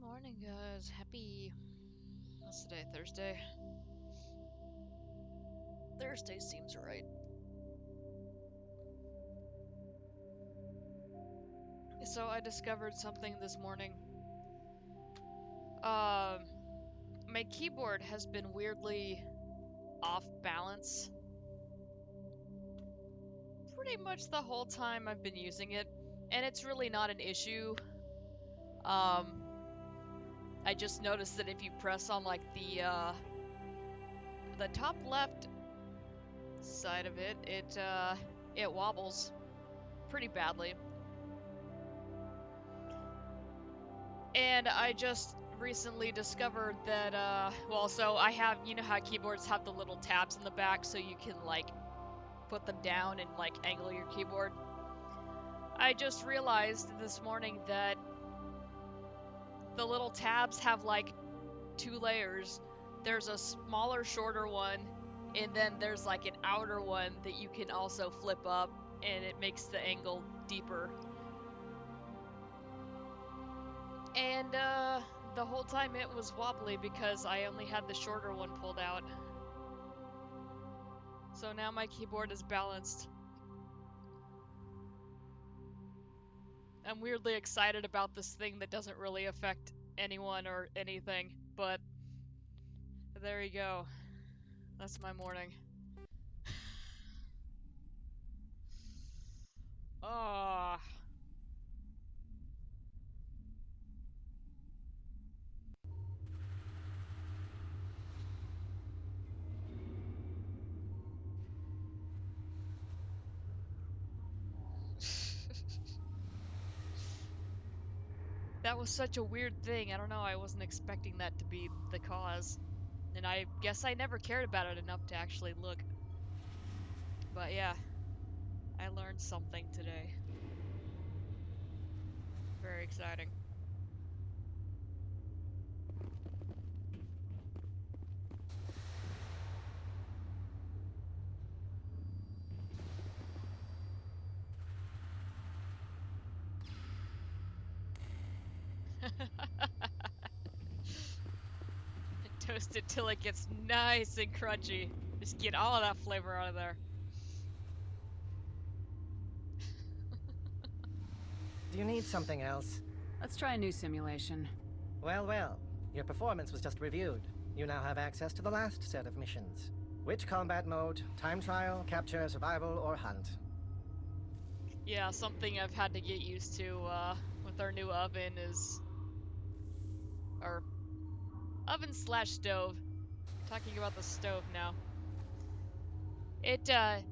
Morning, guys. What's today? Thursday? Thursday seems right. So I discovered something this morning. Um, my keyboard has been weirdly off balance pretty much the whole time I've been using it, and it's really not an issue. Um, I just noticed that if you press on like the top left side of it, it wobbles pretty badly. And I just recently discovered that, well, so I have, you know how keyboards have the little tabs in the back so you can, like, put them down and, like, angle your keyboard? I just realized this morning that the little tabs have, like, two layers. There's a smaller, shorter one, and then there's, like, an outer one that you can also flip up, and it makes the angle deeper. And, the whole time it was wobbly because I only had the shorter one pulled out. So now my keyboard is balanced. I'm weirdly excited about this thing that doesn't really affect anyone or anything, but there you go. That's my morning. Ah, that was such a weird thing. I don't know, I wasn't expecting that to be the cause. And I guess I never cared about it enough to actually look. But yeah, I learned something today. Very exciting. Toast it till it gets nice and crunchy. Just get all of that flavor out of there. Do you need something else? Let's try a new simulation. Well, your performance was just reviewed. You now have access to the last set of missions. Which combat mode? Time trial, capture, survival, or hunt? Yeah, something I've had to get used to with our new oven is, or oven slash stove. Talking about the stove now.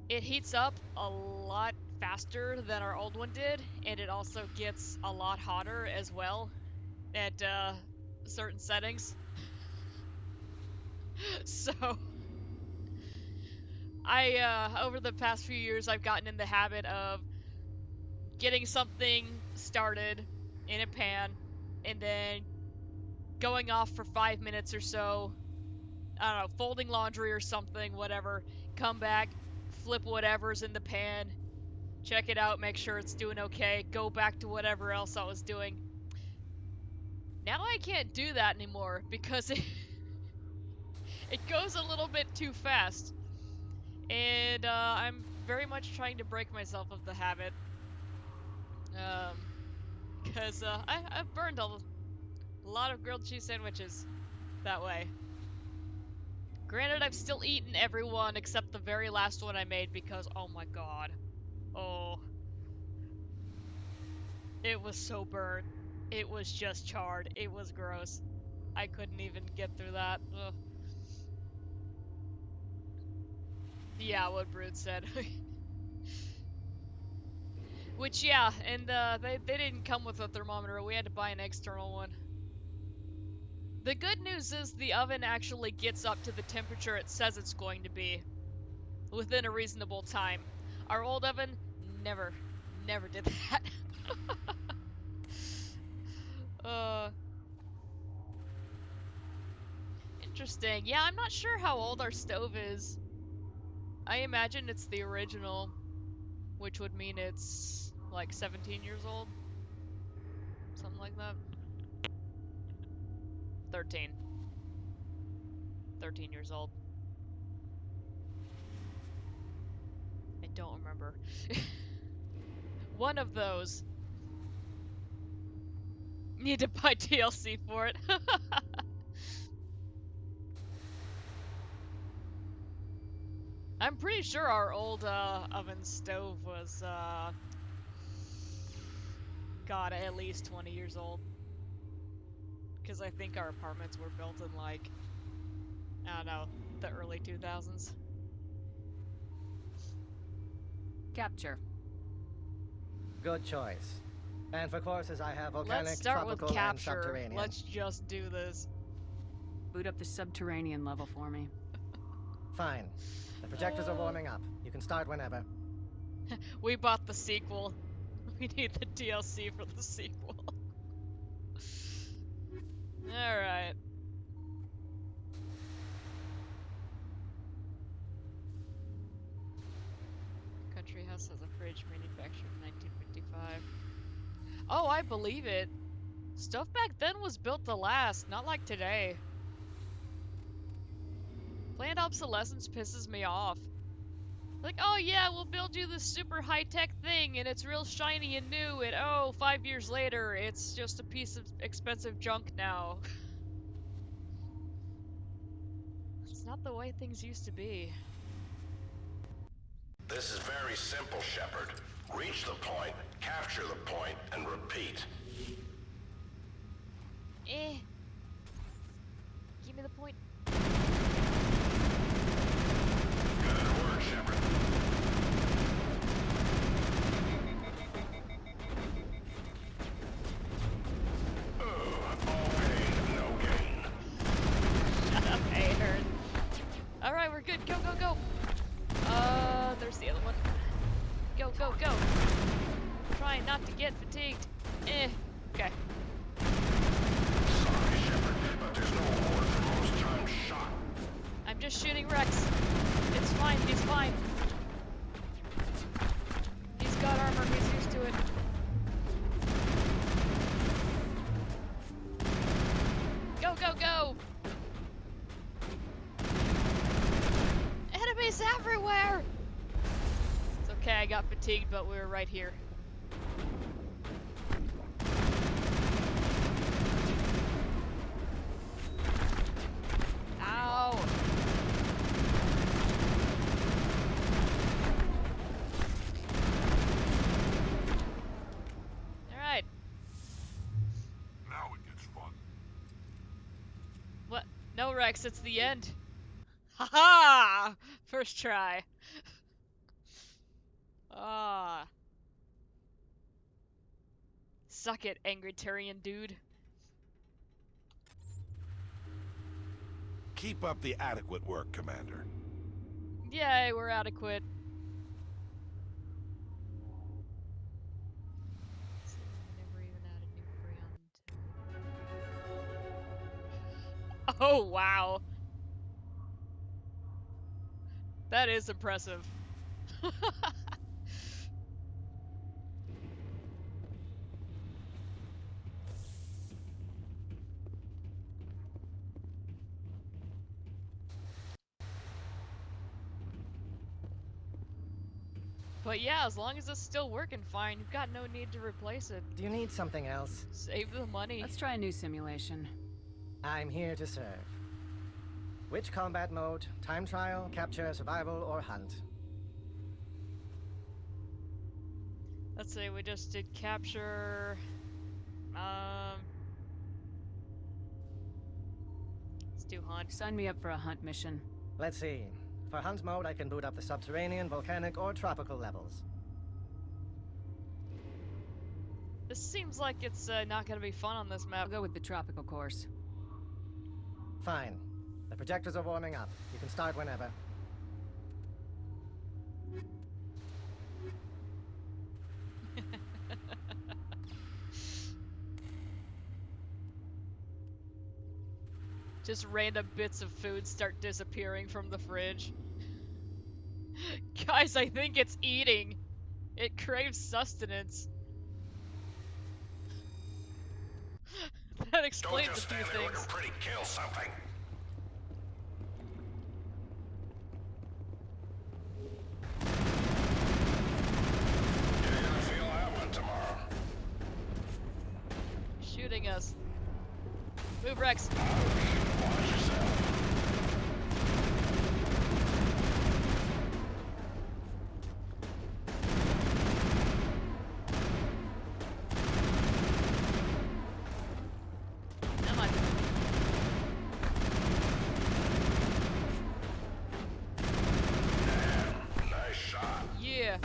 It heats up a lot faster than our old one did, and it also gets a lot hotter as well at certain settings. So I over the past few years I've gotten in the habit of getting something started in a pan and then going off for 5 minutes or so. I don't know, folding laundry or something, whatever. Come back, flip whatever's in the pan, check it out, make sure it's doing okay, go back to whatever else I was doing. Now I can't do that anymore because it goes a little bit too fast. And I'm very much trying to break myself of the habit. Um, because I've burned a lot of grilled cheese sandwiches that way. Granted, I've still eaten every one except the very last one I made because, oh my god. Oh, it was so burnt. It was just charred. It was gross. I couldn't even get through that. Ugh. Yeah, what Brood said. Which, yeah, and they didn't come with a thermometer. We had to buy an external one. The good news is the oven actually gets up to the temperature it says it's going to be within a reasonable time. Our old oven never, never did that. uh, Interesting. Yeah, I'm not sure how old our stove is. I imagine it's the original, which would mean it's like 17 years old. Something like that. 13. 13 years old. I don't remember. One of those. Need to buy DLC for it. I'm pretty sure our old oven stove was God, at least 20 years old. Because I think our apartments were built in like, I don't know, the early 2000s. Capture. Good choice. And for courses, I have volcanic, Let's start with tropical, and capture. subterranean. Let's just do this. Boot up the subterranean level for me. Fine. The projectors are warming up. You can start whenever. We bought the sequel. We need the DLC for the sequel. Alright. Country house has a fridge manufactured in 1955. Oh, I believe it. Stuff back then was built to last, not like today. Planned obsolescence pisses me off. Like, oh yeah, we'll build you this super high-tech thing, and it's real shiny and new, and oh, 5 years later, it's just a piece of expensive junk now. It's not the way things used to be. This is very simple, Shepard. Reach the point, capture the point, and repeat. Give me the point. Good work, Shepard. All pain, no gain. Shut up, Ahern. Alright, we're good. Go, go, go. There's the other one. Go, go, go. Trying not to get fatigued. Okay. Sorry, Shepard, but there's no reward for most times shot. I'm just shooting Rex. It's fine, he's fine. He's got armor, he's used to it. Go, go, go! Enemies everywhere! It's okay, I got fatigued, but we were right here. Ow! Alright. Now it gets fun. What? No, Rex, it's the end. Haha! First try. Ah. Suck it, angry Tyrion dude. Keep up the adequate work, Commander. Yay, we're adequate. Oh, wow. That is impressive. But yeah, as long as it's still working fine, you've got no need to replace it. Do you need something else? Save the money. Let's try a new simulation. I'm here to serve. Which combat mode? Time trial, capture, survival, or hunt? Let's say we just did capture. Let's do hunt. Sign me up for a hunt mission. Let's see. For hunt mode, I can boot up the subterranean, volcanic, or tropical levels. This seems like it's not gonna be fun on this I'll map. go with the tropical course. Fine. The projectors are warming up. You can start whenever. Just random bits of food start disappearing from the fridge. Guys, I think it's eating. It craves sustenance. That Don't explains a just few stand there things. looking pretty. Kill something. You're gonna feel that one tomorrow. Shooting us. Move, Rex. Watch yourself. Come on. Nice shot. Yeah.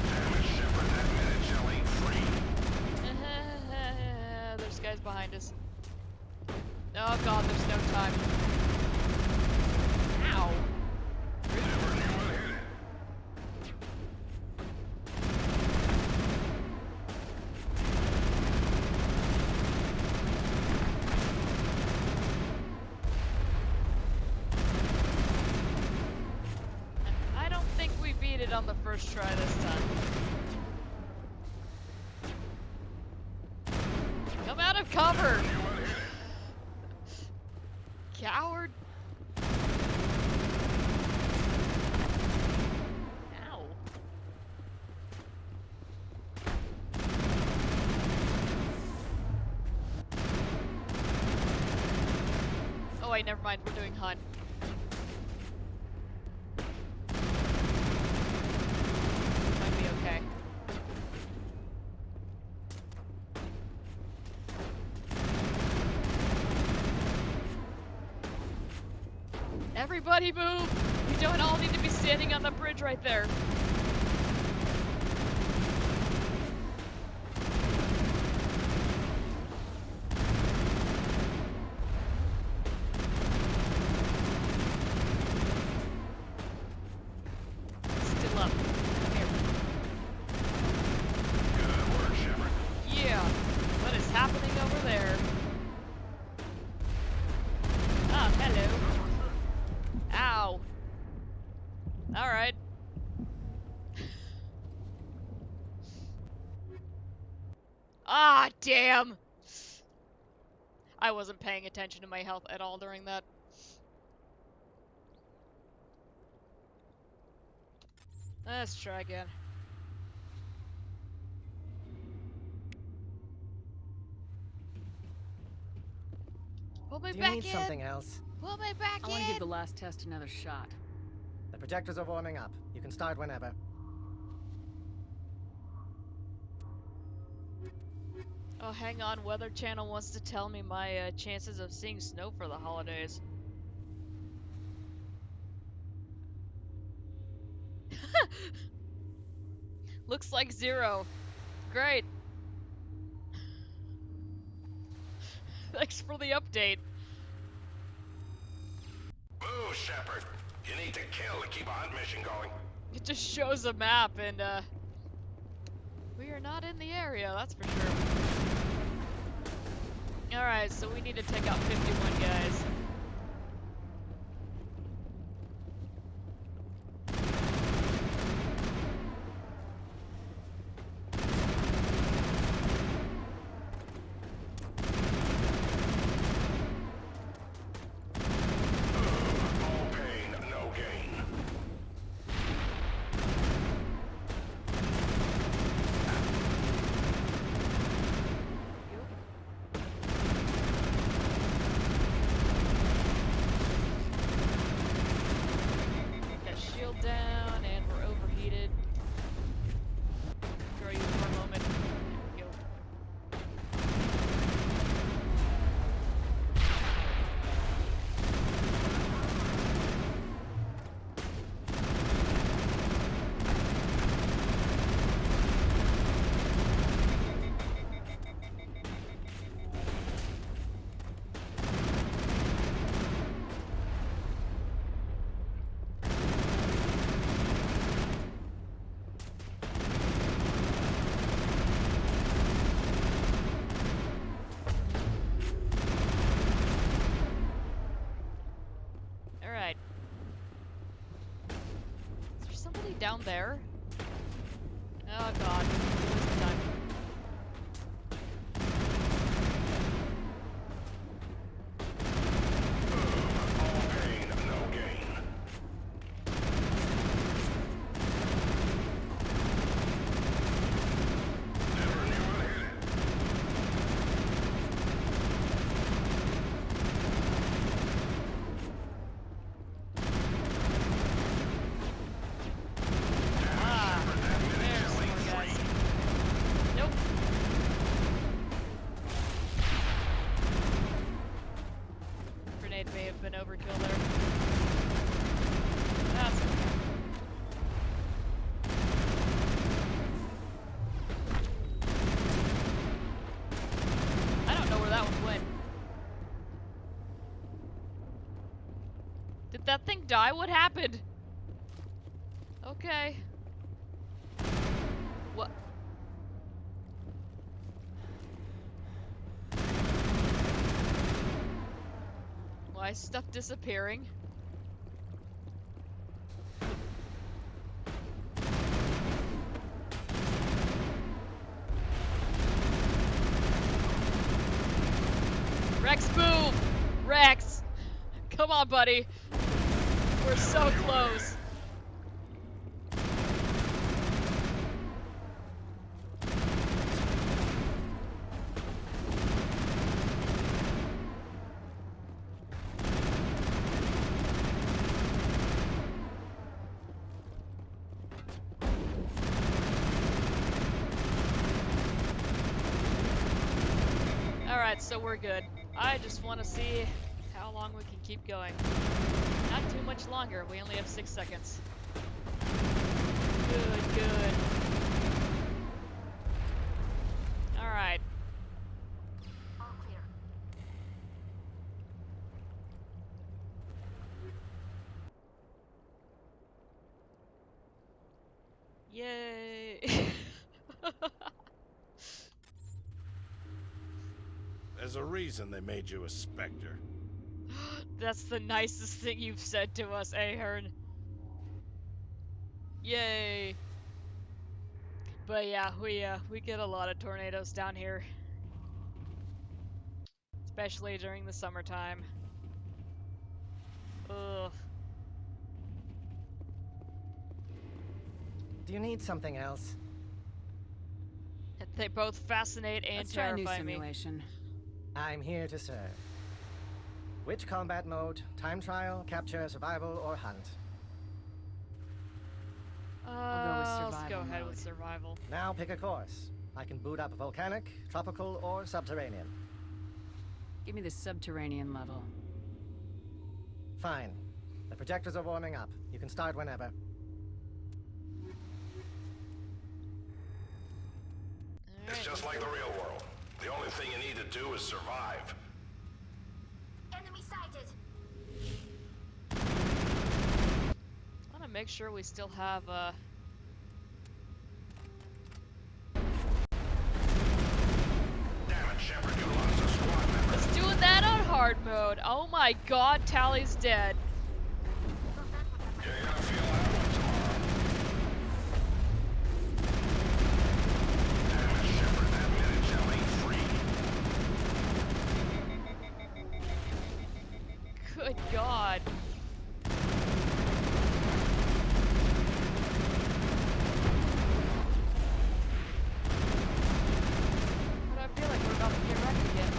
Damn it, Shepard, that minute shell ain't free. There's guys behind us. Oh god, there's no time. Ow. Never knew what hit it. I don't think we beat it on the first try this time. Come out of cover! Knew what hit it. Coward! Ow. Oh wait, never mind, we're doing hunt. Might be okay. Everybody move! We don't all need to be standing on the bridge right there. Still up. Come here. Good work, Shepard. Yeah. What is happening over there? Ah, hello. Ow. Alright. Ah, damn! I wasn't paying attention to my health at all during that. Let's try again. Pull me Do you back need in! something else? Pull me back I want to in! give the last test another shot. The projectors are warming up. You can start whenever. Oh, hang on. Weather Channel wants to tell me my chances of seeing snow for the holidays. Looks like 0. Great. Thanks for the update. Move, Shepard. You need to kill to keep a hunt mission going. It just shows a map and, we are not in the area, that's for sure. Alright, so we need to take out 51 guys. All pain, no gain. Got shield down and we're overheated. Throw you for a moment. There we go. Alright. Is there somebody down there? Oh god. Waste of time. All pain, no gain. Never knew what hit it. Ah, there's some more guys. Nope. Grenade may have been overkill there. That's okay. I don't know where that one went. Did that thing die? What happened? Okay. What? Why is stuff disappearing? Rex, move! Rex! Come on, buddy. We're so close. Alright, so we're good. I just want to see how long we can keep going. Not too much longer. We only have 6 seconds. Good, good. Alright. All clear. Yay! There's a reason they made you a Spectre. That's the nicest thing you've said to us, Ahern. Yay! But yeah, we get a lot of tornadoes down here. Especially during the summertime. Ugh. Do you need something else? They both fascinate and Let's try a new terrify me. simulation. I'm here to serve. Which combat mode? Time trial, capture, survival, or hunt? We'll go with Let's survival go ahead mode. with survival. Now pick a course. I can boot up volcanic, tropical, or subterranean. Give me the subterranean level. Fine. The projectors are warming up. You can start whenever. It's Alright. just like the real world. The only thing you need to do is survive. Enemy sighted. I want to make sure we still have Damn it, Shepard, you lost a squad member. It's doing that on hard mode. Oh my god, Tally's dead. You're gonna feel that one tomorrow. Damn it, Shepard, that minute gel ain't free. Good god. But I feel like we're about to get wrecked again.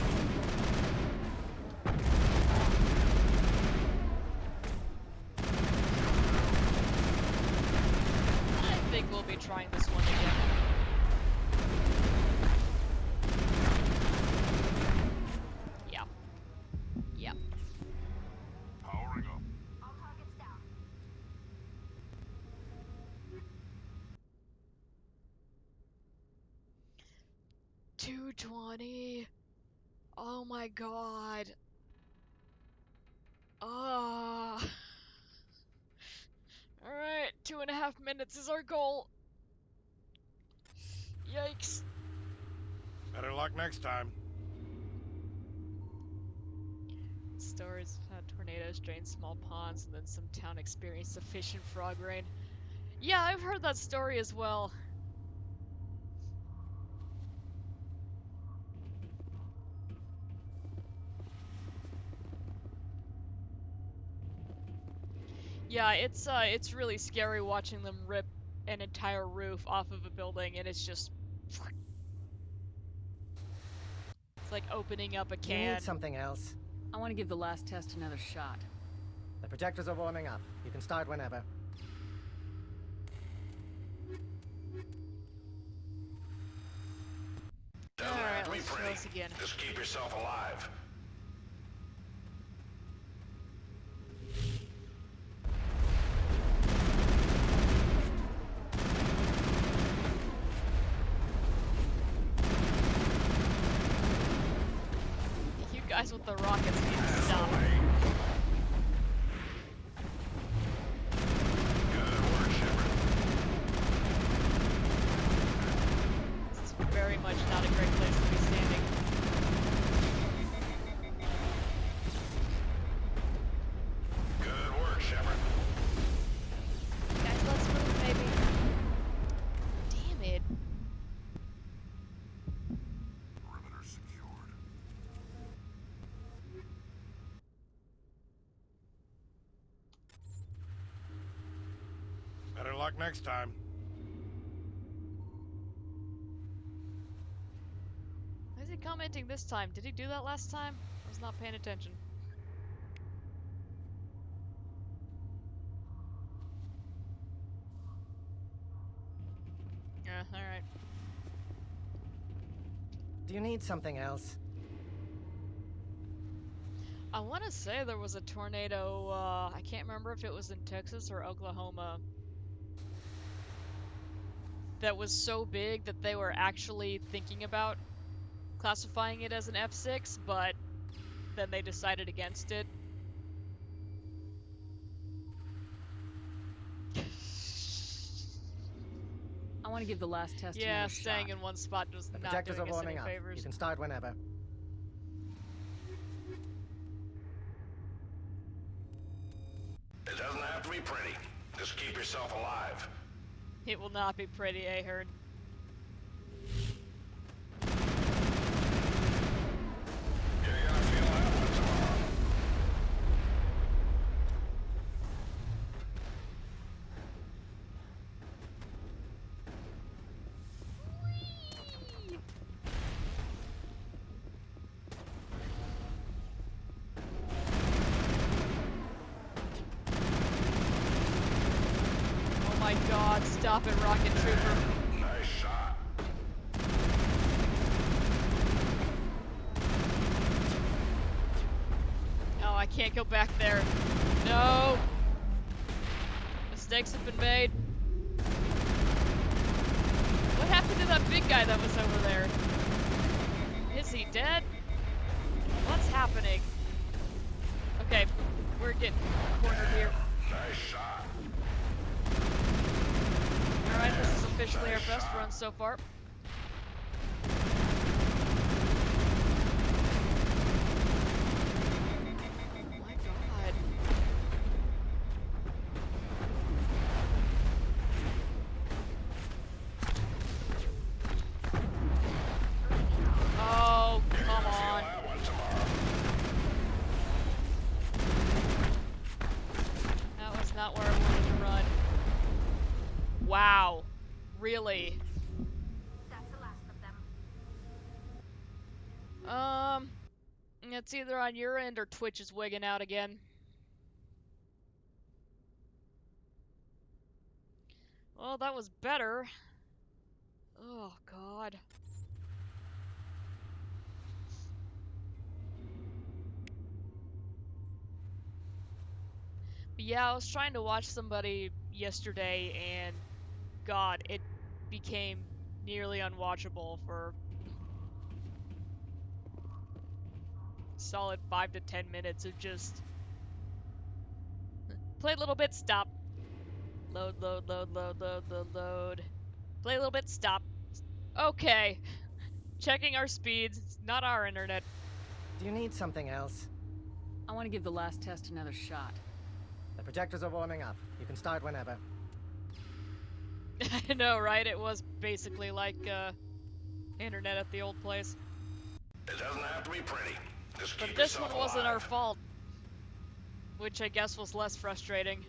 I think we'll be trying this one again. Yeah. Yeah. Powering up. All targets down. 220. Oh my god. Ah. Alright, 2.5 minutes is our goal. Yikes. Better luck next time. Stories of how tornadoes drain small ponds and then some town experienced sufficient frog rain. Yeah, I've heard that story as well. Yeah, it's really scary watching them rip an entire roof off of a building, and it's just it's like opening up a Do you need can. something else? I want to give the last test another shot. The projectors are warming up. You can start whenever. Doesn't All have right, to be let's try pretty. this again. Just keep yourself alive. You guys with the rockets need to stop. Good work, Shepard. This is very much not a great place to be standing. Good work, Shepard. Guys, let's move, maybe. Damn it. Perimeter secured. Better luck next time. Why is he commenting this time? Did he do that last time? I was not paying attention. Yeah, alright. Do you need something else? I want to say there was a tornado, I can't remember if it was in Texas or Oklahoma, that was so big that they were actually thinking about classifying it as an F6, but then they decided against it. I want to give the last test Yeah, another staying shot. in one spot does The not projectors doing are us any warming up. favors. You can start whenever. It doesn't have to be pretty. Just keep yourself alive. It will not be pretty, Ahern. You're gonna feel that one tomorrow. Oh my god, stop it, Rocket Trooper. Nice shot. Oh, I can't go back there. No! Mistakes have been made. What happened to that big guy that was over there? Is he dead? What's happening? Okay, we're getting cornered here. Nice shot. Alright, this is officially our best run so far. Oh my god. Oh, You're come gonna feel on. that one tomorrow. That was not where I wanted to run. Wow. Really? That's the last of them. It's either on your end or Twitch is wigging out again. Well, that was better. Oh, God. But yeah, I was trying to watch somebody yesterday, and God, it became nearly unwatchable for solid 5 to 10 minutes of just play a little bit, stop. Load, load, load, load, load, load, load. Play a little bit, stop. Okay. Checking our speeds. It's not our internet. Do you need something else? I want to give the last test another shot. The projectors are warming up. You can start whenever. I know, right? It was basically like, internet at the old place. It doesn't have to be pretty. Just But keep this yourself one wasn't our alive. fault. Which I guess was less frustrating.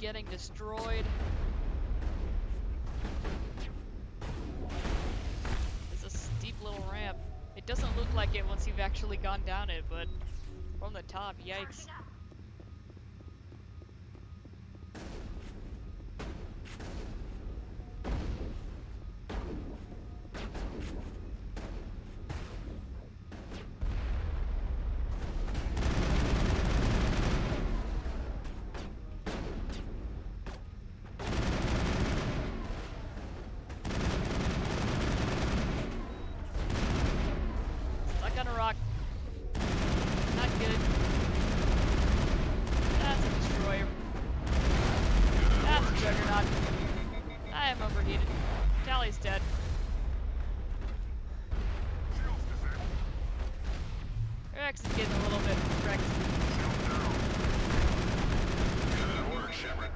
getting destroyed. It's a steep little ramp. It doesn't look like it once you've actually gone down it, but from the top, yikes. Charging up. Stuck on a rock. Not good. That's a destroyer. That's a juggernaut. I am overheated. Tally's dead. Rex is getting a little bit wrecked. Good work, Shepard.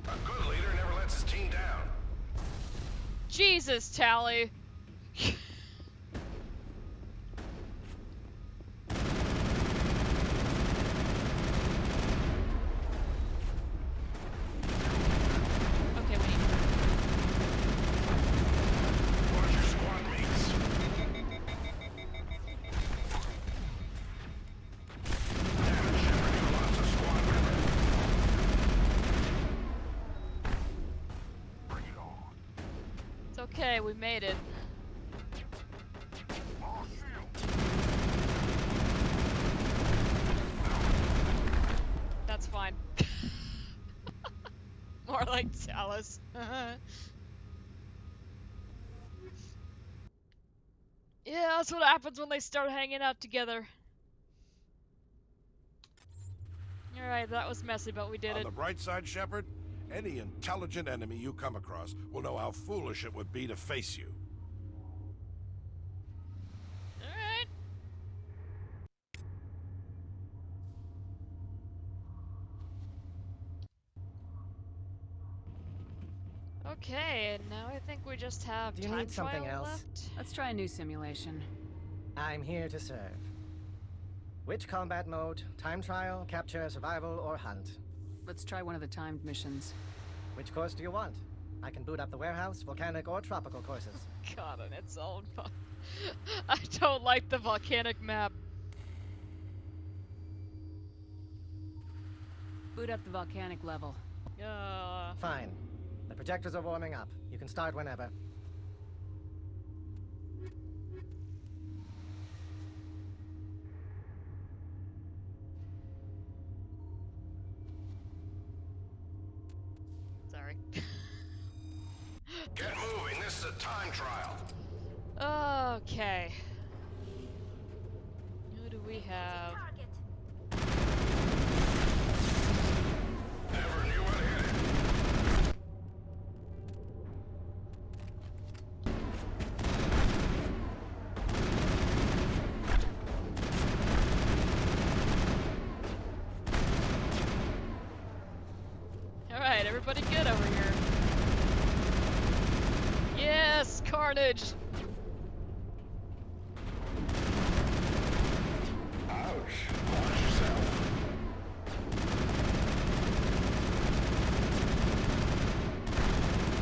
A good leader never lets his team down. Jesus, Tally! Okay, we need Watch your squad mates. Damn it, Shepard, you lost a squad member. Bring it on. It's okay, we made it. All shield. That's fine. More like Talus. Yeah, that's what happens when they start hanging out together. Alright, that was messy, but we did On it. the bright side, Shepard, any intelligent enemy you come across will know how foolish it would be to face you. Alright. Okay, and now I think we just have Do you time need something trial else? left. Let's try a new simulation. I'm here to serve. Which combat mode? Time trial, capture, survival, or hunt? Let's try one of the timed missions. Which course do you want? I can boot up the warehouse, volcanic, or tropical courses. God, and its own fun. I don't like the volcanic map. Boot up the volcanic level. Fine. The projectors are warming up. You can start whenever. Sorry. Get moving, this is a time trial. Okay. Who do we have? Target. Never knew what hit it. Alright, everybody good over here. Yes, carnage! Ouch. Watch yourself.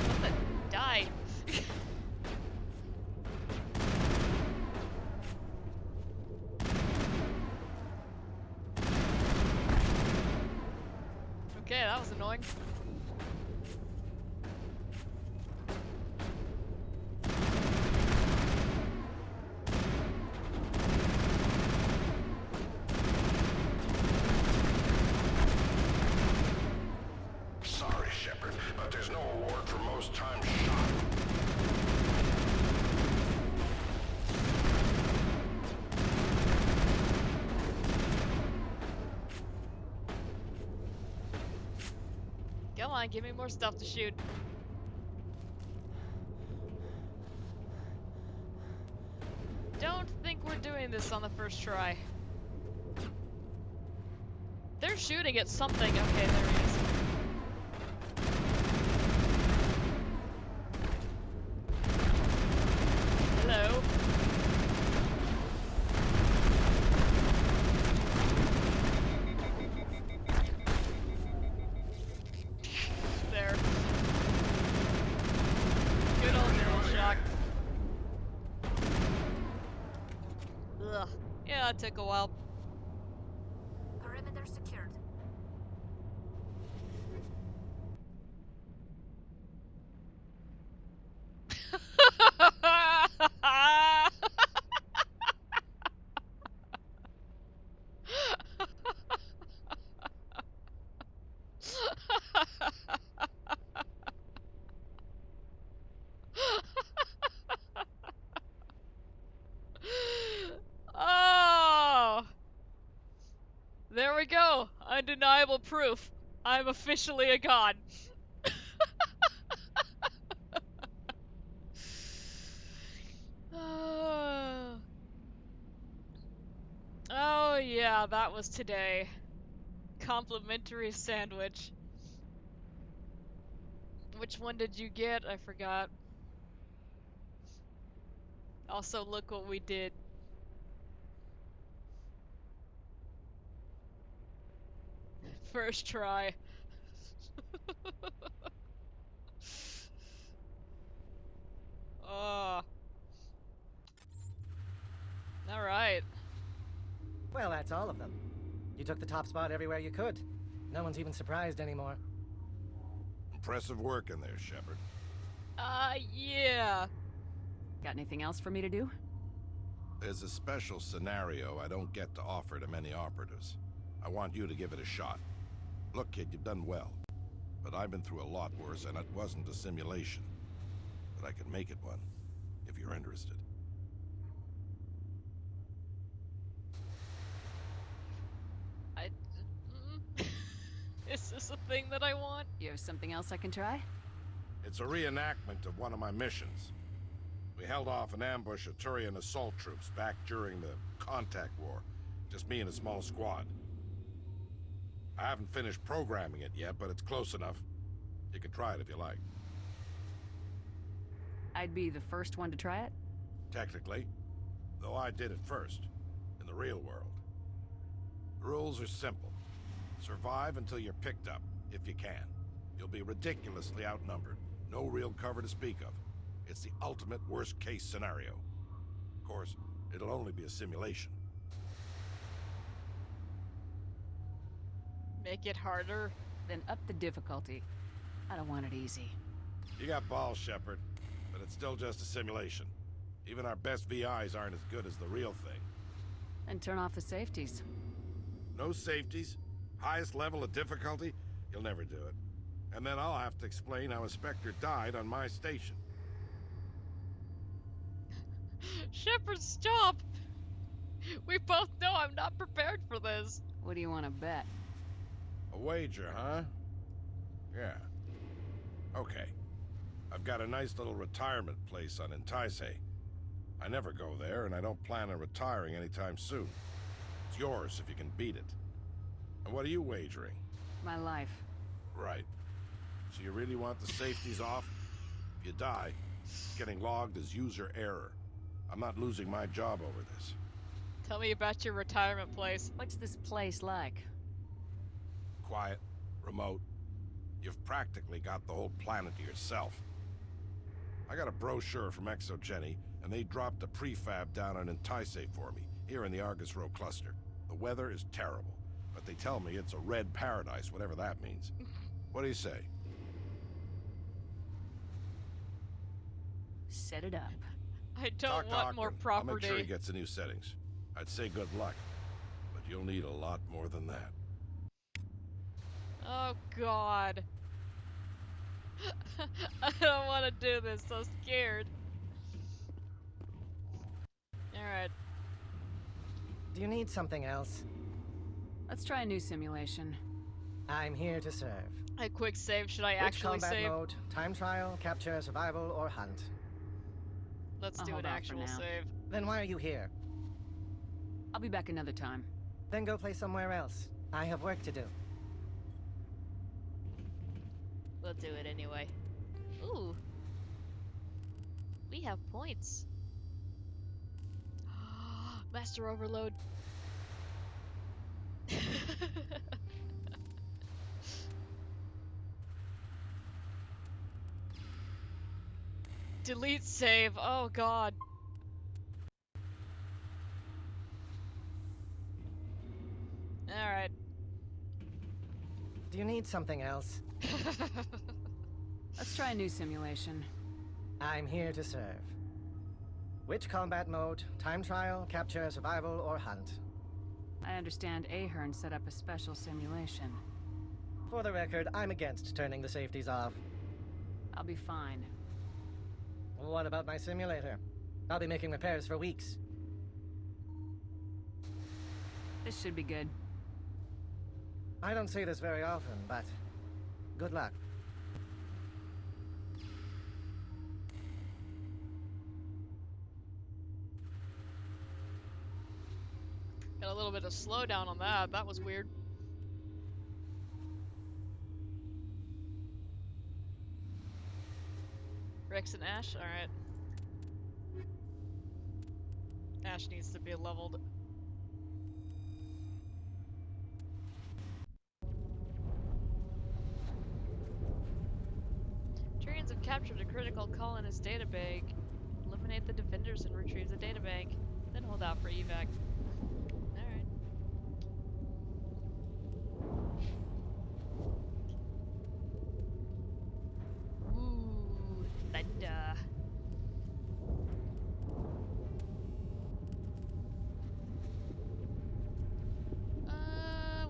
Something died. Okay, that was annoying. Sorry, Shepard, but there's no award for most times shot. Come on, give me more stuff to shoot. Don't think we're doing this on the first try. They're shooting at something. Okay, there he is. Hello. That took a while. Perimeter secured. Oh! There we go. Undeniable proof. I'm officially a god. Oh. Oh yeah, that was today. Complimentary sandwich. Which one did you get? I forgot. Also, look what we did. First try. Oh. Alright. Well, that's all of them. You took the top spot everywhere you could. No one's even surprised anymore. Impressive work in there, Shepard. Yeah. Got anything else for me to do? There's a special scenario I don't get to offer to many operatives. I want you to give it a shot. Look, kid, you've done well. But I've been through a lot worse, and it wasn't a simulation. But I can make it one, if you're interested. Is this a thing that I want? You have something else I can try? It's a reenactment of one of my missions. We held off an ambush of Turian assault troops back during the Contact War. Just me and a small squad. I haven't finished programming it yet, but it's close enough. You can try it if you like. I'd be the first one to try it? Technically, though I did it first, in the real world. The rules are simple. Survive until you're picked up, if you can. You'll be ridiculously outnumbered. No real cover to speak of. It's the ultimate worst-case scenario. Of course, it'll only be a simulation. Make it harder? Then up the difficulty. I don't want it easy. You got balls, Shepard, but it's still just a simulation. Even our best VIs aren't as good as the real thing. And turn off the safeties. No safeties, highest level of difficulty, you'll never do it. And then I'll have to explain how a Spectre died on my station. Shepard, stop! We both know I'm not prepared for this. What do you want to bet? A wager, huh? Yeah. Okay. I've got a nice little retirement place on Entice. I never go there, and I don't plan on retiring anytime soon. It's yours if you can beat it. And what are you wagering? My life. Right. So you really want the safeties off? If you die, it's getting logged as user error. I'm not losing my job over this. Tell me about your retirement place. What's this place like? Quiet, remote. You've practically got the whole planet to yourself. I got a brochure from Exogeny, and they dropped a prefab down on Entice for me, here in the Argus Row cluster. The weather is terrible, but they tell me it's a red paradise, whatever that means. What do you say? Set it up. I Talk don't to want more Ackman. property. I'll make sure he gets the new settings. I'd say good luck, but you'll need a lot more than that. Oh god. I don't want to do this, so scared. Alright. Do you need something else? Let's try a new simulation. I'm here to serve. I quick save. Should I Which actually combat save? mode? Time trial, capture, survival, or hunt? Let's I'll do hold an off for actual now. save. Then why are you here? I'll be back another time. Then go play somewhere else. I have work to do. We'll do it anyway. Ooh. We have points. Master overload. Delete save. Oh god. Alright. Do you need something else? Let's try a new simulation. I'm here to serve. Which combat mode? Time trial, capture, survival, or hunt? I understand Ahern set up a special simulation. For the record, I'm against turning the safeties off. I'll be fine. What about my simulator? I'll be making repairs for weeks. This should be good. I don't see this very often, but good luck. Got a little bit of slowdown on that. That was weird. Rex and Ash? Alright. Ash needs to be leveled. Turians have captured a critical colonist databank. Eliminate the defenders and retrieve the databank. Then hold out for evac. Alright. Ooh, thunder.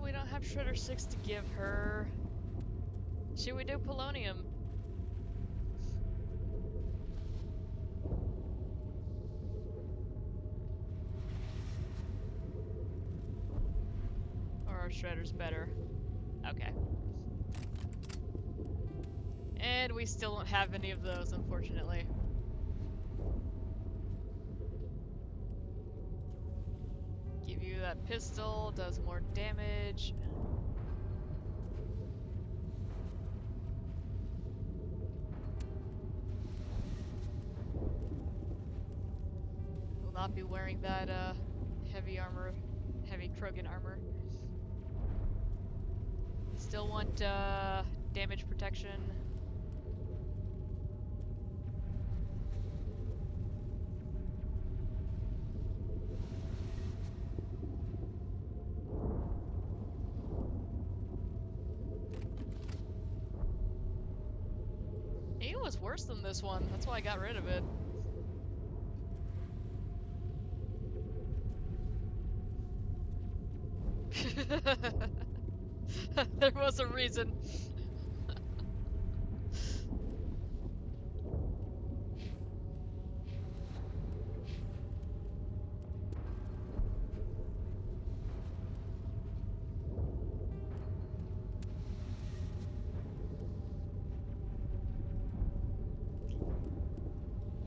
We don't have Shredder 6 to give her. Should we do polonium? Or are Shredders better? Okay. And we still don't have any of those, unfortunately. Give you that pistol, does more damage. Will not be wearing that heavy armor, heavy Krogan armor. Still want damage protection. It was worse than this one. That's why I got rid of it. There was a reason.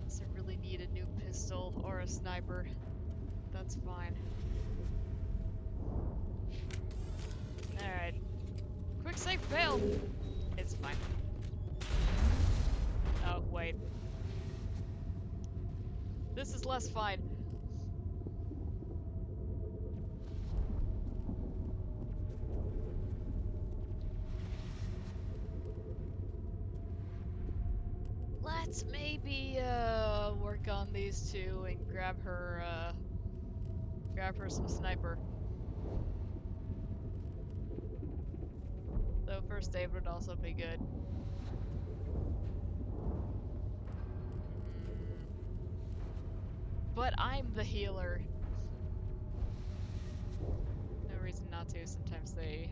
Doesn't really need a new pistol or a sniper. That's fine. Alright. Quick save fail! It's fine. Oh, wait. This is less fine. Let's maybe work on these two and grab her some sniper. Though first aid would also be good. But I'm the healer. No reason not to. Sometimes they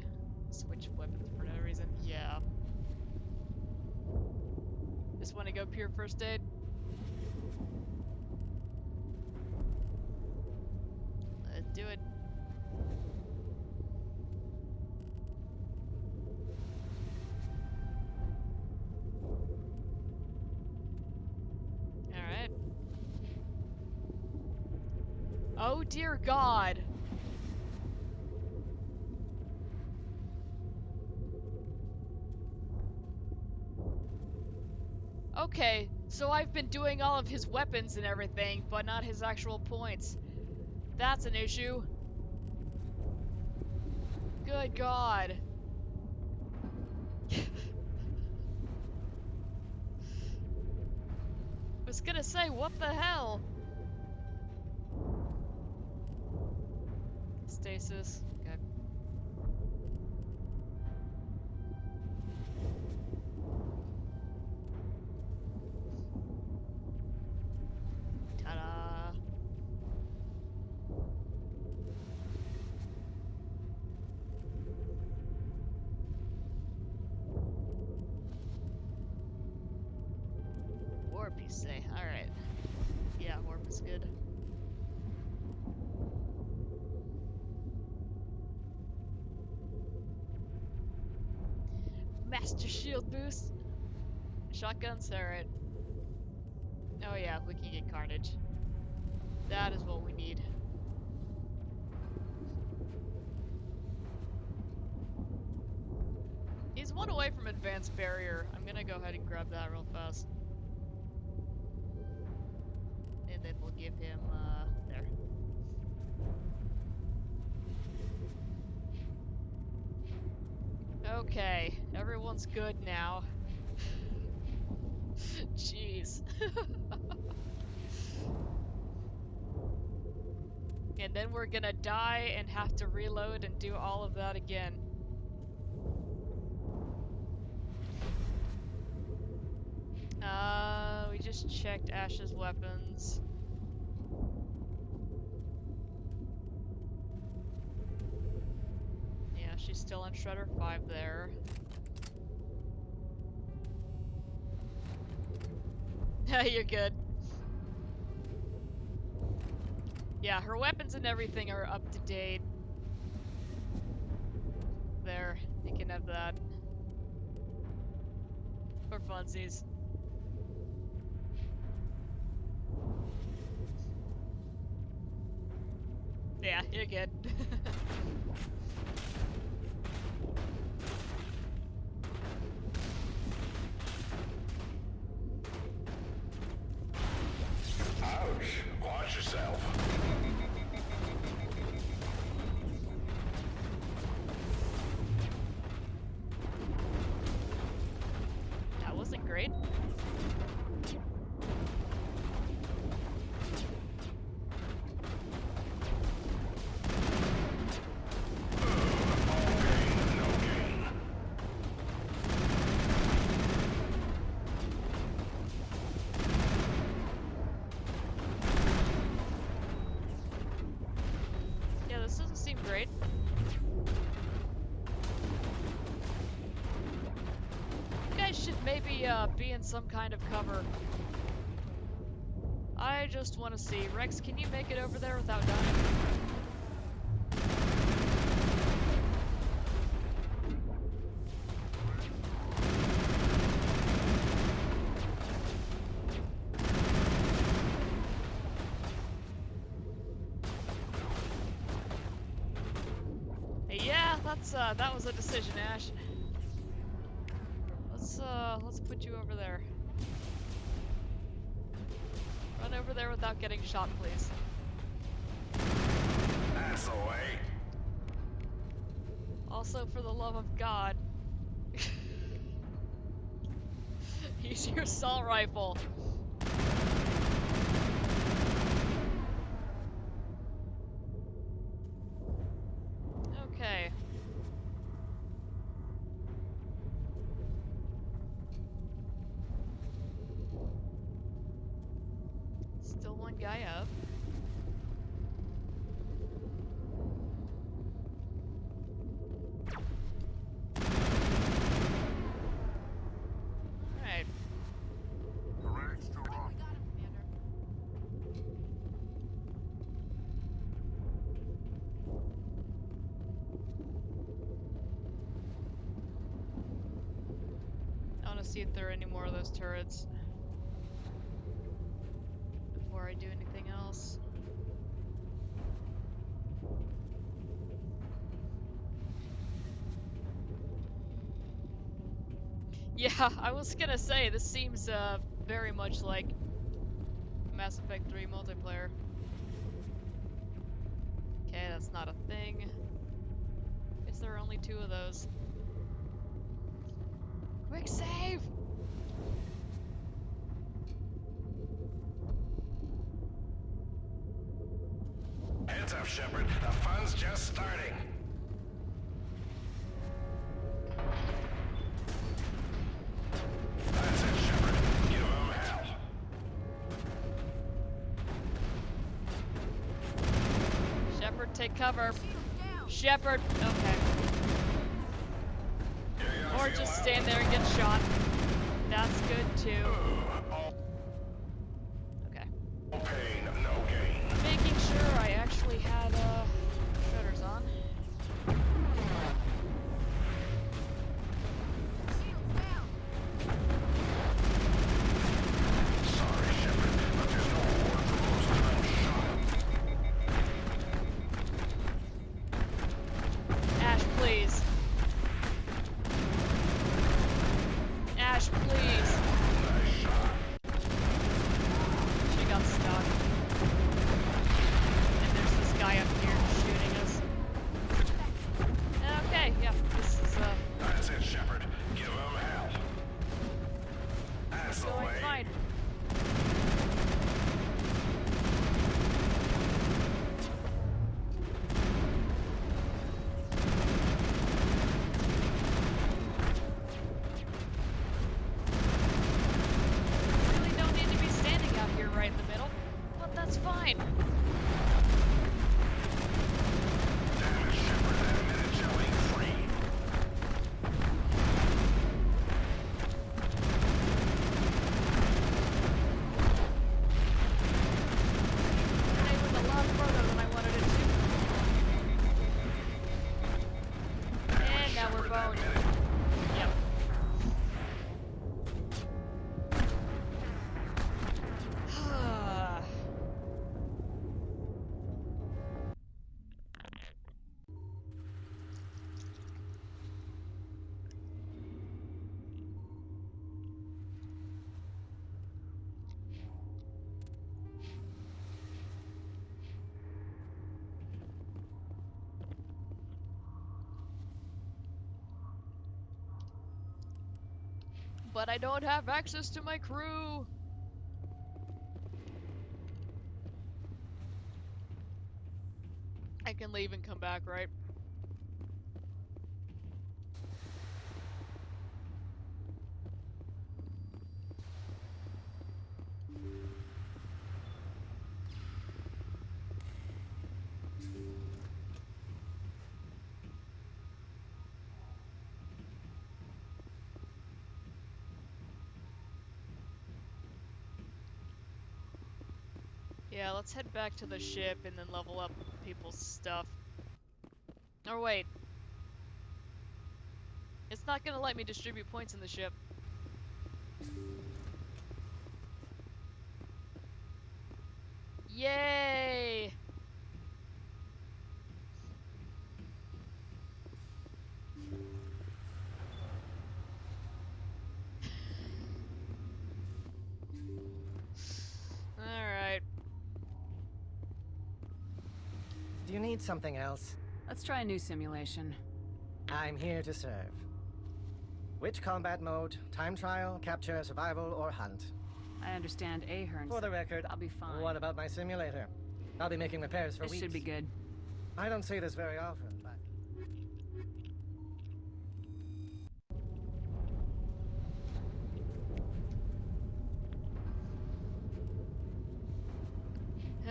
switch weapons for no reason. Yeah. Just want to go pure first aid. Let's do it. Alright. Oh dear God. Okay, so I've been doing all of his weapons and everything, but not his actual points. That's an issue. Good God. Was gonna say, what the hell? Stasis. Okay. say. Alright. Yeah, warp is good. Master shield boost. Shotguns, alright. Oh yeah, we can get carnage. That is what we need. He's one away from advanced barrier. I'm gonna go ahead and grab that real fast. And then we'll give him, there. Okay, everyone's good now. Jeez. And then we're gonna die and have to reload and do all of that again. We just checked Ash's weapons. Yeah, she's still on Shredder 5 there. You're good. Yeah, her weapons and everything are up to date. There, you can have that. For funsies. Yeah, you're good. Ouch. Watch yourself. That wasn't great. Yeah, this doesn't seem great. You guys should maybe be in some kind of cover. I just want to see. Rex, can you make it over there without dying? Yeah, that was a decision, Ash. Let's put you over there. Run over there without getting shot, please. That's the way. Also, for the love of God, use your assault rifle. Okay. Still one guy up. Alright. I want to see if there are any more of those turrets before I do anything else. Yeah, I was gonna say, this seems very much like Mass Effect 3 multiplayer. Okay, that's not a thing. Guess there are only 2 of those. Quick save! Heads up, Shepard. The fun's just starting. That's it, Shepard. Give 'em hell. Shepard, take cover. Shepard, okay. You're gonna Or feel just out. stand there and get shot. That's good too. but I don't have access to my crew. I can leave and come back, right? Yeah, let's head back to the ship and then level up people's stuff. Or wait. It's not gonna let me distribute points in the ship. Yay! Alright. Do you need something else? Let's try a new simulation. I'm here to serve. Which combat mode? Time trial, capture, survival, or hunt? I understand Ahern. For the record, I'll be fine. what about my simulator? I'll be making repairs for This weeks. should be good. I don't see this very often, but...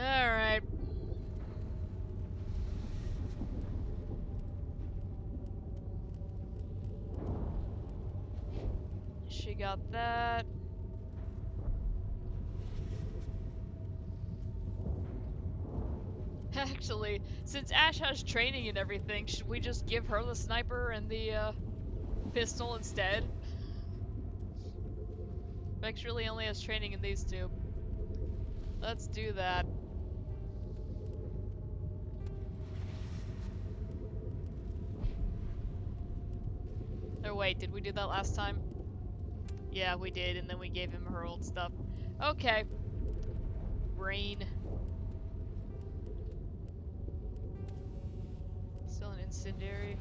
Alright. She got that. Actually, since Ash has training and everything, should we just give her the sniper and the pistol instead? Vex really only has training in these two. Let's do that. Or wait, did we do that last time? Yeah, we did, and then we gave him her old stuff. Okay. Brain. Still an incendiary?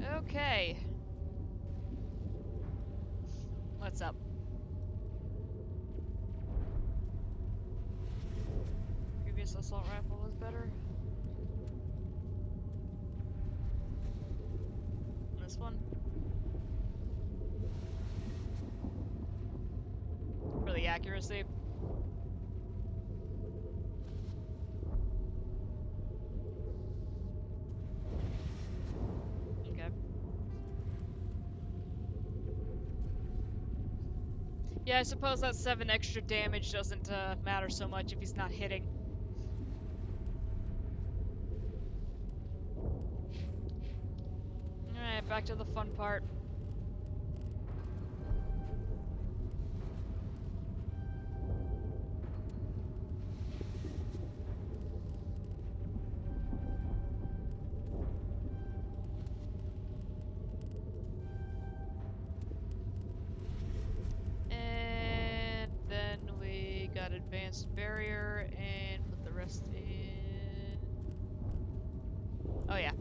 Okay. Okay. What's up? Previous assault rifle was better. This one? For the accuracy. Okay. Yeah, I suppose that 7 extra damage doesn't matter so much if he's not hitting. Alright, back to the fun part. And then we got advanced barrier and put the rest in. Oh yeah.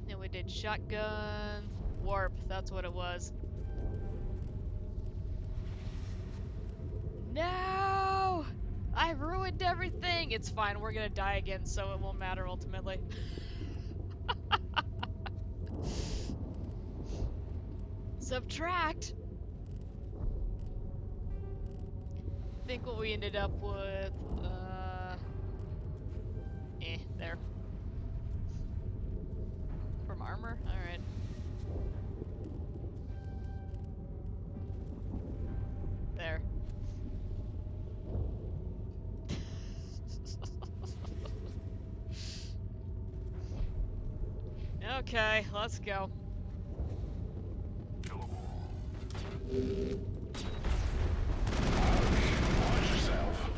And we did shotgun, warp, that's what it was. No! I've ruined everything! It's fine, we're gonna die again, so it won't matter ultimately. Subtract! I think what we ended up with, there. From armor? Alright. There. Okay, let's go. Watch yourself.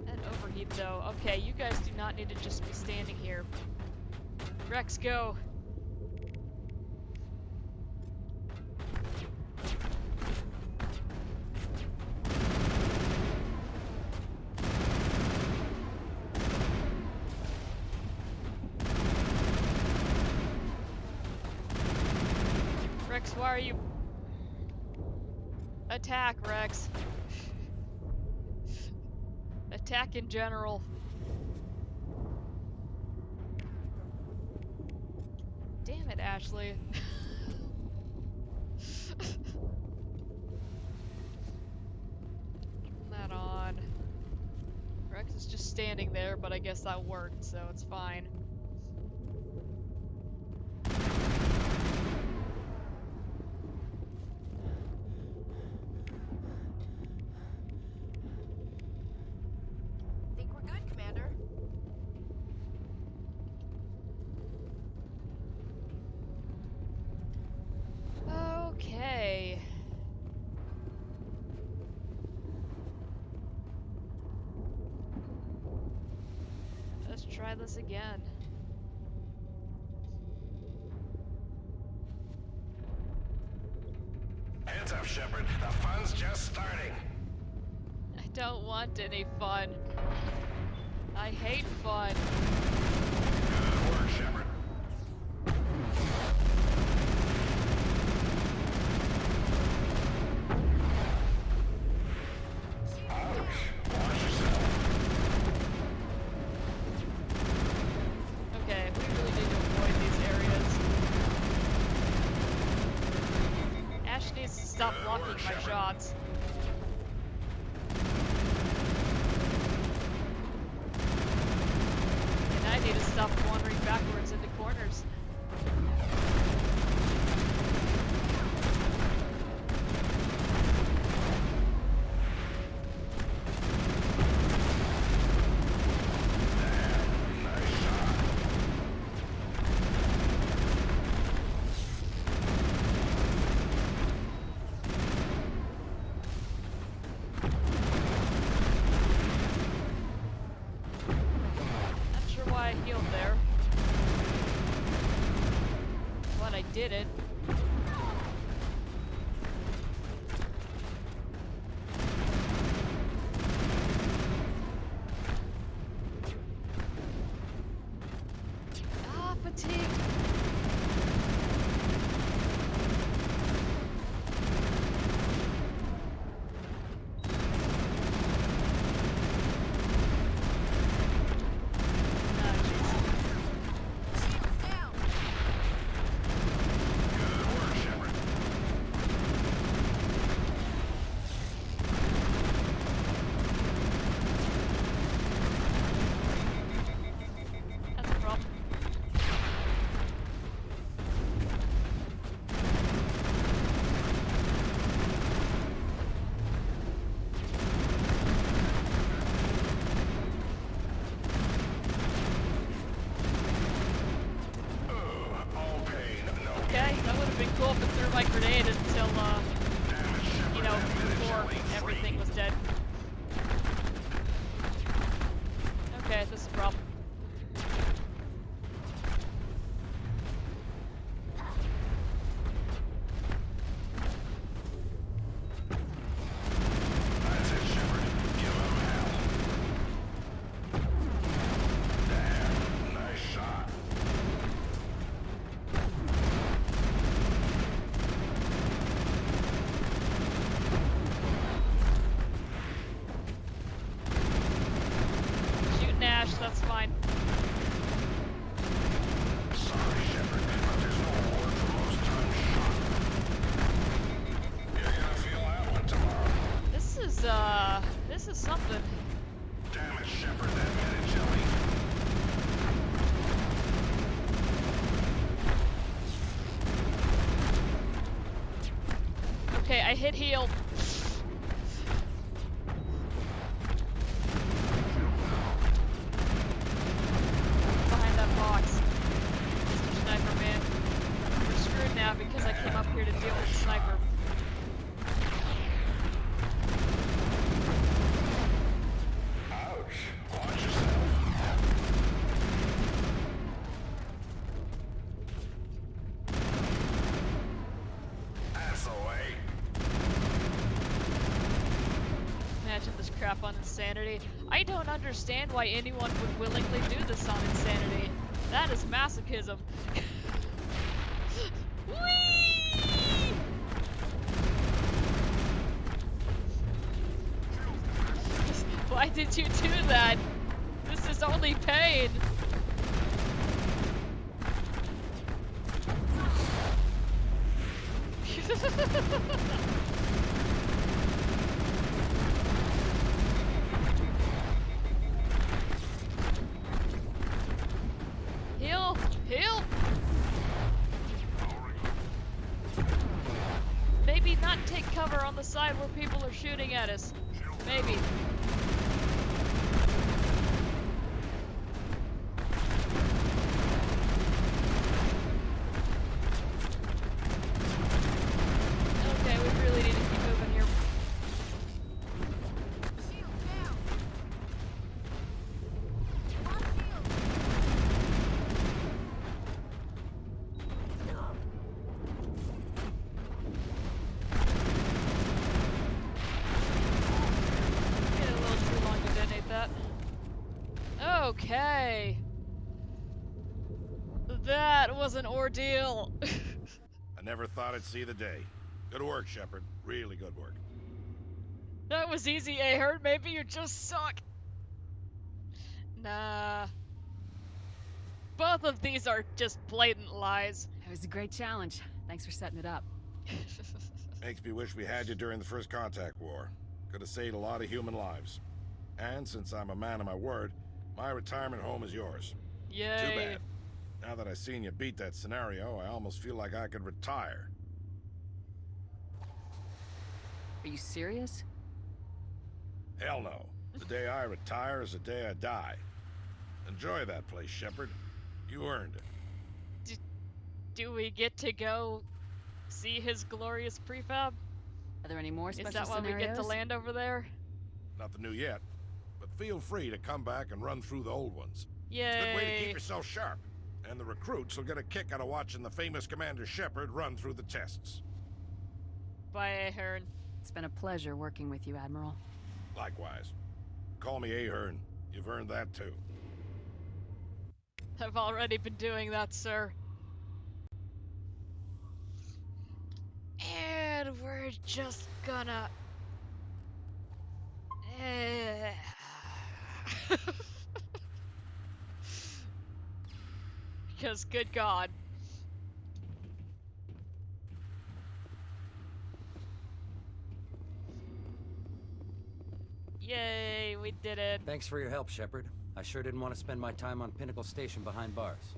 That overheat So, okay, you guys do not need to just be standing here. Rex, go! Rex, why are you... Attack, Rex. Attack in general. Damn it, Ashley. Turn that on. Rex is just standing there, but I guess that worked, so it's fine. Think we're good, Commander. Okay. Let's try this again. Heads up, Shepard. The fun's just starting. I don't want any fun. I hate fun. Good work, Shepard. Ouch. Watch yourself. Okay, we really need to avoid these areas. Ash needs to stop Good blocking work, my Shepard. shots. And I need to stop wandering backwards into corners. Nice shot. Not sure why I healed there. But I did it. Ah, fatigue. Ah, jeez. Shields down. Good work, Shepard. That's a problem. Ooh, all pain, no Okay, that would have been cool if it threw my grenade until, damage, Shepard. you know, That minute before jelly everything was dead. Okay, this is a problem. That's it, Shepard. Give him hell. Damn, nice shot. Shoot Nash, that's fine. Sorry, Shepard, but there's no reward for most times shot. You're gonna feel that one tomorrow. This is something. Damn it, Shepard, that minute jelly. Okay, I hit heal. Behind that box. Mr. Sniper Man. We're screwed now because I came up here to deal with the sniper. Ouch. Watch yourself. crap on Insanity. I don't understand why anyone would willingly do this on Insanity. That is masochism. Whee! Why did you do that? This is only pain. Heal! Heal! Maybe not take cover on the side where people are shooting at us. Maybe. Okay, we really need to keep moving here. Shield down. On shield. Get a little too long to detonate that. Okay. That was an ordeal. I never thought I'd see the day. Good work, Shepard. Really good work. That was easy, Ahern. Maybe you just suck. Nah. Both of these are just blatant lies. It was a great challenge. Thanks for setting it up. Makes me wish we had you during the first contact war. Could have saved a lot of human lives. And since I'm a man of my word, my retirement home is yours. Yay. Too bad. Now that I've seen you beat that scenario, I almost feel like I could retire. Are you serious? Hell no. The day I retire is the day I die. Enjoy that place, Shepard. You earned it. Do we get to go see his glorious prefab? Are there any more Is special that why scenarios? we get to land over there? Nothing new yet, but feel free to come back and run through the old ones. Yay. It's a good way to keep yourself sharp. And the recruits will get a kick out of watching the famous Commander Shepard run through the tests. Bye, Ahern. It's been a pleasure working with you, Admiral. Likewise. Call me Ahern. You've earned that too. I've already been doing that, sir. And we're just gonna... Because, good God. Yay, we did it. Thanks for your help, Shepard. I sure didn't want to spend my time on Pinnacle Station behind bars.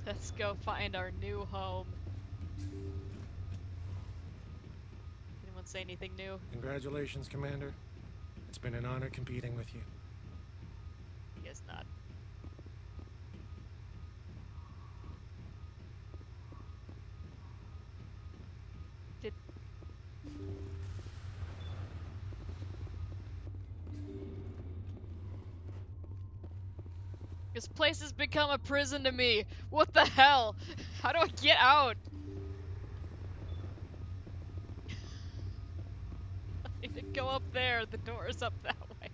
Let's go find our new home. Anyone say anything new? Congratulations, Commander. It's been an honor competing with you. Guess not. Did... This place has become a prison to me. What the hell? How do I get out? I need to go up there. The door is up that way.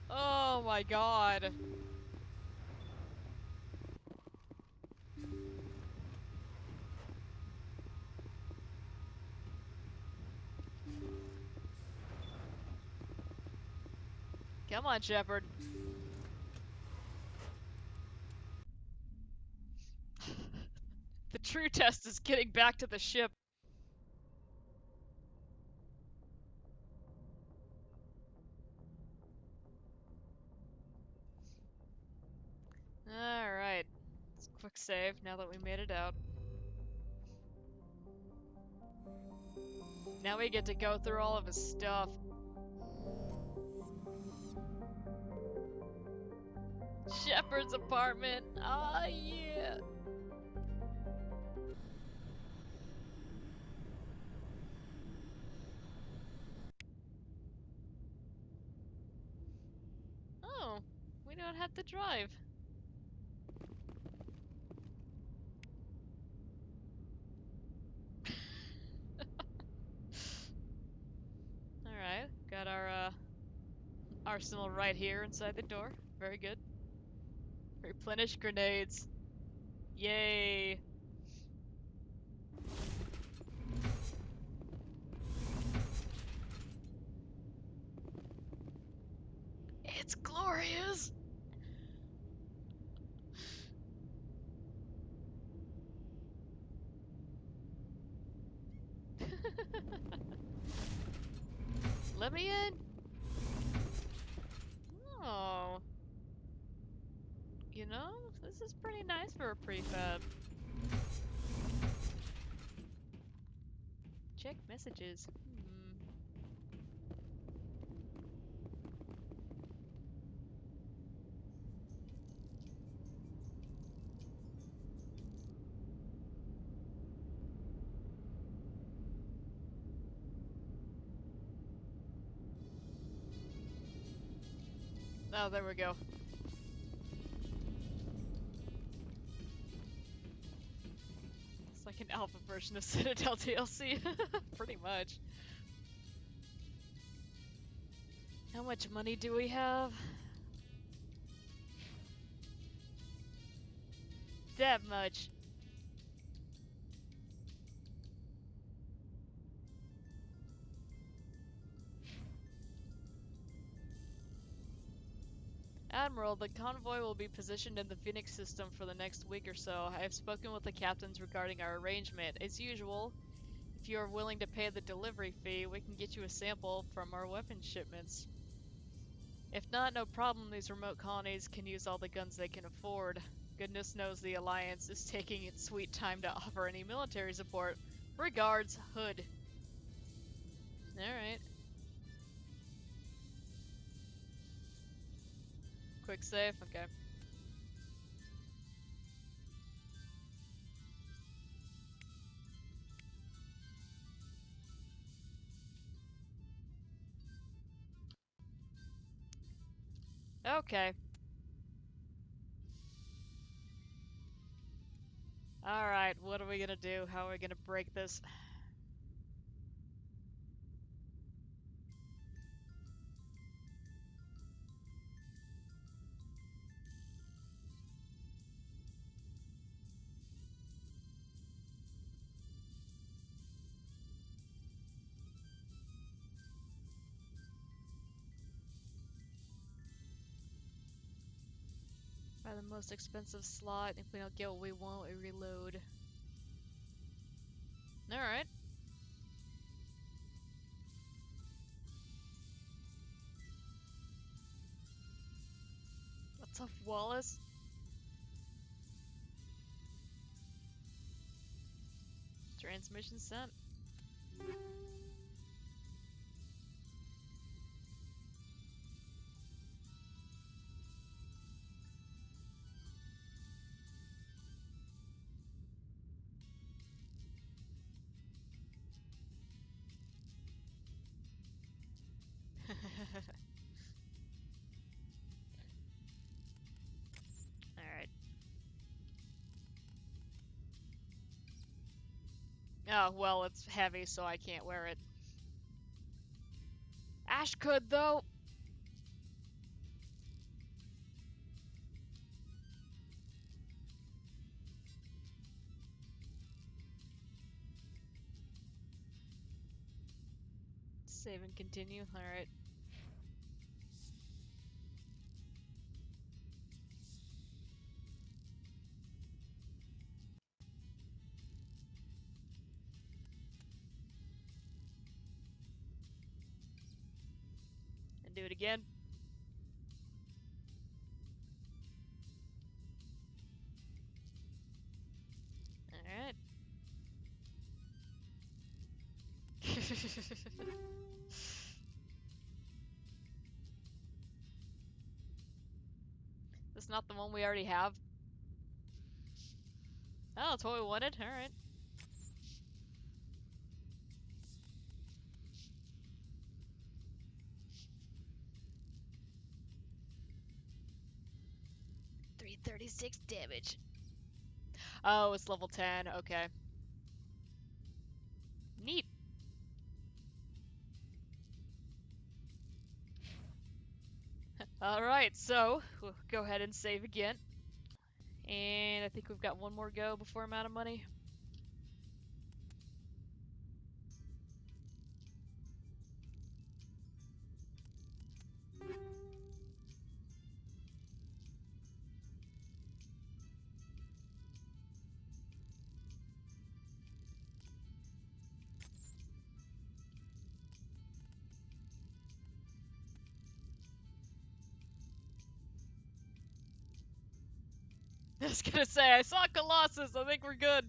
Oh my god. Come on, Shepard. The true test is getting back to the ship. Alright. Let's quick save now that we made it out. Now we get to go through all of his stuff. Shepard's apartment. Ah, yeah. Oh, we don't have to drive. arsenal right here inside the door. Very good. Replenish grenades. Yay. It's glorious! Let me in! Oh. You know, this is pretty nice for a prefab. Check messages. Oh, there we go. It's like an alpha version of Citadel DLC. Pretty much. How much money do we have? That much. Admiral, the convoy will be positioned in the Phoenix system for the next week or so. I have spoken with the captains regarding our arrangement. As usual, if you are willing to pay the delivery fee, we can get you a sample from our weapons shipments. If not, no problem, these remote colonies can use all the guns they can afford. Goodness knows the Alliance is taking its sweet time to offer any military support. Regards, Hood. Alright. Quick save? Okay. Okay. Alright, what are we gonna do? How are we gonna break this? Buy the most expensive slot. If we don't get what we want, we reload. Alright. What's up, Wallace? Transmission sent. Alright. Oh, well, it's heavy, so I can't wear it. Ash could, though! Save and continue. Alright. And do it again. Alright. That's not the one we already have. Oh, that's what we wanted. Alright. $336 damage. Oh, it's level 10. Okay. Neat. . Alright, so we'll go ahead and save again. And I think we've got one more go before I'm out of money. I was gonna say, I saw Colossus, I think we're good.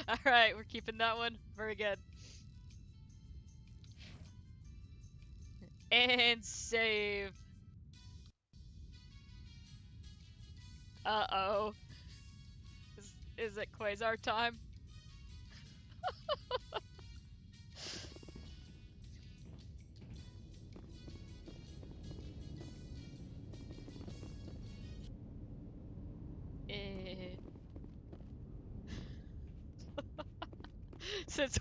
Alright, we're keeping that one. Very good. And save. Uh-oh. Is it Quasar time? Eh. since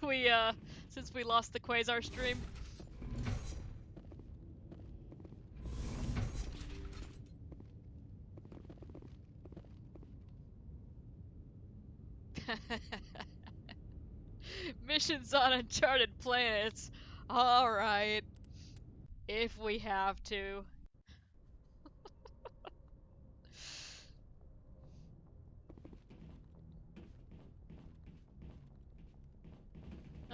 we lost the Quasar stream. Missions on uncharted planets. Alright. If we have to.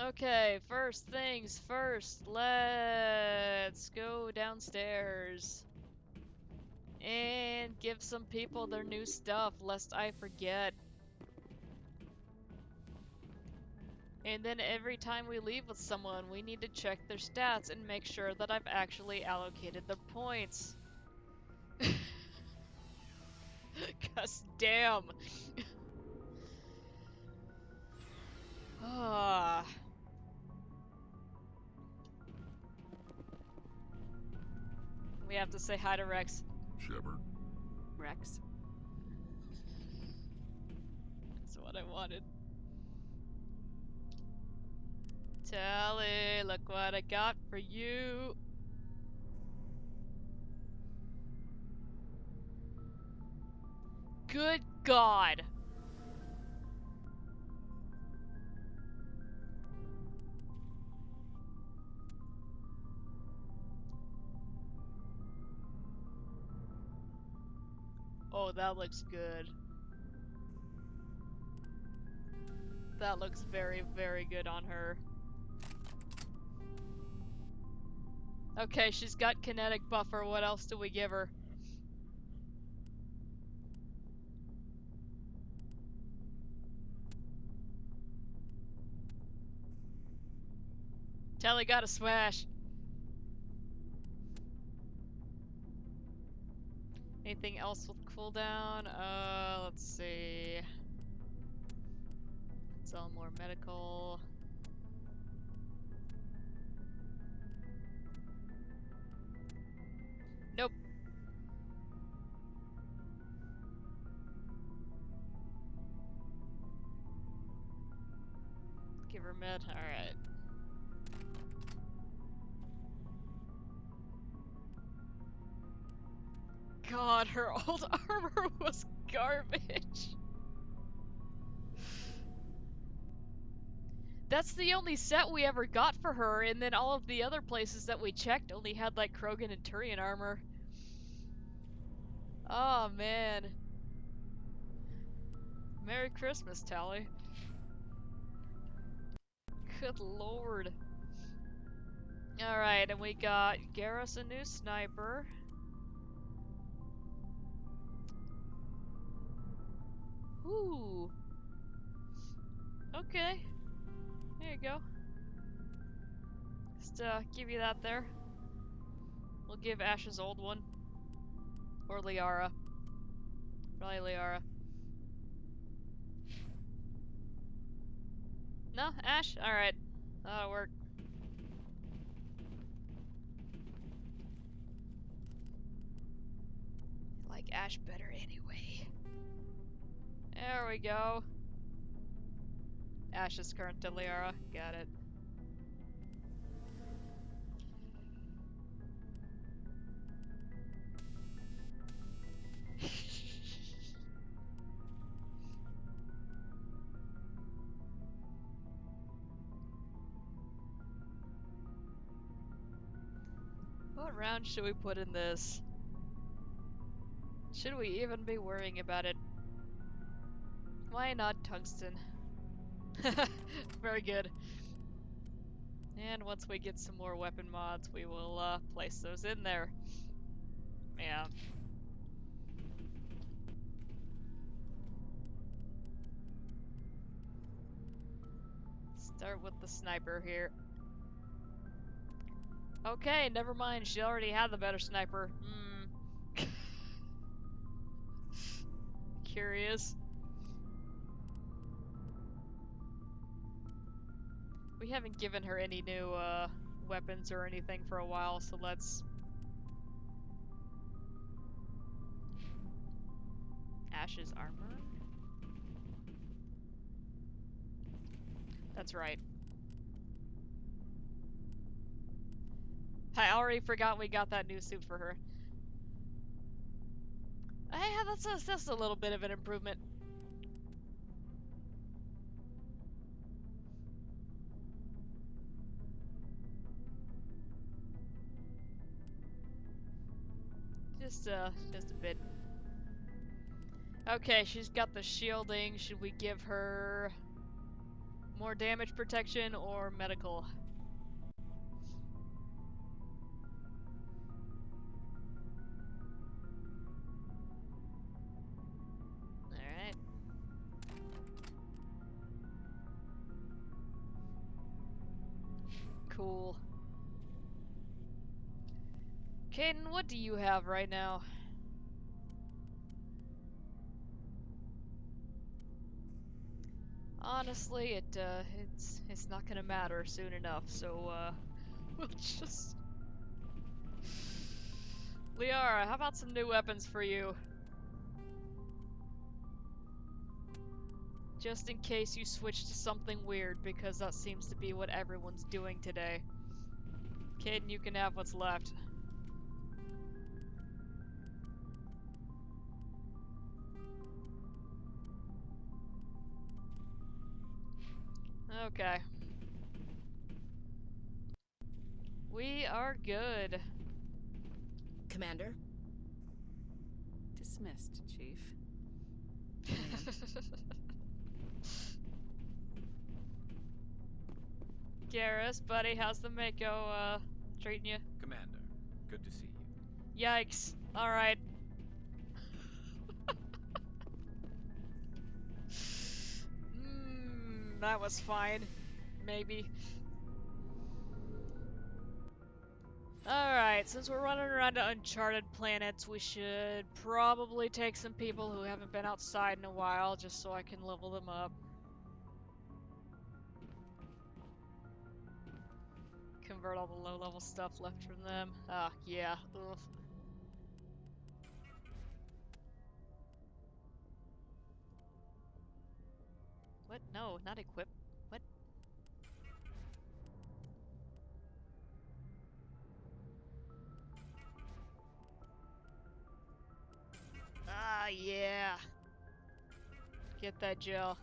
Okay, first things first. Let's go downstairs. And give some people their new stuff, lest I forget. And then every time we leave with someone, we need to check their stats and make sure that I've actually allocated their points. 'Cause damn. Ah. We have to say hi to Rex. Shepard. Rex? That's what I wanted. Tally, look what I got for you. Good God. Oh, that looks good. That looks very, very good on her. Okay, she's got kinetic buffer. What else do we give her? Telly got a smash. Anything else with cooldown? Let's see. Sell more medical. Nope. Give her med. Alright. God, her old armor was garbage. That's the only set we ever got for her, and then all of the other places that we checked only had like Krogan and Turian armor. Oh man. Merry Christmas, Tally. Good lord. Alright, and we got Garrus a new sniper. Ooh. Okay. There you go. Just give you that there. We'll give Ash's old one. Or Liara. Probably Liara. No? Ash? Alright. That'll work. I like Ash better anyway. There we go. Ash's current tali'zorah. Got it. What round should we put in this? Should we even be worrying about it? Why not tungsten? Very good. And once we get some more weapon mods, we will place those in there. Yeah. Start with the sniper here. Okay, never mind. She already had the better sniper. Curious. We haven't given her any new weapons or anything for a while, so let's... Ash's armor? That's right. I already forgot we got that new suit for her. Yeah, that's a little bit of an improvement. Just a bit. Okay, she's got the shielding. Should we give her more damage protection or medical? Alright. Cool. Caden, what do you have right now? Honestly, it's not gonna matter soon enough, so we'll just... Liara, how about some new weapons for you? Just in case you switch to something weird, because that seems to be what everyone's doing today. Caden, you can have what's left. Okay. We are good. Commander? Dismissed, Chief. Garrus, buddy, how's the Mako, treating you? Commander, good to see you. Yikes. Alright. That was fine. Maybe. Alright, since we're running around to uncharted planets, we should probably take some people who haven't been outside in a while, just so I can level them up. Convert all the low-level stuff left from them. Ah, yeah. Ugh. What? No, not equip. What? Ah, yeah. Get that gel.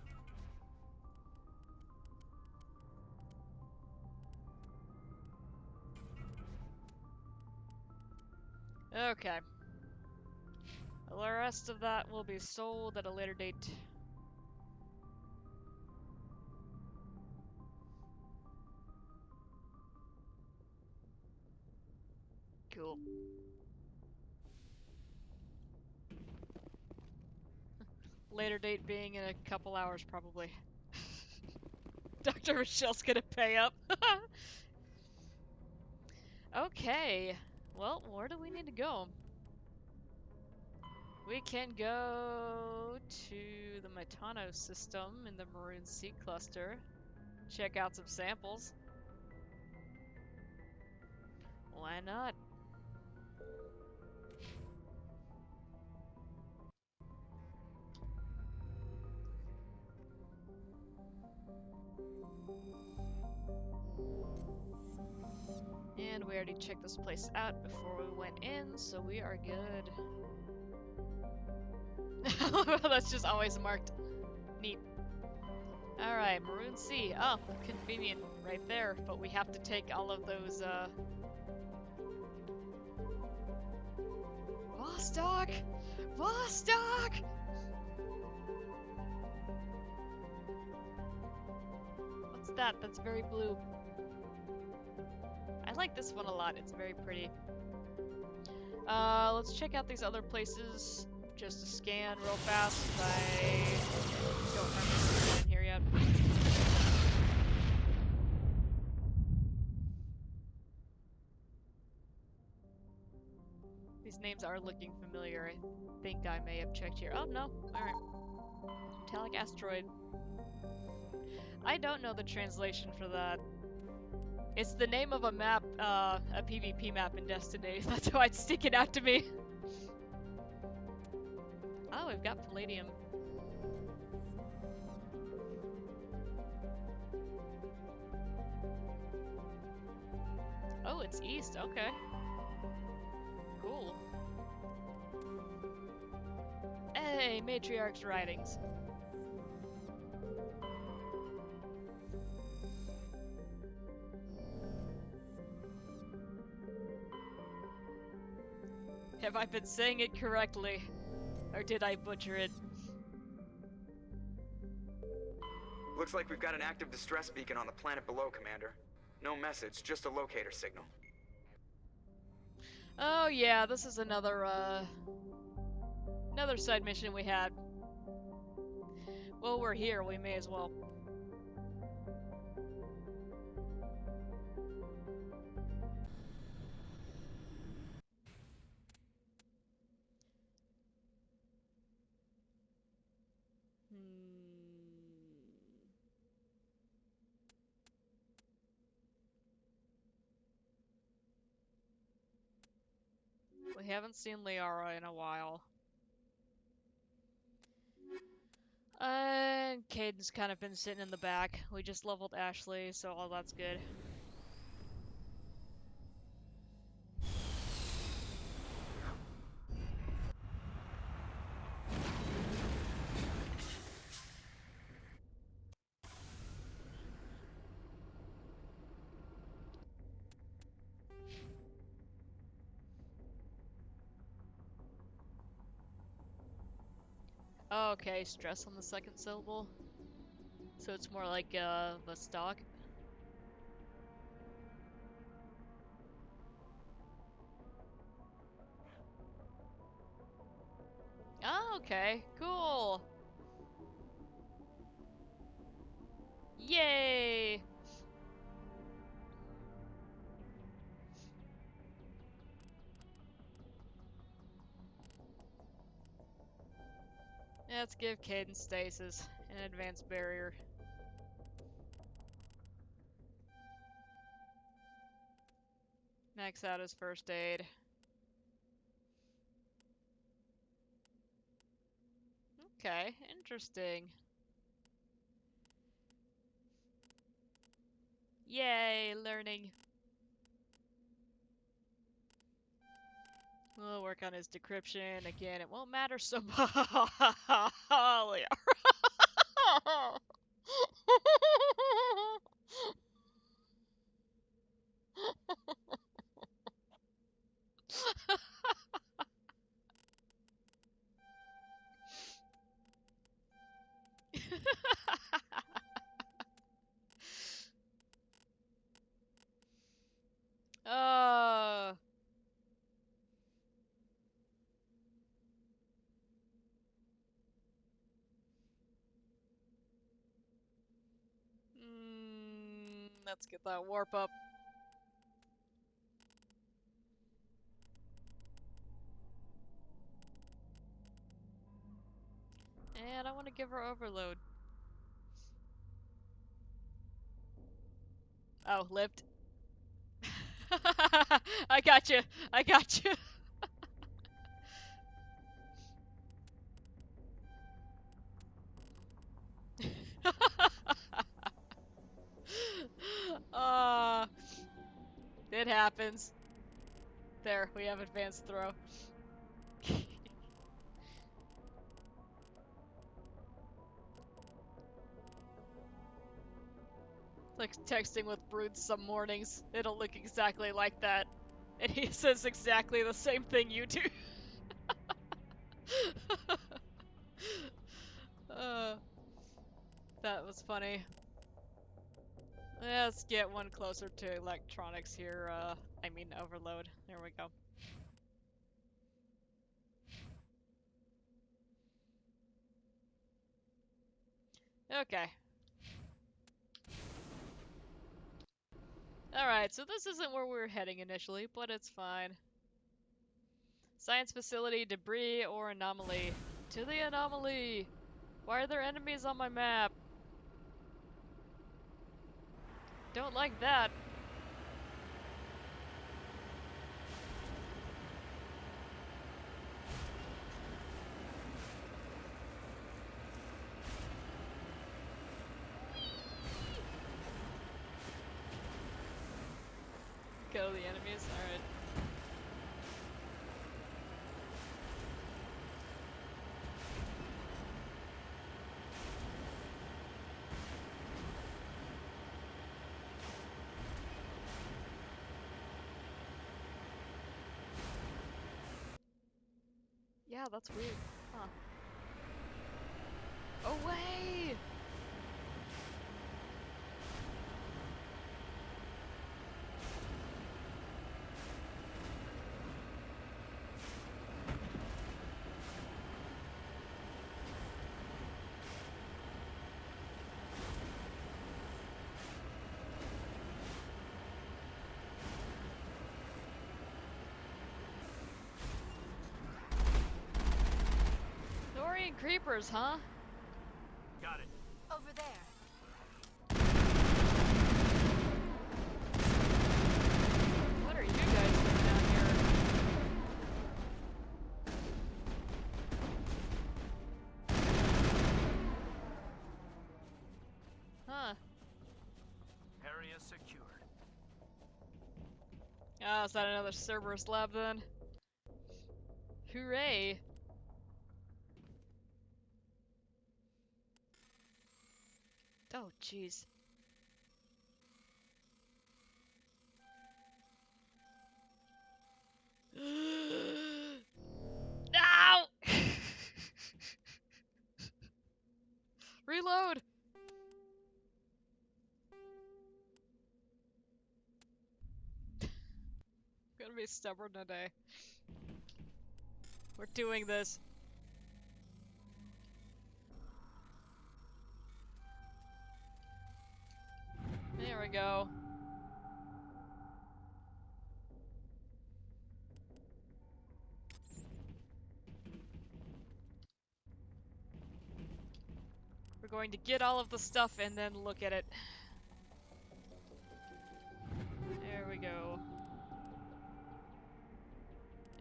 Okay. The rest of that will be sold at a later date. Cool. Later date being in a couple hours, probably. Dr. Michelle's gonna pay up. Okay. Well, where do we need to go? We can go to the Mitano system in the Maroon Sea Cluster. Check out some samples. Why not? And we already checked this place out before we went in, so we are good. That's just always marked. Neat. Alright, Maroon Sea. Oh, convenient right there, but we have to take all of those, Vostok! Vostok! What's that? That's very blue. I like this one a lot. It's very pretty. Let's check out these other places. Just to scan real fast. I don't remember what's in here yet. These names are looking familiar. I think I may have checked here. Oh, no. Alright. Metallic asteroid. I don't know the translation for that. It's the name of a map, a PvP map in Destiny. That's why it's sticking out to me. Oh, we've got palladium. Oh, it's east. Okay. Cool. Hey, Matriarch's writings. Have I been saying it correctly? Or did I butcher it? Looks like we've got an active distress beacon on the planet below, Commander. No message, just a locator signal. Oh yeah, this is another side mission we had. Well, we're here, we may as well. We haven't seen Liara in a while. And Caden's kind of been sitting in the back. We just leveled Ashley, so all that's good. Okay, stress on the second syllable. So it's more like, the stock. Oh, okay, cool. Yay! Let's give Caden stasis and advanced barrier. Max out his first aid. Okay, interesting. Yay, learning. We'll work on his decryption. Again, it won't matter so much. uh, let's get that warp up. And I want to give her overload. Oh, lived. I got you. I got you. weapons. There, we have advanced throw. Like texting with Brute some mornings, it'll look exactly like that. And he says exactly the same thing you do. uh, that was funny. Let's get one closer to electronics here, I mean overload. There we go. Okay. Alright, so this isn't where we were heading initially, but it's fine. Science facility, debris, or anomaly. To the anomaly! Why are there enemies on my map? Don't like that. Kill the enemies? Alright. Yeah, that's weird. Huh. Away! Dorian creepers, huh? Got it. Over there. What are you guys doing down here? Huh. Area secured. Oh, is that another Cerberus lab then? Hooray! Oh, jeez. No! Reload! Gonna be stubborn today. We're doing this. There we go. We're going to get all of the stuff and then look at it. There we go.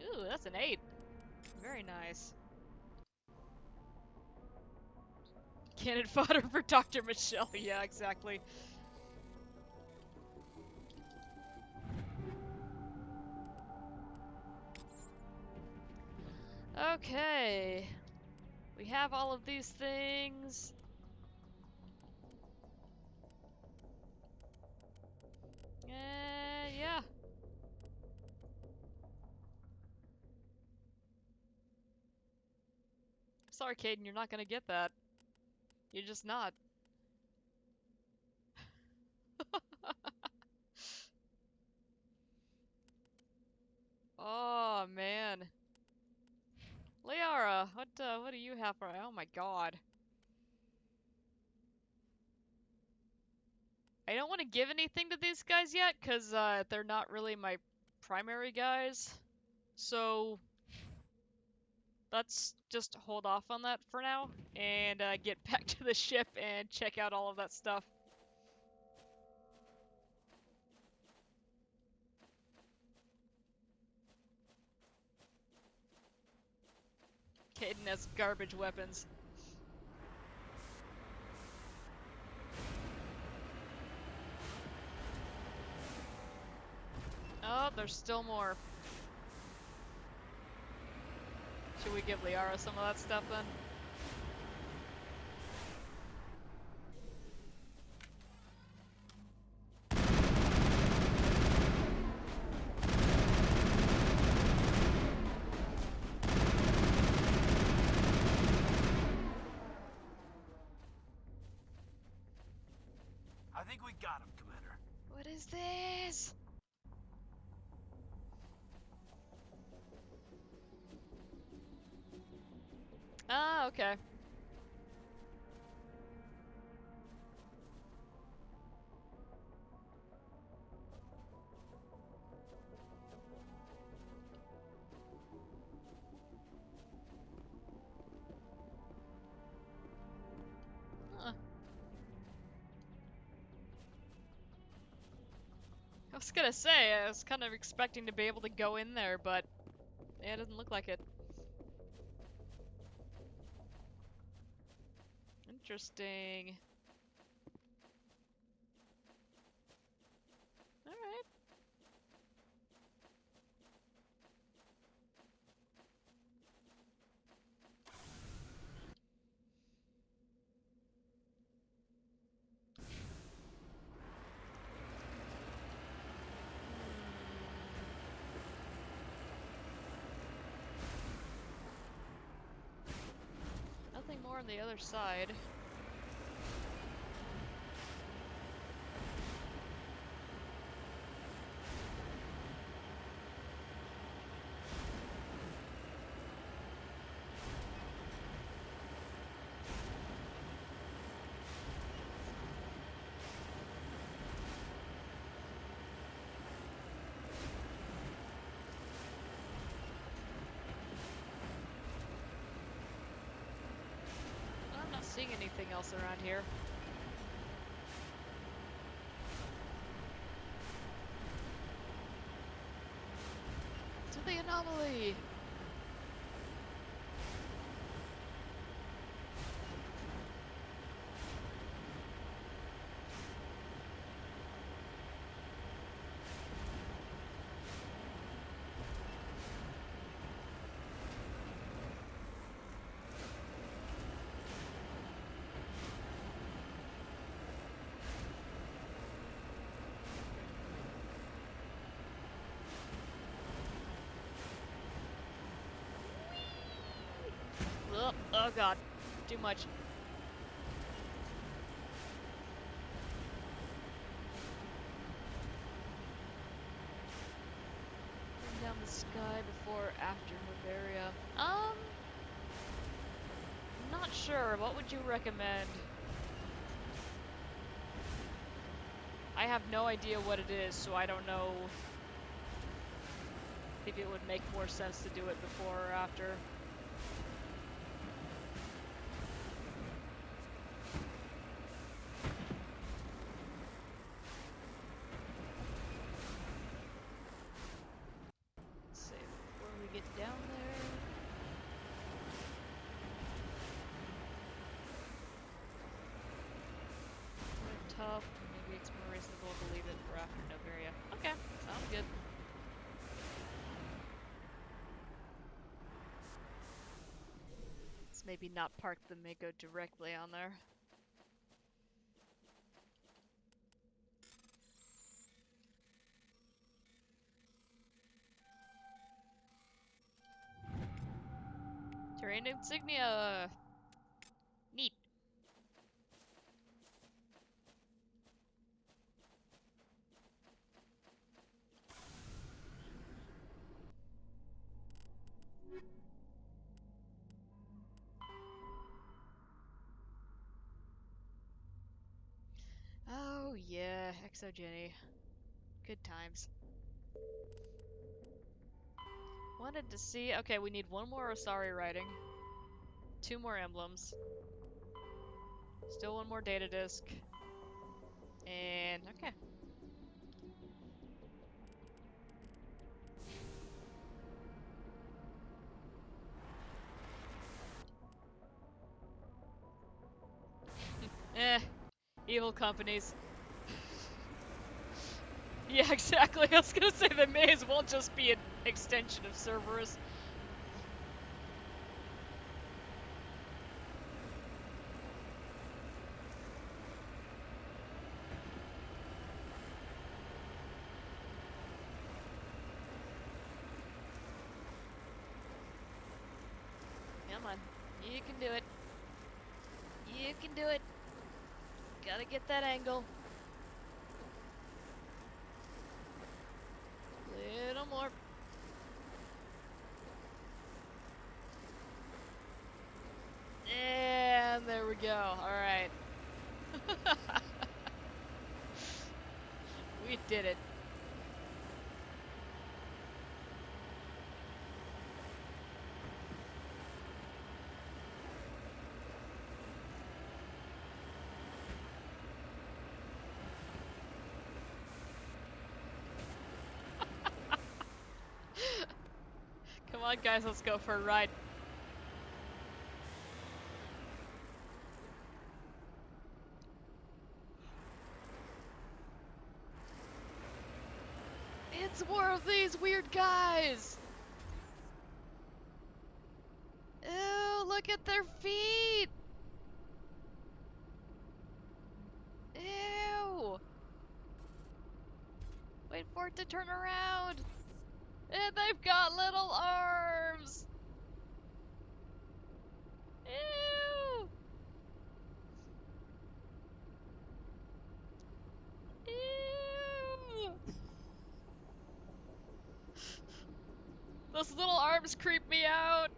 Ooh, that's an 8. Very nice. Cannon fodder for Dr. Michelle. Yeah, exactly. Okay. We have all of these things. Yeah. Sorry, Caden, you're not gonna get that. You're just not. Oh, man. Liara, what do you have for? Oh my god. I don't want to give anything to these guys yet, because they're not really my primary guys. So let's just hold off on that for now, and get back to the ship and check out all of that stuff. Caden has garbage weapons. Oh, there's still more. Should we give Liara some of that stuff then? I think we got him, Commander. What is this? Ah, okay. Huh. I was gonna say, I was kind of expecting to be able to go in there, but yeah, it doesn't look like it. Interesting. Alright. Nothing more on the other side. I'm not seeing anything else around here. To the anomaly! Oh god, too much. Bring down the sky before, after Bavaria. Not sure. What would you recommend? I have no idea what it is, so I don't know if it would make more sense to do it before or after. Let's see, before we get down there. Tough. Maybe it's more reasonable to leave it for after Novaria. Okay, sounds good. Let's maybe not park the Mako directly on there. Terrain insignia! Neat. Oh yeah, Exogeny. Good times. Wanted to see... Okay, we need one more Osari writing. 2 more emblems. Still one more data disk. And... okay. Evil companies. Yeah, exactly. I was gonna say they may as well just be an extension of Cerberus. Come on. You can do it. You can do it. Gotta get that angle. Little more. And there we go. Alright. We did it. Come on, guys, let's go for a ride. It's more of these weird guys! Ew, look at their feet! Ew! Wait for it to turn around! And they've got little arms! Ew! Ew! Those little arms creep me out!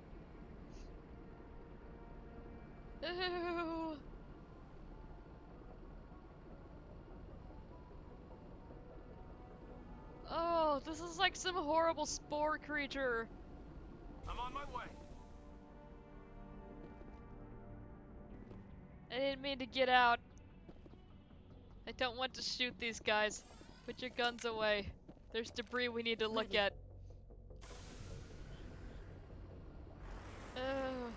Ew! Oh, this is like some horrible spore creature. I'm on my way. I didn't mean to get out. I don't want to shoot these guys. Put your guns away. There's debris we need to look at. Ugh.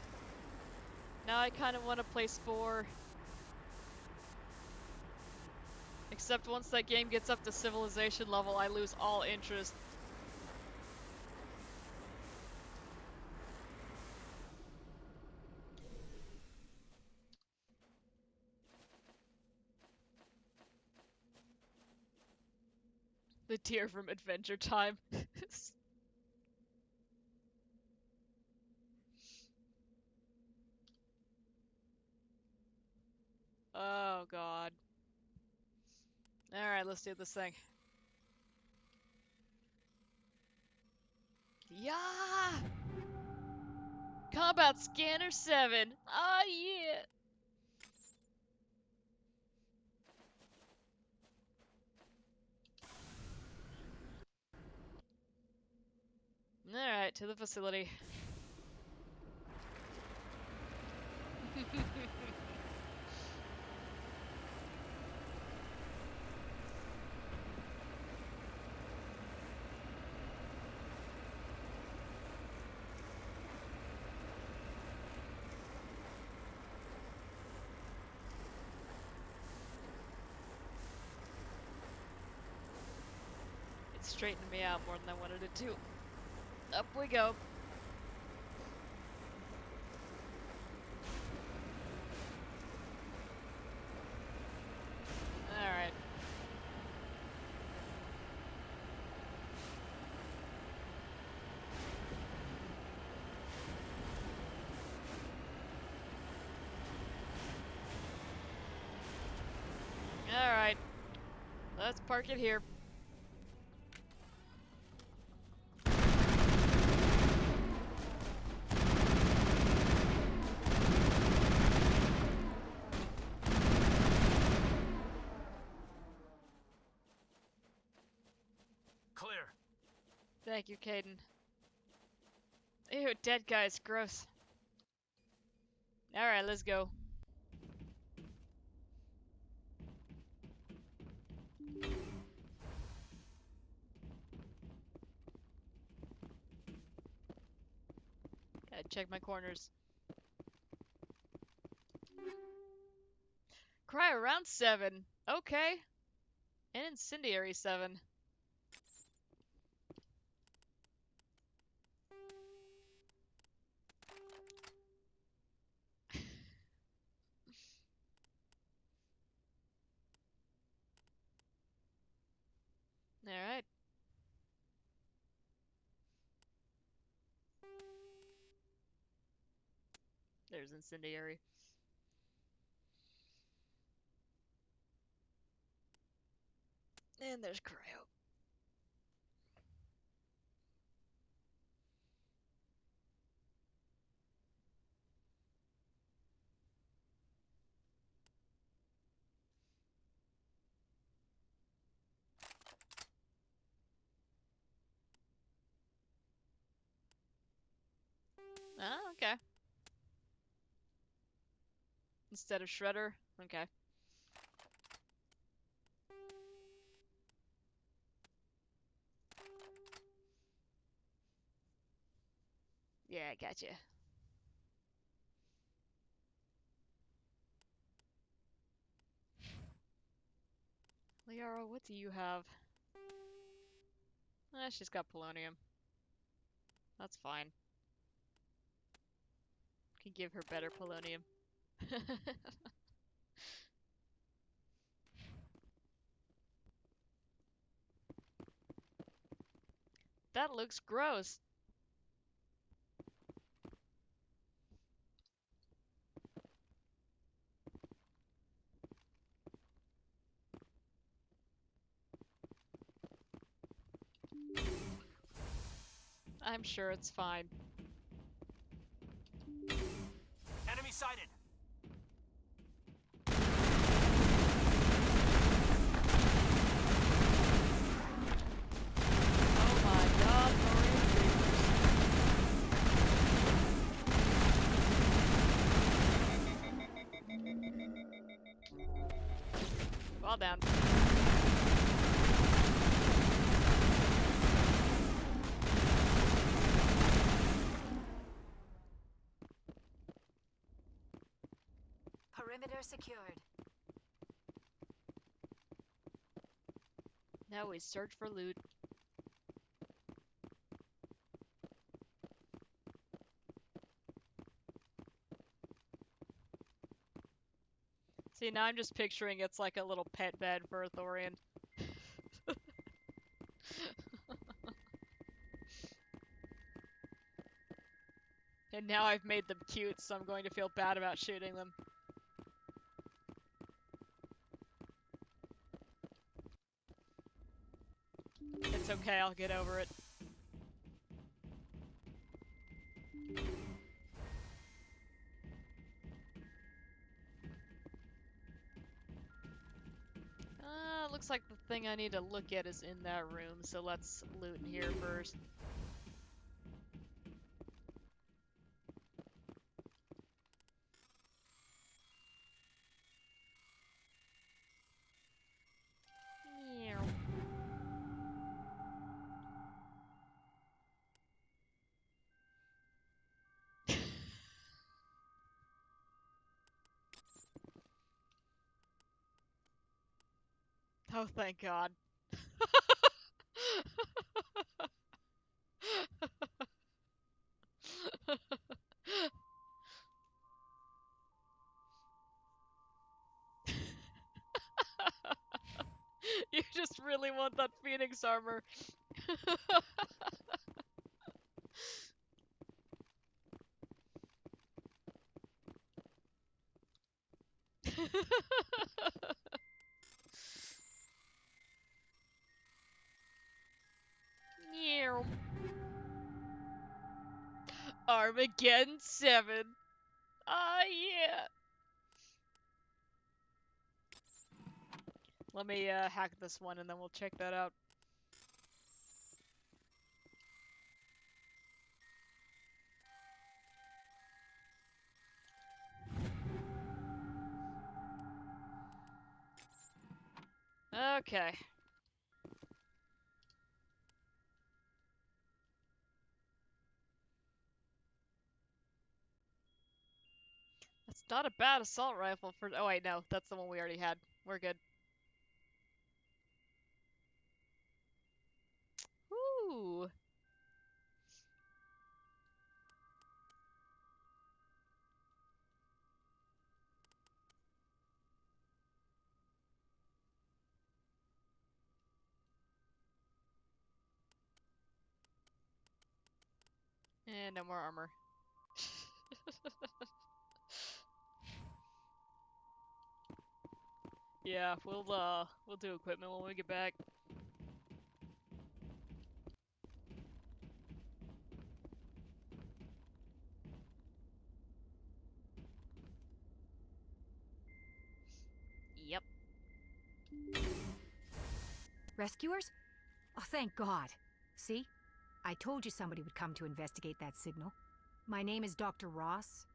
Now I kind of want to play Spore. Except once that game gets up to civilization level, I lose all interest. The deer from Adventure Time. Oh god. Alright, let's do this thing. Yeah! Combat Scanner 7! Ah, yeah! Alright, to the facility. It straightened me out more than I wanted it to. Up we go. Alright. Alright. Let's park it here. Clear. Thank you, Caden. Ew, dead guys, gross. Alright, let's go. Gotta check my corners. Cry around 7. Okay. An incendiary 7. There's incendiary. And there's cryo. Oh, okay. Instead of shredder? Okay. Yeah, I gotcha. Liara, what do you have? She's got polonium. That's fine. Can give her better polonium. That looks gross. I'm sure it's fine. Enemy sighted. Oh my god, Maureen Reavers. Well done. Perimeter secured. Now we search for loot. See, now I'm just picturing it's like a little pet bed for a Thorian. And now I've made them cute, so I'm going to feel bad about shooting them. It's okay, I'll get over it. Looks like the thing I need to look at is in that room, so let's loot in here first. Meow. Oh, thank God. You just really want that Phoenix armor. Meow. Armageddon 7. Ah, yeah. Let me hack this one and then we'll check that out. Okay. That's not a bad assault rifle for. Oh, wait, no. That's the one we already had. We're good. Ooh. And no more armor. Yeah, we'll do equipment when we get back. Yep. Rescuers? Oh, thank God. See? I told you somebody would come to investigate that signal. My name is Dr. Ross,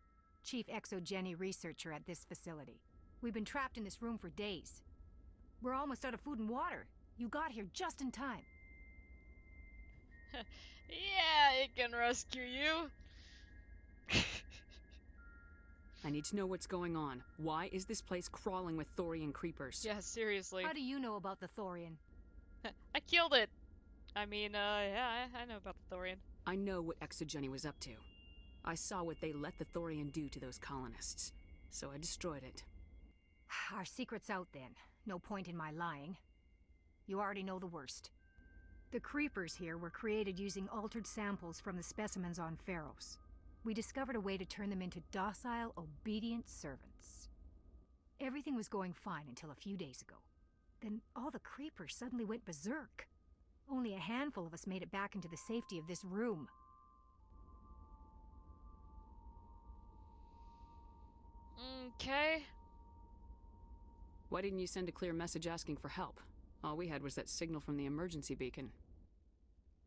Chief Exogeny Researcher at this facility. We've been trapped in this room for days. We're almost out of food and water. You got here just in time. Yeah, it can rescue you. I need to know what's going on. Why is this place crawling with Thorian creepers? Yeah, seriously. How do you know about the Thorian? I killed it. I mean, yeah, I know about the Thorian. I know what Exogeny was up to. I saw what they let the Thorian do to those colonists, so I destroyed it. Our secret's out then. No point in my lying. You already know the worst. The creepers here were created using altered samples from the specimens on Pharos. We discovered a way to turn them into docile, obedient servants. Everything was going fine until a few days ago. Then all the creepers suddenly went berserk. Only a handful of us made it back into the safety of this room. Okay. Why didn't you send a clear message asking for help? All we had was that signal from the emergency beacon.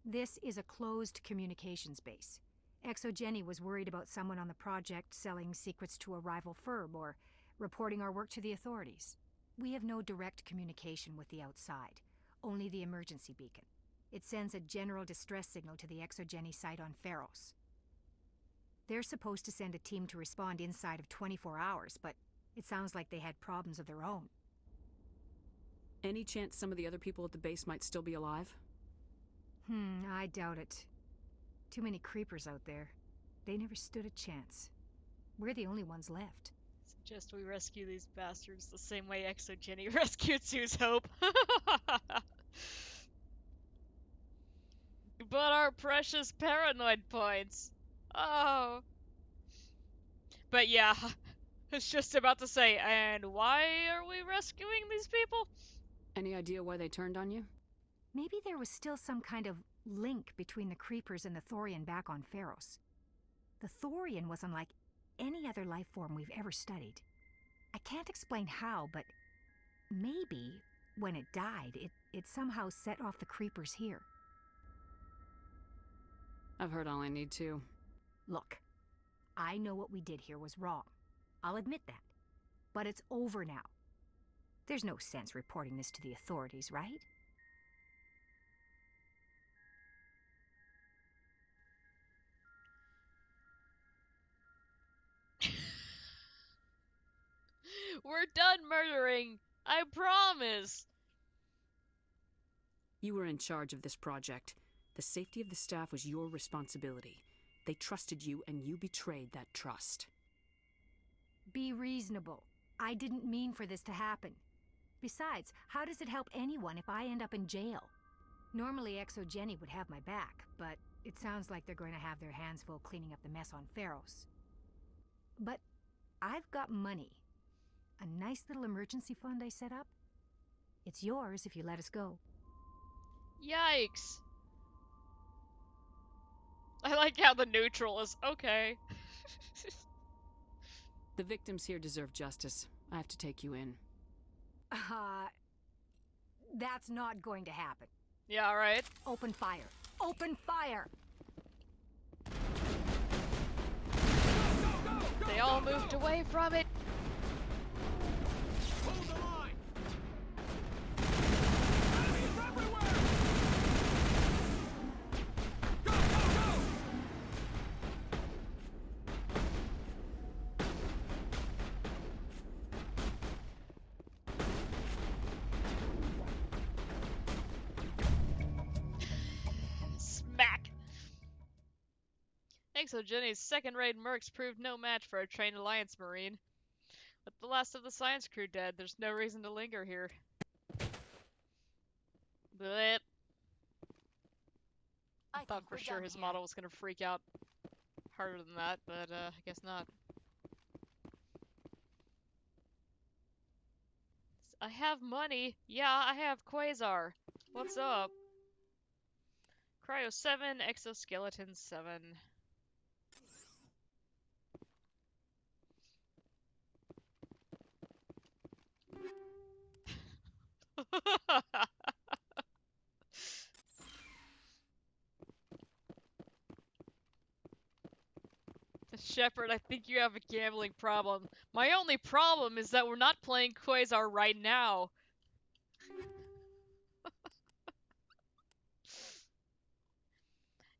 This is a closed communications base. Exogeny was worried about someone on the project selling secrets to a rival firm or reporting our work to the authorities. We have no direct communication with the outside, only the emergency beacon. It sends a general distress signal to the Exogeny site on Pharos. They're supposed to send a team to respond inside of 24 hours, but it sounds like they had problems of their own. Any chance some of the other people at the base might still be alive? I doubt it. Too many creepers out there. They never stood a chance. We're the only ones left. Suggest we rescue these bastards the same way Exogeny rescued Sue's Hope. But our precious paranoid points. Oh. But yeah, I was just about to say, and why are we rescuing these people? Any idea why they turned on you? Maybe there was still some kind of link between the creepers and the Thorian back on Pharos. The Thorian was unlike any other life form we've ever studied. I can't explain how, but maybe when it died, it somehow set off the creepers here. I've heard all I need to. Look, I know what we did here was wrong. I'll admit that. But it's over now. There's no sense reporting this to the authorities, right? We're done murdering. I promise. You were in charge of this project. The safety of the staff was your responsibility. They trusted you, and you betrayed that trust. Be reasonable. I didn't mean for this to happen. Besides, how does it help anyone if I end up in jail? Normally Exogeny would have my back, but it sounds like they're going to have their hands full cleaning up the mess on Pharos. But I've got money. A nice little emergency fund I set up. It's yours if you let us go. Yikes. I like how the neutral is okay. The victims here deserve justice. I have to take you in. That's not going to happen. Yeah, right. Open fire. Open fire! They all moved away from it. Hold the line! Enemies everywhere! Go, go, go! Smack. Exogeny's second-rate mercs proved no match for a trained Alliance Marine. With the last of the science crew dead, there's no reason to linger here. Blip. I thought for sure his model was gonna freak out harder than that, but I guess not. I have money. Yeah, I have Quasar. What's up? Cryo 7, exoskeleton 7. Shepard, I think you have a gambling problem. My only problem is that we're not playing Quasar right now.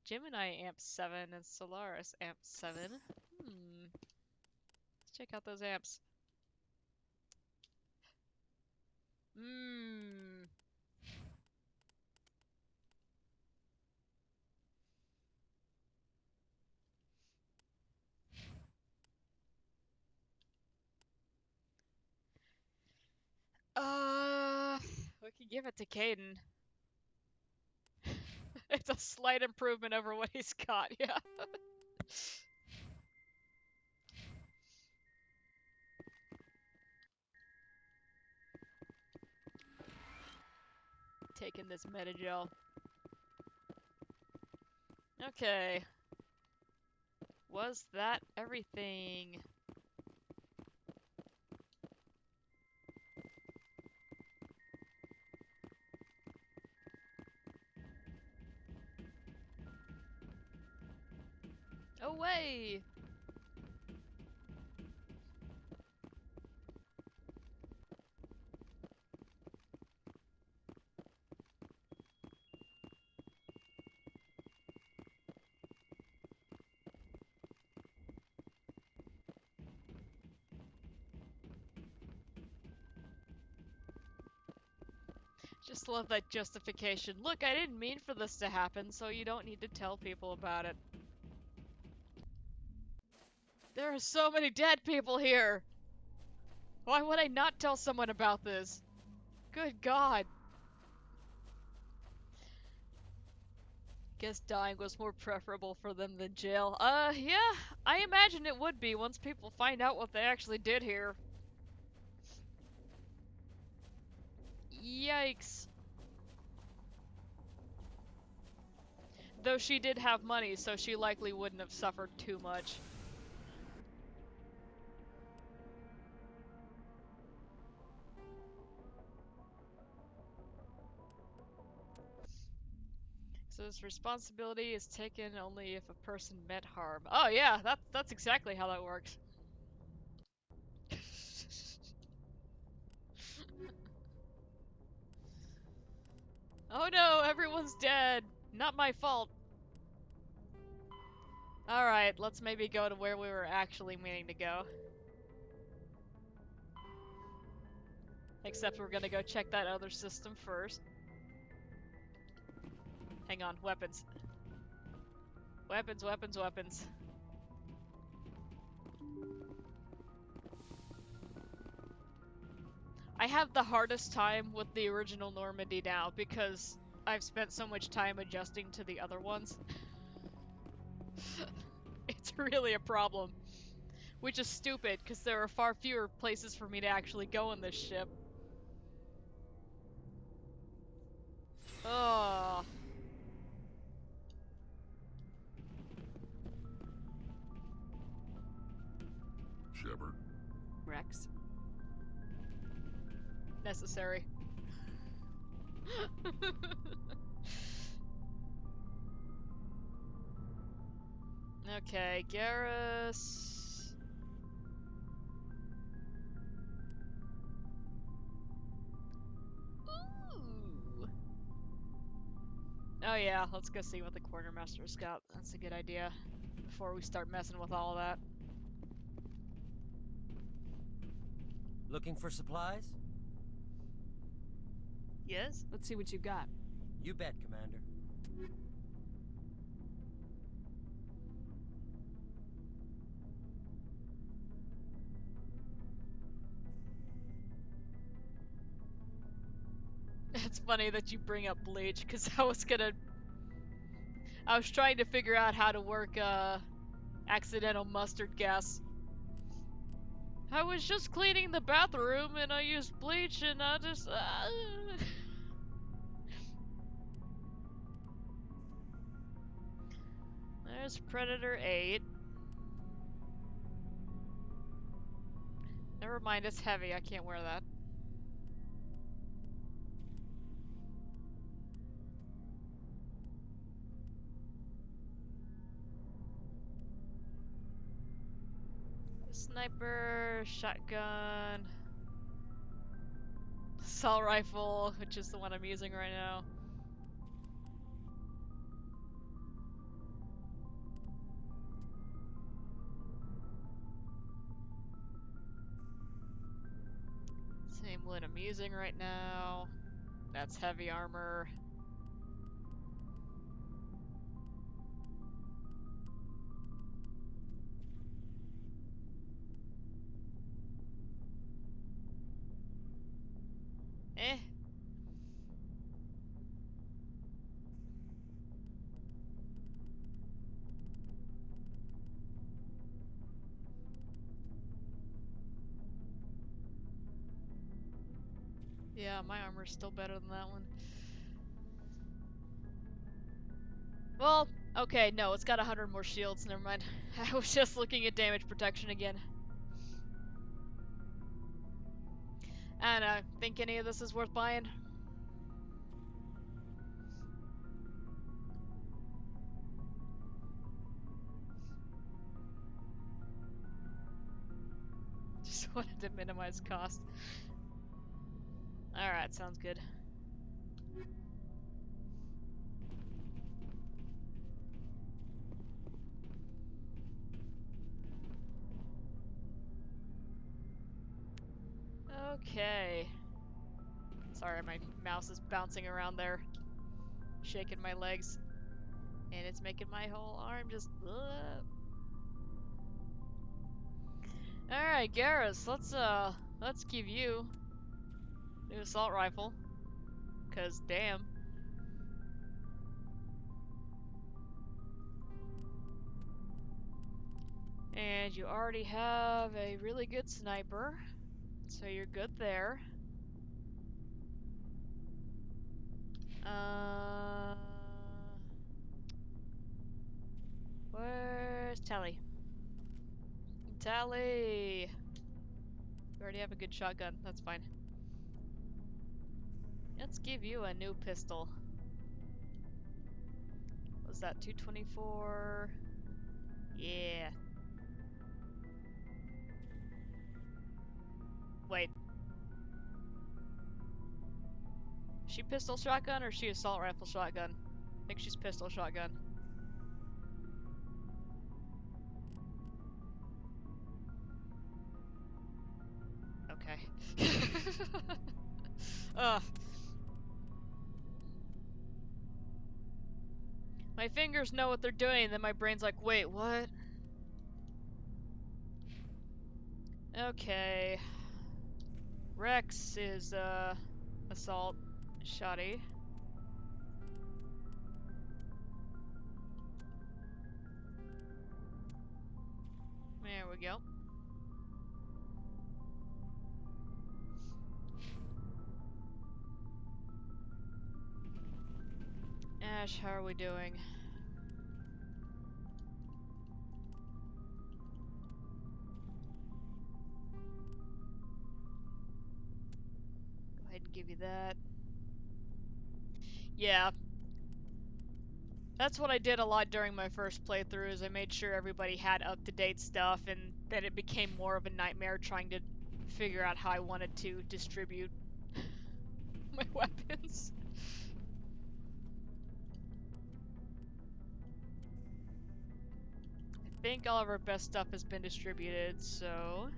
Gemini amp 7 and Solaris amp 7. Let's check out those amps. We could give it to Caden. It's a slight improvement over what he's got, yeah. Taking this metagel. Okay. Was that everything? Away! Just love that justification. Look, I didn't mean for this to happen, so you don't need to tell people about it. There are so many dead people here! Why would I not tell someone about this? Good God. Guess dying was more preferable for them than jail. Yeah, I imagine it would be once people find out what they actually did here. Yikes. Though she did have money, so she likely wouldn't have suffered too much. So this responsibility is taken only if a person meant harm. Oh yeah, that's exactly how that works. Oh no, everyone's dead. Not my fault. Alright, let's maybe go to where we were actually meaning to go. Except we're gonna go check that other system first. Hang on, weapons. Weapons, weapons, weapons. I have the hardest time with the original Normandy now because I've spent so much time adjusting to the other ones. It's really a problem. Which is stupid, because there are far fewer places for me to actually go in this ship. Ugh. Shepard. Rex? Necessary. Okay, Garrus. Ooh. Oh yeah, let's go see what the quartermaster's got. That's a good idea. Before we start messing with all of that. Looking for supplies? Yes? Let's see what you got. You bet, Commander. It's funny that you bring up bleach, because I was trying to figure out how to work, accidental mustard gas. I was just cleaning the bathroom and I used bleach and I just... There's Predator 8. Never mind, it's heavy. I can't wear that. Sniper, shotgun, assault rifle, which is the one I'm using right now. Same one I'm using right now. That's heavy armor. Eh. Yeah, my armor's still better than that one. Well, okay, no, it's got 100 more shields, never mind. I was just looking at damage protection again. I don't know, think any of this is worth buying? Just wanted to minimize cost. Alright, sounds good. Okay. Sorry, my mouse is bouncing around there, shaking my legs, and it's making my whole arm just... Alright, Garrus, let's give you new assault rifle. 'Cause damn. And you already have a really good sniper, so you're good there. Where's Tally? Tally! You already have a good shotgun, that's fine. Let's give you a new pistol. Was that 224? Yeah. Wait. Is she pistol shotgun or is she assault rifle shotgun? I think she's pistol shotgun. Okay. Ugh. My fingers know what they're doing, and then my brain's like, wait, what? Okay. Rex is, assault shoddy. There we go. Ash, how are we doing? Go ahead and give you that. Yeah. That's what I did a lot during my first playthrough, is I made sure everybody had up-to-date stuff, and then it became more of a nightmare trying to figure out how I wanted to distribute my weapons. I think all of our best stuff has been distributed, so...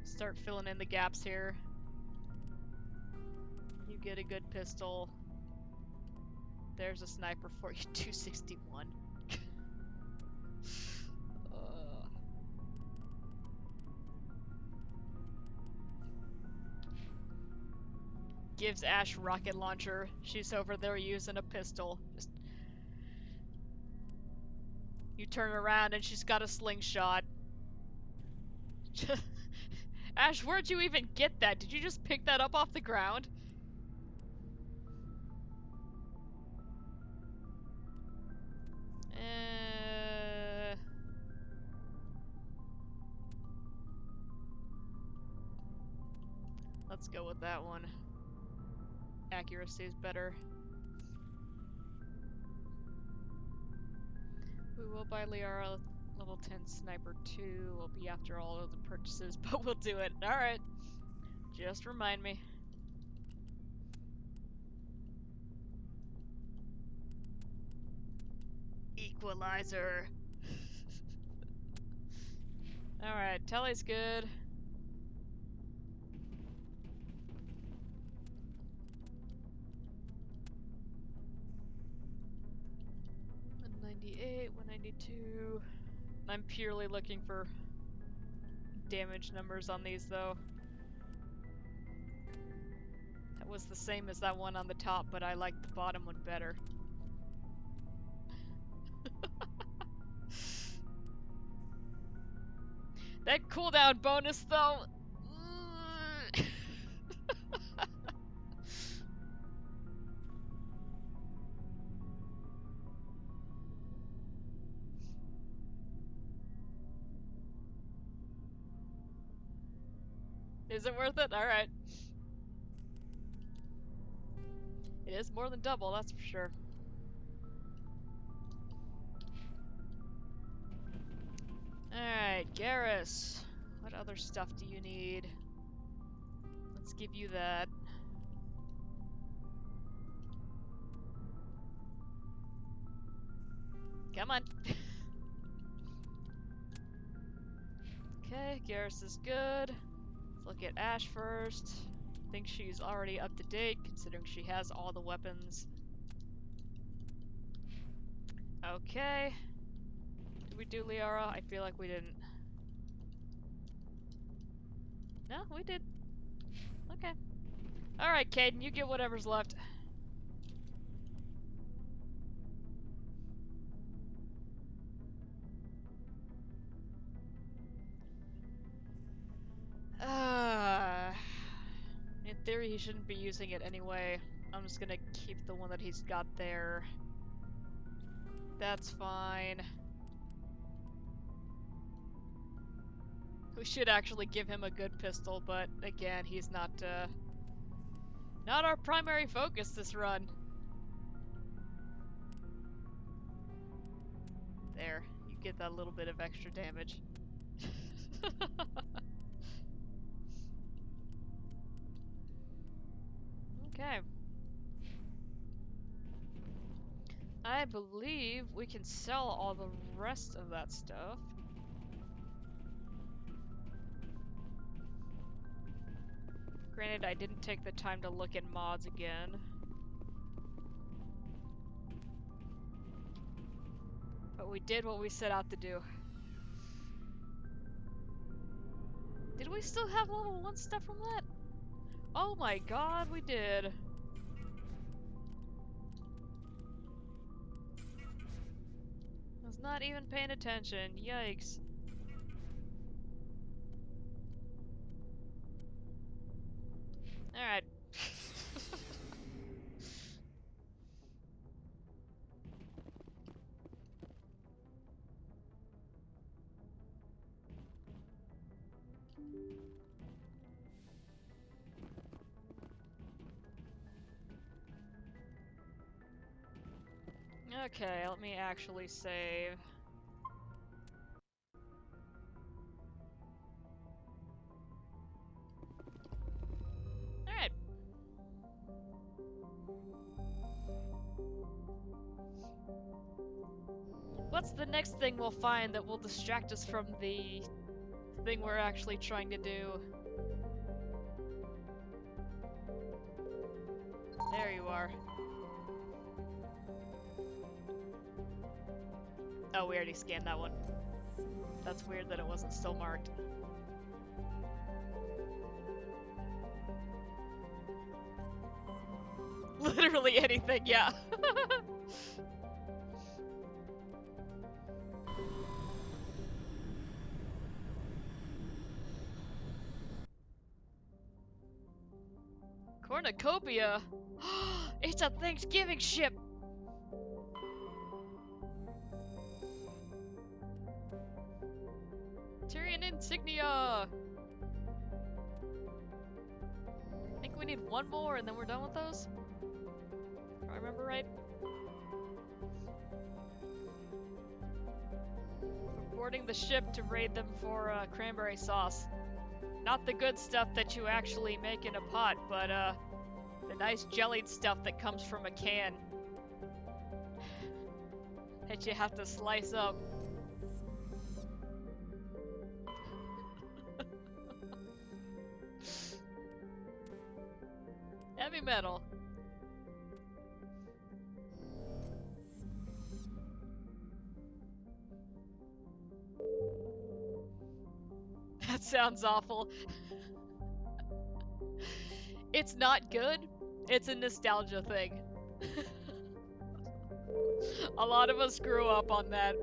start filling in the gaps here. You get a good pistol. There's a sniper for you, 261. Gives Ash rocket launcher. She's over there using a pistol. Just... you turn around and she's got a slingshot. Ash, where'd you even get that? Did you just pick that up off the ground? Let's go with that one. Accuracy is better. We will buy Liara level 10 sniper 2. We'll be after all of the purchases, but we'll do it. Alright. Just remind me. Equalizer. Alright, Telly's good. $198, $192. I'm purely looking for damage numbers on these, though. That was the same as that one on the top, but I like the bottom one better. That cooldown bonus, though. Is it worth it? Alright. It is more than double, that's for sure. Alright, Garrus. What other stuff do you need? Let's give you that. Come on. Okay, Garrus is good. Let's look at Ash first. I think she's already up to date, considering she has all the weapons. Okay. Did we do Liara? I feel like we didn't. No, we did. Okay. Alright, Caden, you get whatever's left. In theory, he shouldn't be using it anyway. I'm just gonna keep the one that he's got there. That's fine. We should actually give him a good pistol, but again, he's not our primary focus this run. There, you get that little bit of extra damage. Okay. I believe we can sell all the rest of that stuff. Granted, I didn't take the time to look at mods again. But we did what we set out to do. Did we still have level 1 stuff from that? Oh my god, we did. I was not even paying attention. Yikes. Alright. Okay, let me actually save. Alright. What's the next thing we'll find that will distract us from the thing we're actually trying to do? There you are. Oh, we already scanned that one. That's weird that it wasn't still marked. Literally anything, yeah. Cornucopia? It's a Thanksgiving ship! Tyrion insignia! I think we need one more and then we're done with those? If I remember right. We're boarding the ship to raid them for cranberry sauce. Not the good stuff that you actually make in a pot, but the nice jellied stuff that comes from a can. That you have to slice up. Heavy metal. That sounds awful. It's not good. It's a nostalgia thing. A lot of us grew up on that.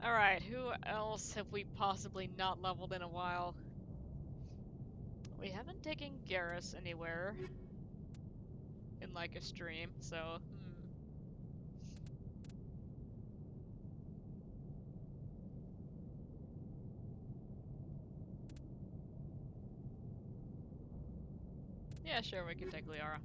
Alright, who else have we possibly not leveled in a while? We haven't taken Garrus anywhere in like a stream, so yeah, sure, we can take Liara.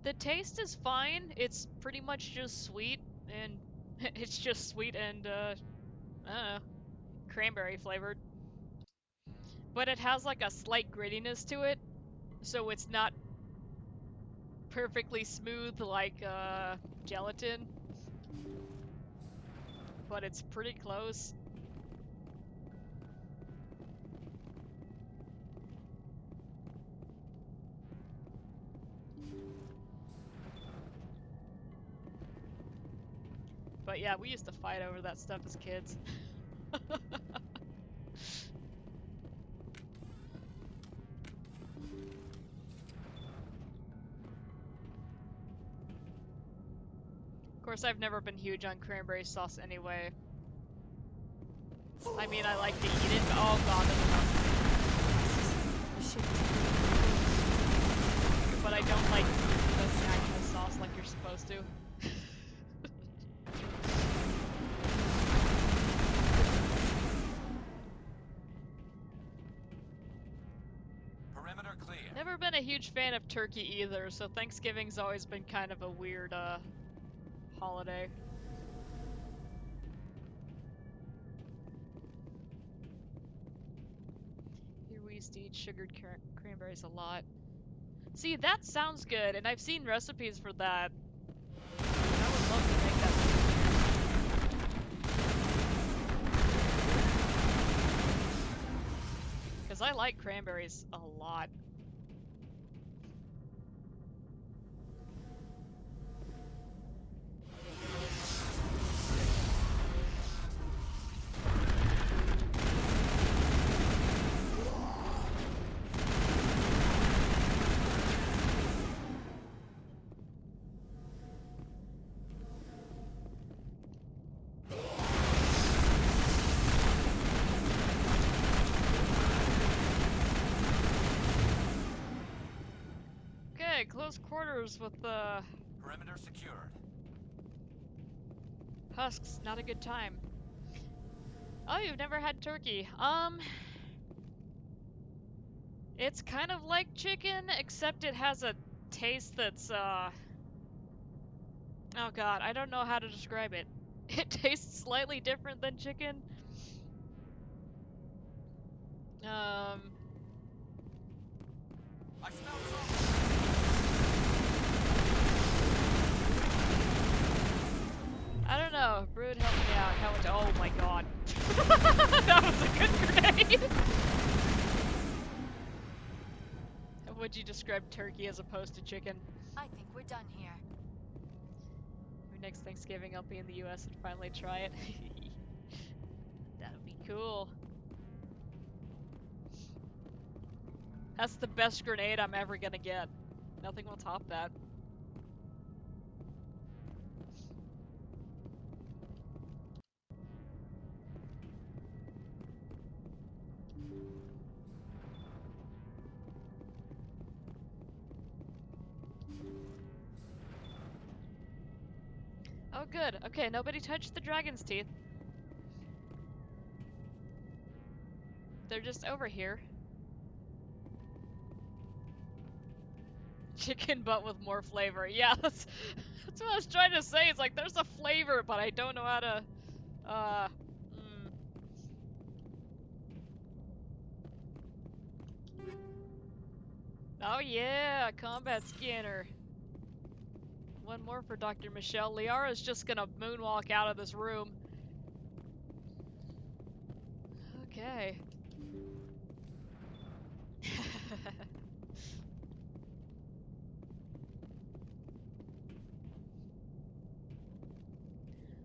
The taste is fine. It's pretty much just sweet, and it's just sweet and I don't know, cranberry flavored. But it has like a slight grittiness to it, so it's not perfectly smooth like gelatin. But it's pretty close. But yeah, we used to fight over that stuff as kids. Of course, I've never been huge on cranberry sauce anyway. I mean, I like to eat it, but oh god, but I don't like the actual sauce like you're supposed to. Perimeter clear. Never been a huge fan of turkey either, so Thanksgiving's always been kind of a weird, holiday. Here we used to eat sugared cranberries a lot. See, that sounds good, and I've seen recipes for that. I would love to make that. Because I like cranberries a lot. Close quarters with the perimeter secured. husks. Not a good time. Oh, you've never had turkey. It's kind of like chicken, except it has a taste that's oh god, I don't know how to describe it. It tastes slightly different than chicken. I smell something. I don't know. Brood, help me out. How much? Oh my god. That was a good grenade! How would you describe turkey as opposed to chicken? I think we're done here. Maybe next Thanksgiving I'll be in the US and finally try it. That would be cool. That's the best grenade I'm ever gonna get. Nothing will top that. Oh, good. Okay, nobody touched the dragon's teeth. They're just over here. Chicken butt with more flavor. Yeah, that's what I was trying to say. It's like there's a flavor, but I don't know how to. Uh. Mm. Oh yeah, combat scanner. One more for Dr. Michelle. Liara's just gonna moonwalk out of this room. Okay.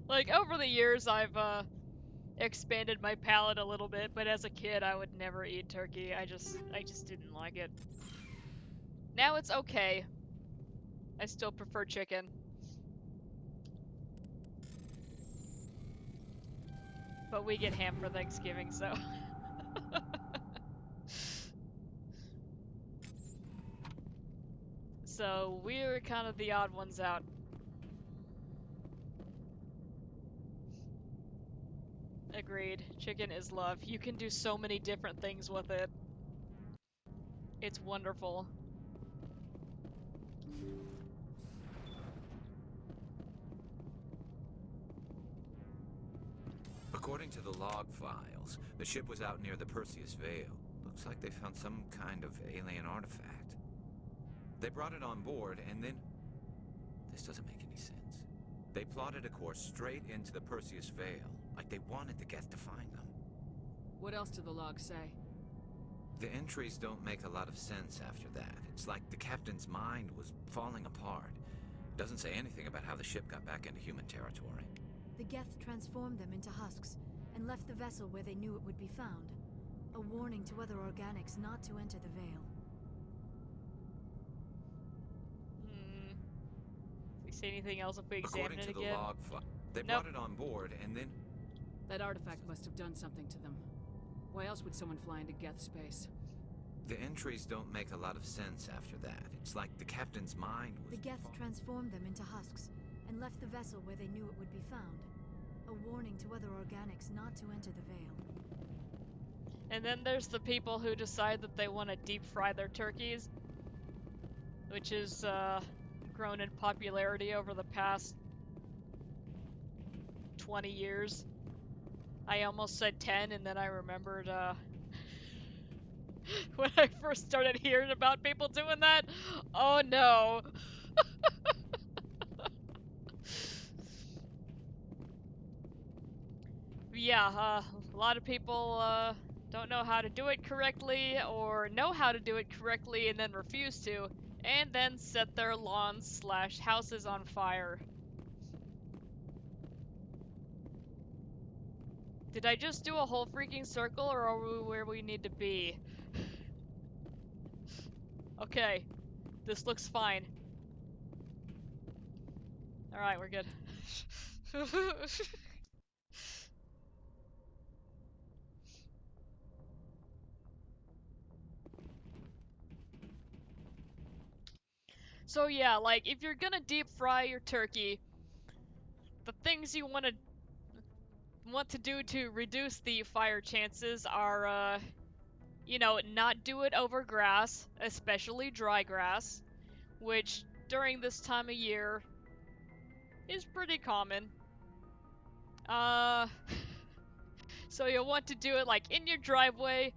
Like, over the years, I've, expanded my palate a little bit, but as a kid, I would never eat turkey. I just didn't like it. Now it's okay. I still prefer chicken. But we get ham for Thanksgiving, so. So we're kind of the odd ones out. Agreed. Chicken is love. You can do so many different things with it. It's wonderful. According to the log files, the ship was out near the Perseus Veil. Looks like they found some kind of alien artifact. They brought it on board, and then... This doesn't make any sense. They plotted a course straight into the Perseus Veil, like they wanted the Geth to find them. What else do the logs say? The entries don't make a lot of sense after that. It's like the captain's mind was falling apart. Doesn't say anything about how the ship got back into human territory. The Geth transformed them into husks and left the vessel where they knew it would be found. A warning to other organics not to enter the Veil. We see anything else if we examine According it to the again? log file, they Nope. brought it on board, and then... That artifact must have done something to them. Why else would someone fly into Geth space? The entries don't make a lot of sense after that. It's like the captain's mind was... The Geth transformed them into husks and left the vessel where they knew it would be found. A warning to other organics not to enter the Veil. And then there's the people who decide that they want to deep fry their turkeys, which has grown in popularity over the past 20 years. I almost said 10, and then I remembered when I first started hearing about people doing that. Oh no. Yeah, a lot of people don't know how to do it correctly, or know how to do it correctly and then refuse to, and then set their lawns / houses on fire. Did I just do a whole freaking circle, or are we where we need to be? Okay, this looks fine. Alright, we're good. So yeah, like, if you're gonna deep fry your turkey, the things you want to do to reduce the fire chances are, you know, not do it over grass, especially dry grass, which during this time of year is pretty common. So you'll want to do it like in your driveway.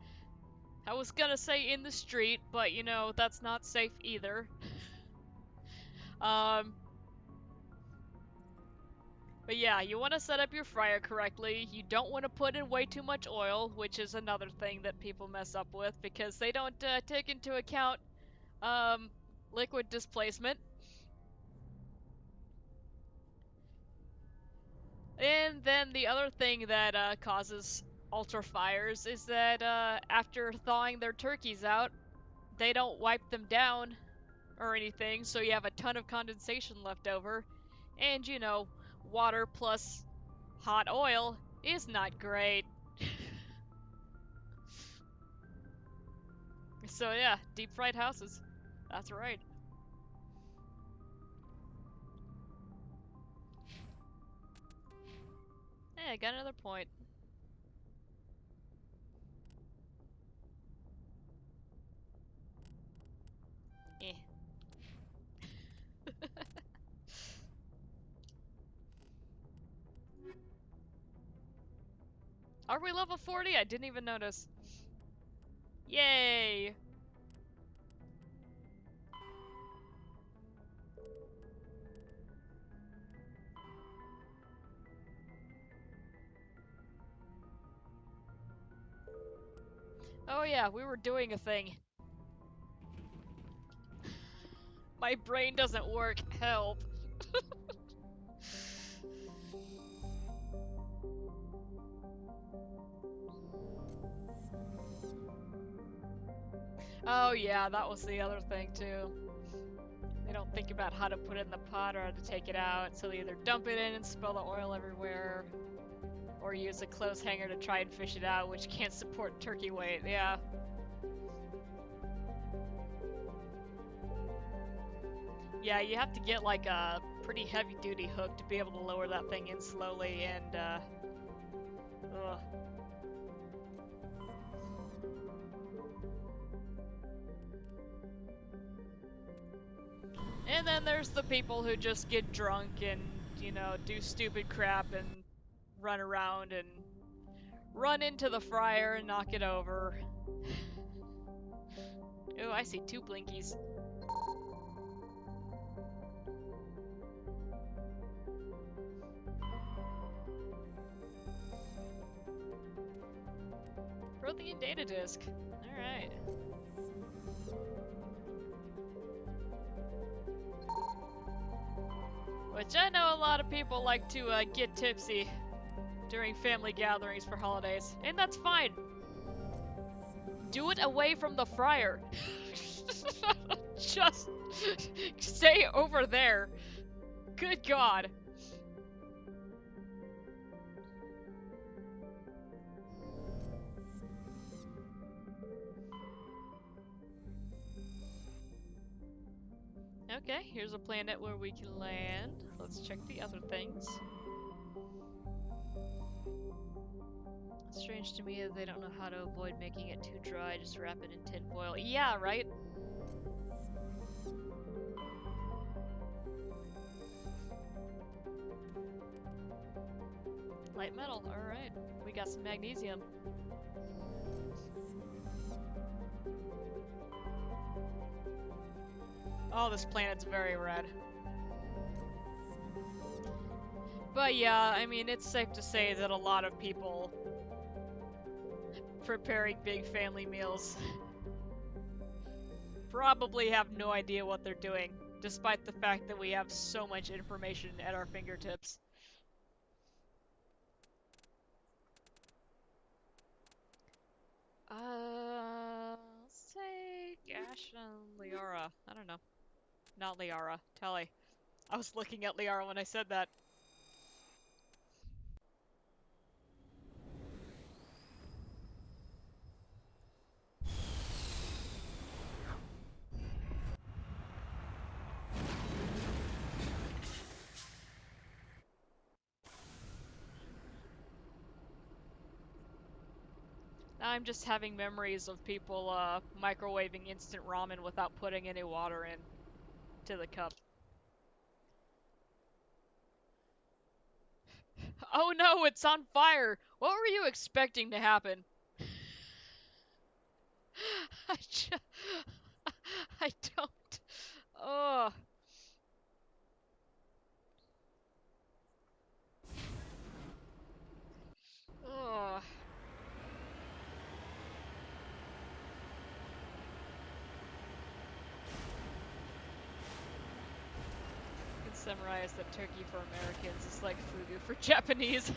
I was gonna say in the street, but you know, that's not safe either. But yeah, you want to set up your fryer correctly. You don't want to put in way too much oil, which is another thing that people mess up with because they don't take into account liquid displacement. And then the other thing that causes ultra fires is that after thawing their turkeys out, they don't wipe them down or anything, so you have a ton of condensation left over. And, you know, water plus hot oil is not great. So yeah, deep fried houses. That's right. Hey, I got another point. Eh. Are we level 40? I didn't even notice. Yay! Oh yeah, we were doing a thing. My brain doesn't work. Help. Oh yeah, that was the other thing too. They don't think about how to put it in the pot or how to take it out, so they either dump it in and spill the oil everywhere, or use a clothes hanger to try and fish it out, which can't support turkey weight, yeah. Yeah, you have to get like a pretty heavy duty hook to be able to lower that thing in slowly and, ugh. And then there's the people who just get drunk and, you know, do stupid crap and run around and run into the fryer and knock it over. Oh, I see 2 blinkies. Protein data disk. Alright. Which I know a lot of people like to get tipsy during family gatherings for holidays, and that's fine. Do it away from the fryer. Just stay over there. Good God. Okay, here's a planet where we can land. Let's check the other things. Strange to me that they don't know how to avoid making it too dry, just wrap it in tinfoil. Yeah, right? Light metal, alright. We got some magnesium. Oh, this planet's very red. But yeah, I mean, it's safe to say that a lot of people preparing big family meals probably have no idea what they're doing, despite the fact that we have so much information at our fingertips. Let's say Gash and Liara. I don't know. Not Liara. Tali. I was looking at Liara when I said that. I'm just having memories of people microwaving instant ramen without putting any water in to the cup. Oh no, it's on fire! What were you expecting to happen? I don't. Oh. Oh. You can summarize that turkey for Americans is like fugu for Japanese.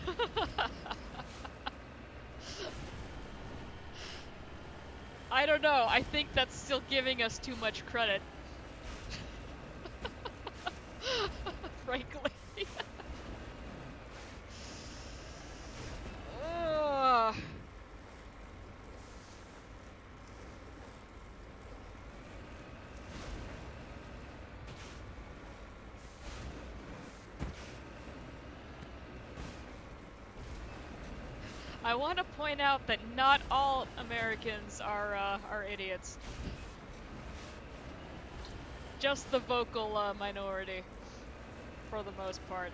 I don't know, I think that's still giving us too much credit. frankly. Ugh. I want to point out that not all Americans are idiots. Just the vocal minority, for the most part.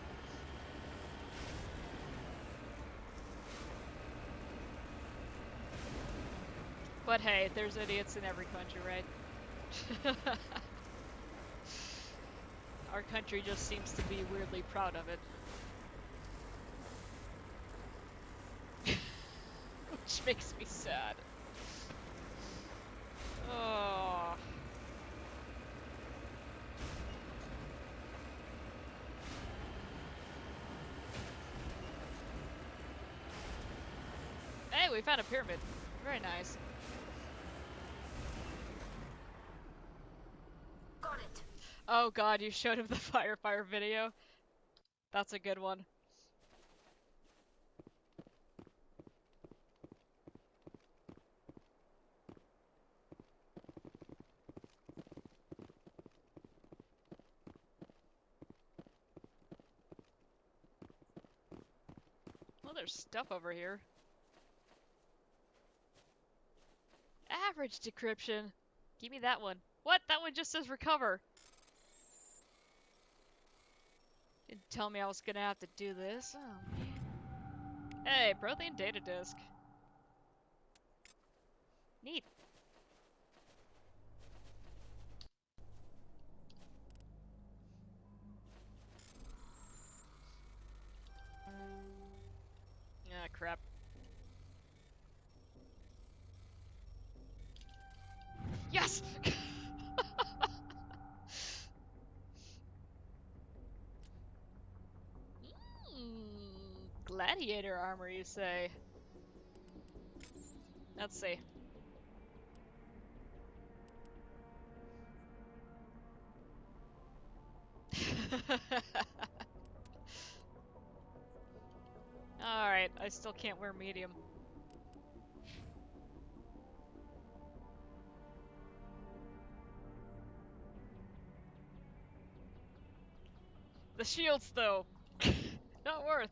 But hey, there's idiots in every country, right? Our country just seems to be weirdly proud of it. Which makes me sad. Oh. Hey, we found a pyramid. Very nice. Got it. Oh god, you showed him the fire video? That's a good one. Well, there's stuff over here. Average decryption. Give me that one. What? That one just says recover. Didn't tell me I was gonna have to do this. Oh, man. Hey, protein data disk. Neat. Ah, crap. Yes! Gladiator armor, you say? Let's see. Alright, I still can't wear medium. The shields, though. Not worth.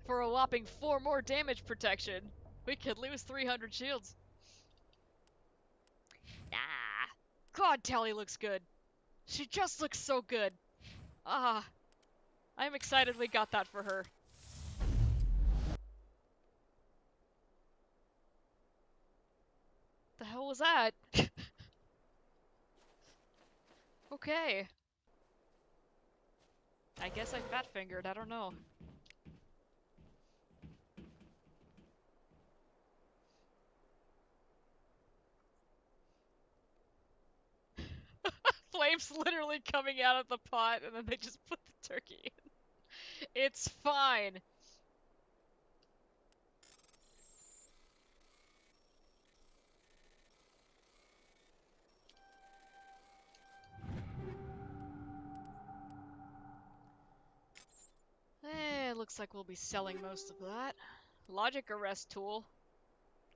For a whopping 4 more damage protection, we could lose 300 shields. Nah. God, Tali looks good. She just looks so good. Ah. I'm excited we got that for her. The hell was that? Okay. I guess I fat-fingered, I don't know. Flames literally coming out of the pot, and then they just put the turkey in. It's fine. Looks like we'll be selling most of that. Logic arrest tool.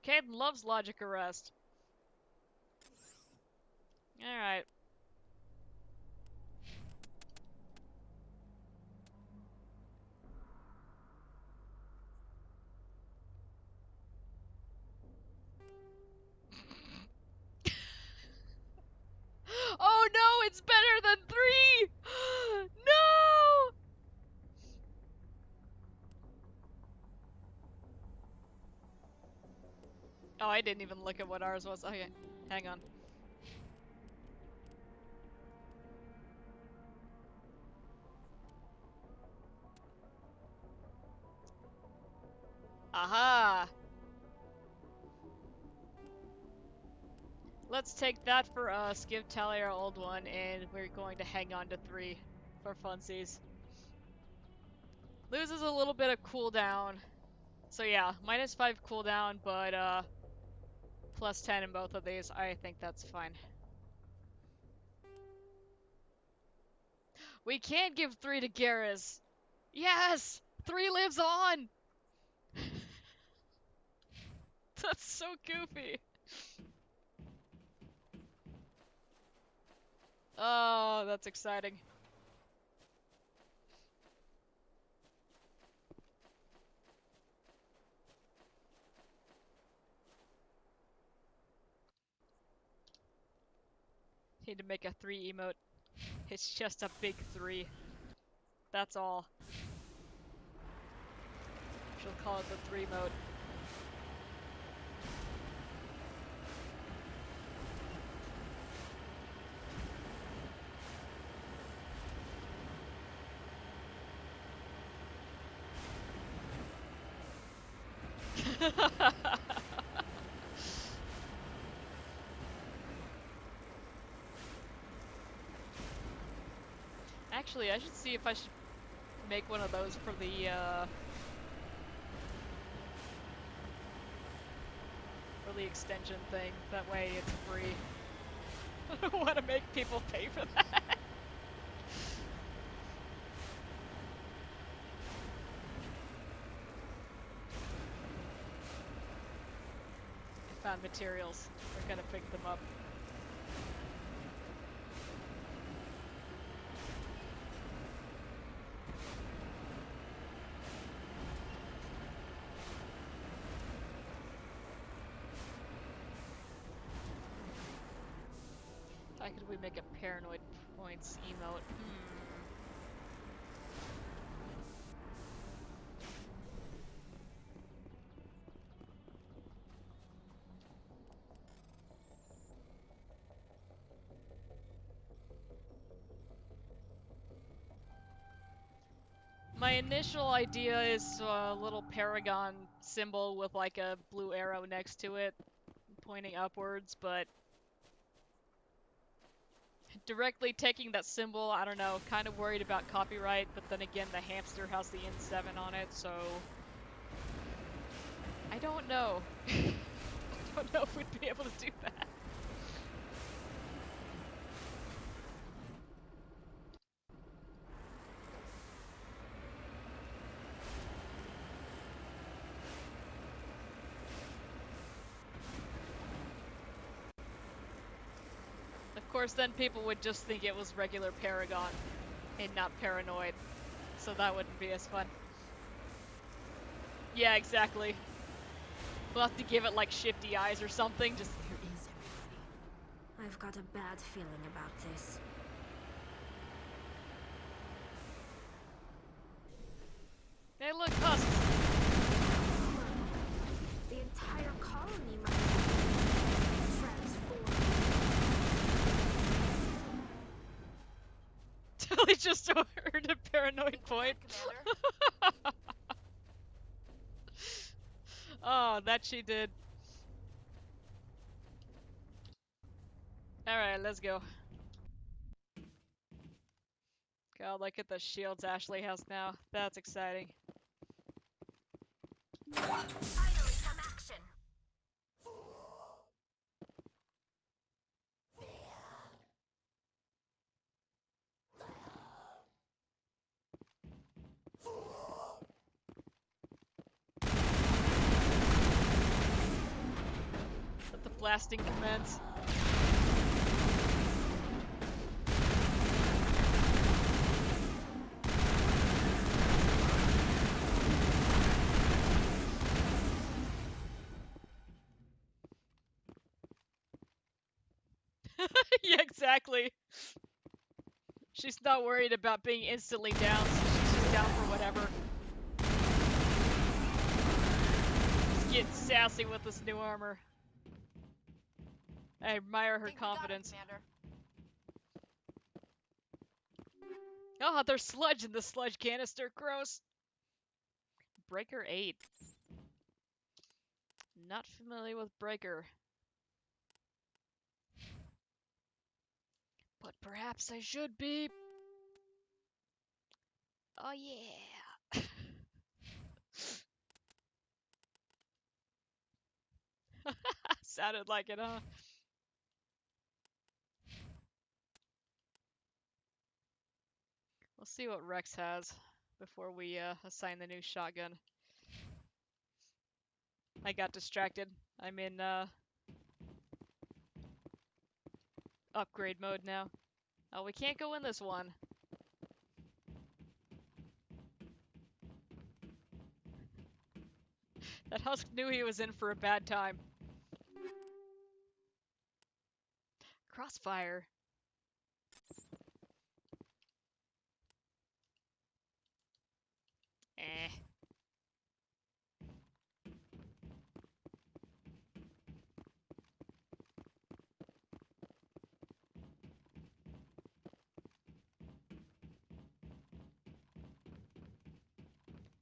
Caden loves logic arrest. Alright. Oh no, it's better than 3! No! Oh, I didn't even look at what ours was. Okay, hang on. Aha! Let's take that for us, give Tali our old one, and we're going to hang on to 3 for funsies. Loses a little bit of cooldown. So yeah, -5 cooldown, but +10 in both of these. I think that's fine. We can give 3 to Garrus. Yes! 3 lives on! That's so goofy. Oh, that's exciting. Need to make a 3 emote. It's just a big 3. That's all. She'll call it the 3 mode. Actually, I should see if I should make one of those for the extension thing. That way it's free. I don't want to make people pay for that. I found materials. We're gonna pick them up. How could we make a paranoid points emote? My initial idea is a little paragon symbol with like a blue arrow next to it, pointing upwards, but directly taking that symbol, I don't know, kind of worried about copyright, but then again the hamster has the N7 on it, so I don't know. I don't know if we'd be able to do that. Of course, then people would just think it was regular Paragon and not Paranoid, so that wouldn't be as fun. Yeah, exactly. We'll have to give it like shifty eyes or something, just... Where is everybody? I've got a bad feeling about this. Hey, look, husks! The entire colony must be transformed. Totally just earned a paranoid point. Oh, that she did. Alright, let's go. God, look at the shields Ashley has now. That's exciting. Finally, some action. Let the blasting commence. Yeah, exactly. She's not worried about being instantly down, so she's just down for whatever. Just getting sassy with this new armor. I admire her confidence. Oh, there's sludge in the sludge canister. Gross. Breaker 8. Not familiar with Breaker. But perhaps I should be. Oh yeah. Sounded like it, huh? Let's see what Rex has before we assign the new shotgun. I got distracted. I'm in upgrade mode now. Oh, we can't go in this one. That husk knew he was in for a bad time. Crossfire. Eh.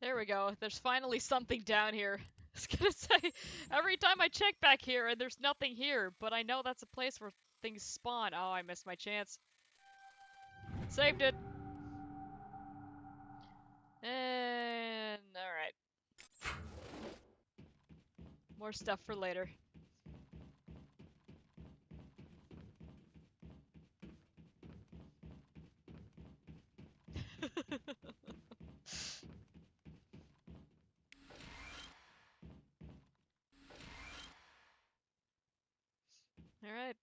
There we go. There's finally something down here. I was gonna say, every time I check back here and there's nothing here, but I know that's a place where things spawn. Oh, I missed my chance. Saved it. And alright. More stuff for later. Alright.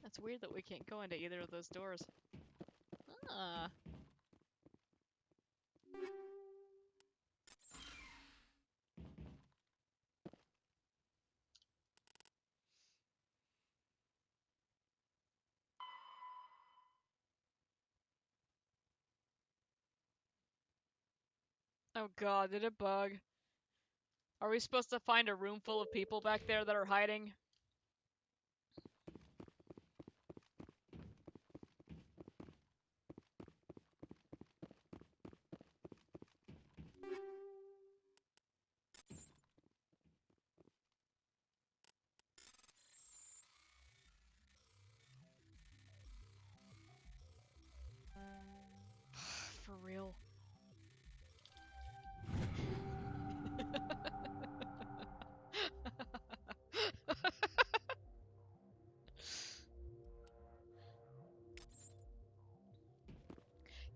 That's weird that we can't go into either of those doors. Ah. Oh god, did it bug? Are we supposed to find a room full of people back there that are hiding? For real.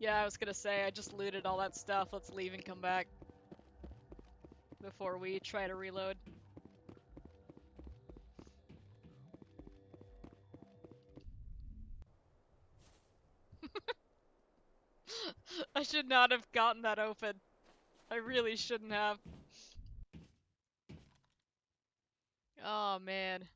Yeah, I was gonna say, I just looted all that stuff. Let's leave and come back before we try to reload. I should not have gotten that open. I really shouldn't have. Oh, man.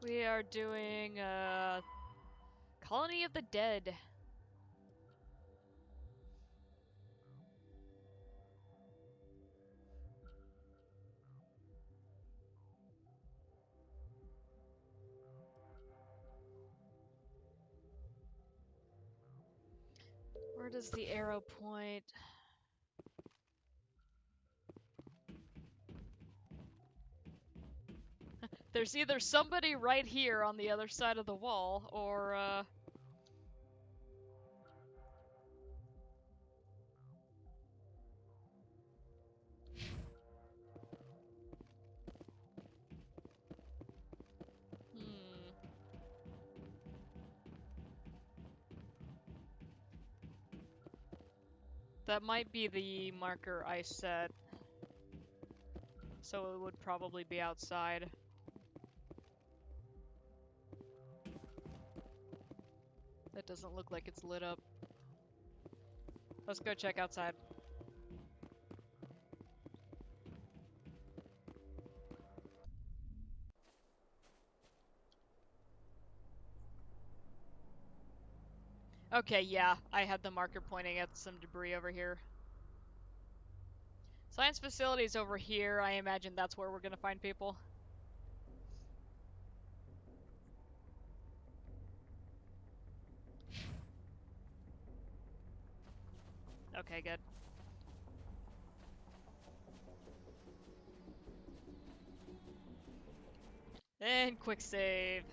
We are doing, Colony of the Dead. Where does the arrow point? There's either somebody right here on the other side of the wall, or, that might be the marker I set. So it would probably be outside. That doesn't look like it's lit up. Let's go check outside. Okay, yeah, I had the marker pointing at some debris over here. Science facilities over here. I imagine that's where we're gonna find people. Okay, good. And quick save.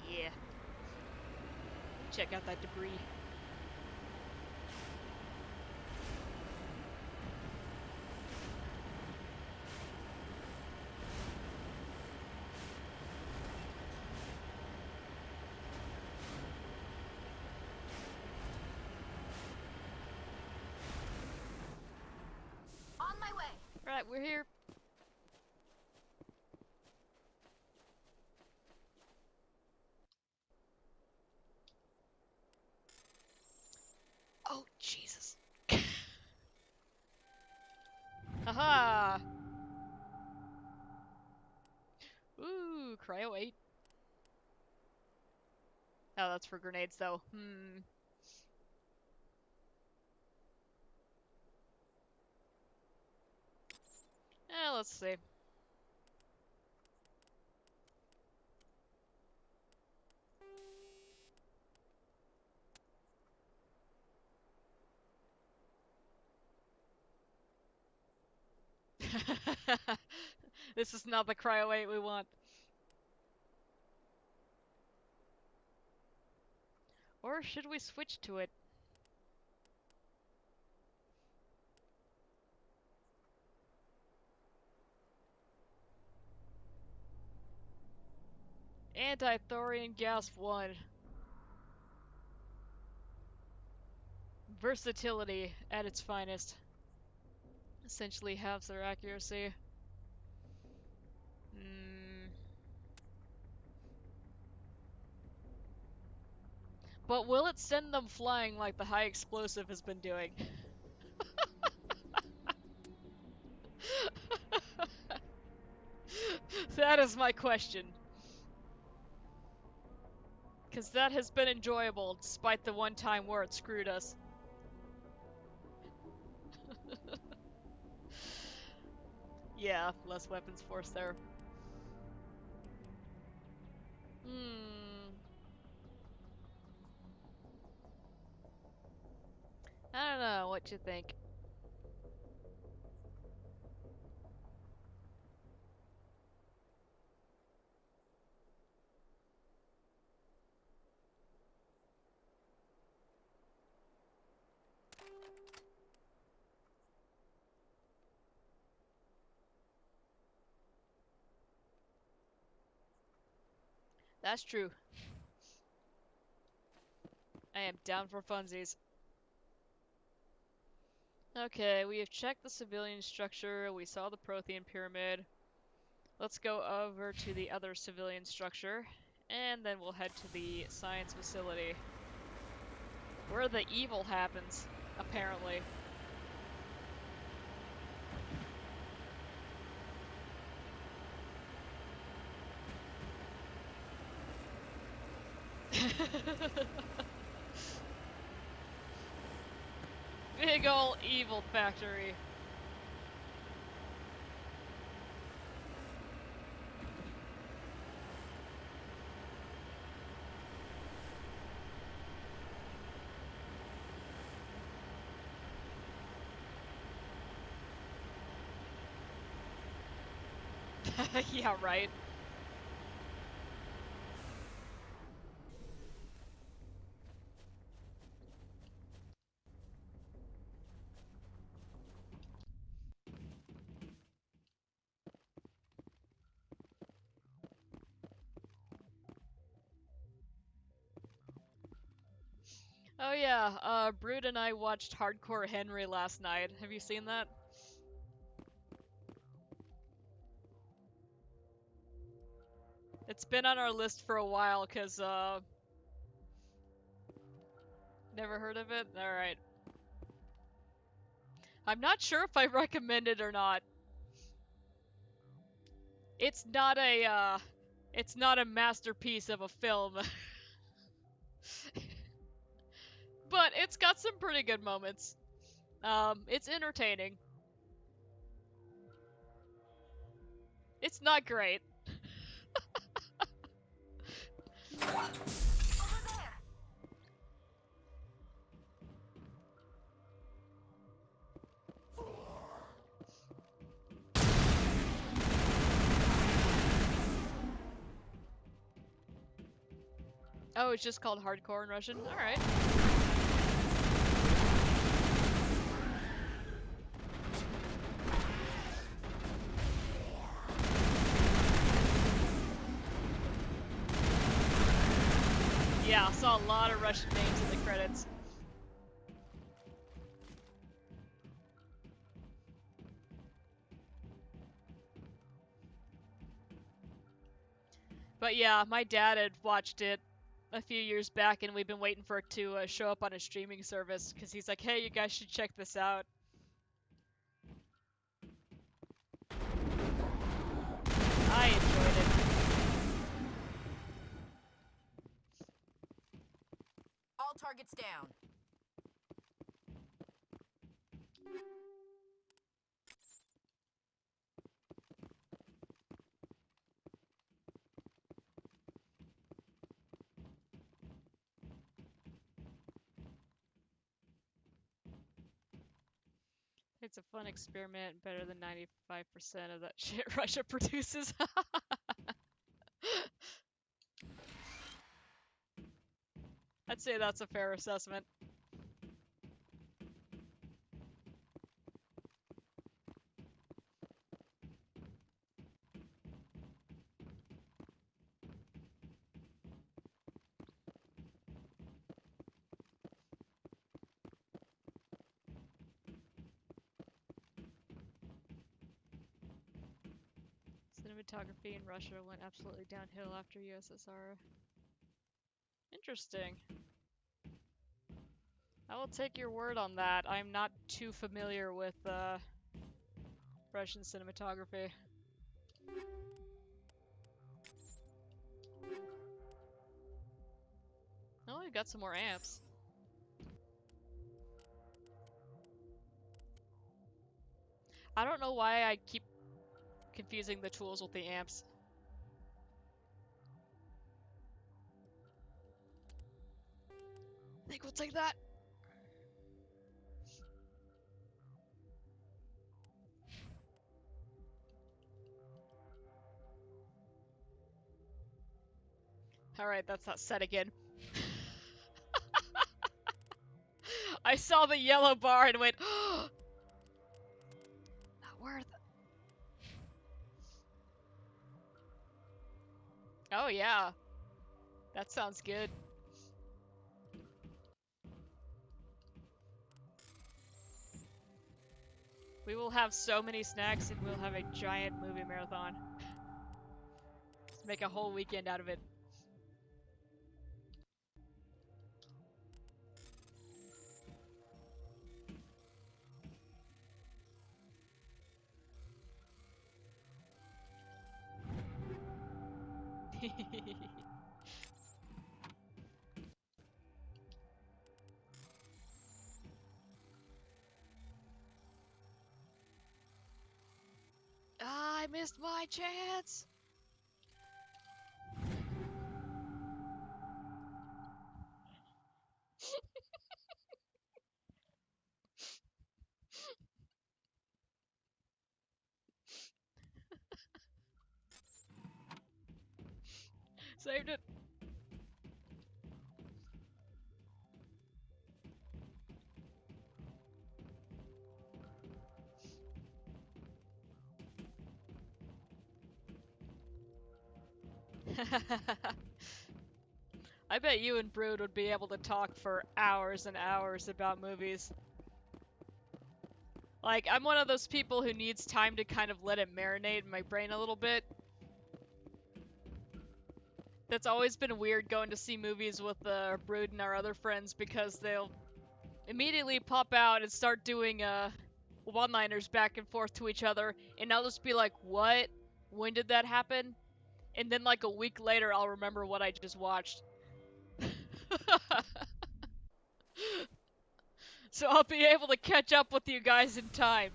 Yeah. Check out that debris. On my way. Right, we're here. Oh, Jesus. Haha! Ooh, cryo 8. Oh, that's for grenades, though. Let's see. This is not the cryo 8 we want. Or should we switch to it? Anti-thorium gas 1. Versatility at its finest. Essentially halves their accuracy. But will it send them flying like the high explosive has been doing? That is my question. Because that has been enjoyable, despite the one time where it screwed us. Yeah, less weapons force there. I don't know, what you think? That's true. I am down for funsies. Okay, we have checked the civilian structure, we saw the Prothean pyramid. Let's go over to the other civilian structure, and then we'll head to the science facility. Where the evil happens, apparently. Big ol' evil factory. Yeah, right. Oh yeah, Brood and I watched Hardcore Henry last night. Have you seen that? It's been on our list for a while, cause, never heard of it? Alright. I'm not sure if I recommend it or not. It's not a, It's not a masterpiece of a film. But it's got some pretty good moments. It's entertaining. It's not great. Oh, it's just called hardcore in Russian? Alright. Yeah, I saw a lot of Russian names in the credits. But yeah, my dad had watched it a few years back, and we've been waiting for it to show up on a streaming service, because he's like, hey, you guys should check this out. I enjoyed it. All targets down. It's a fun experiment, better than 95% of that shit Russia produces. I'd say that's a fair assessment. Cinematography in Russia went absolutely downhill after USSR. Interesting. I will take your word on that. I'm not too familiar with Russian cinematography. Oh, we got some more amps. I don't know why I keep confusing the tools with the amps. I think we'll take that. Alright, that's not set again. I saw the yellow bar and went, oh, not worth it. Oh yeah. That sounds good. We will have so many snacks and we'll have a giant movie marathon. Just make a whole weekend out of it. Ah, I missed my chance! Saved it! I bet you and Brood would be able to talk for hours and hours about movies. Like, I'm one of those people who needs time to kind of let it marinate in my brain a little bit. That's always been weird going to see movies with Brood and our other friends, because they'll immediately pop out and start doing one-liners back and forth to each other, and I'll just be like, what? When did that happen? and then like a week later I'll remember what I just watched. So I'll be able to catch up with you guys in time.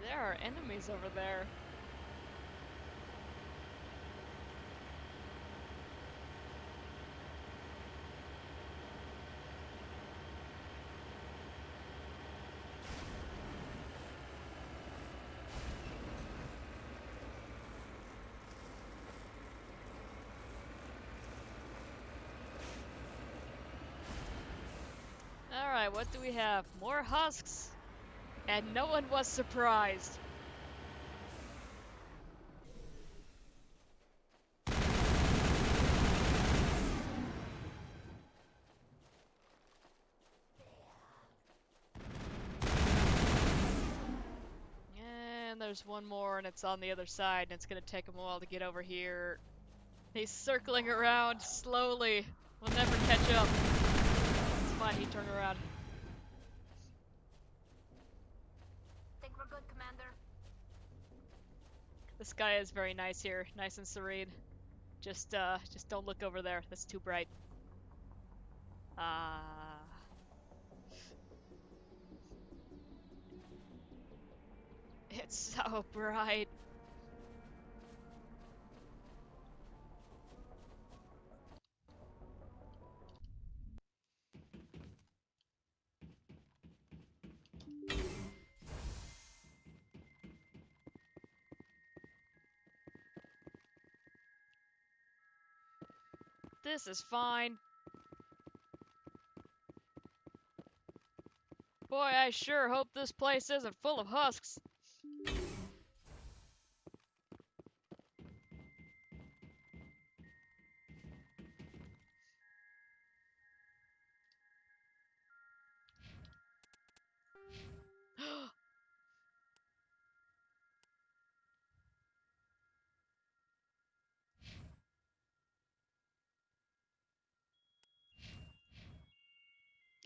There are enemies over there. Alright, what do we have? More husks! And no one was surprised. And there's one more, and it's on the other side, and it's gonna take him a while to get over here. He's circling around slowly. We'll never catch up. It's fine, he turned around. Think we're good, Commander? The sky is very nice here, nice and serene. Just don't look over there. That's too bright. It's so bright. This is fine. Boy, I sure hope this place isn't full of husks.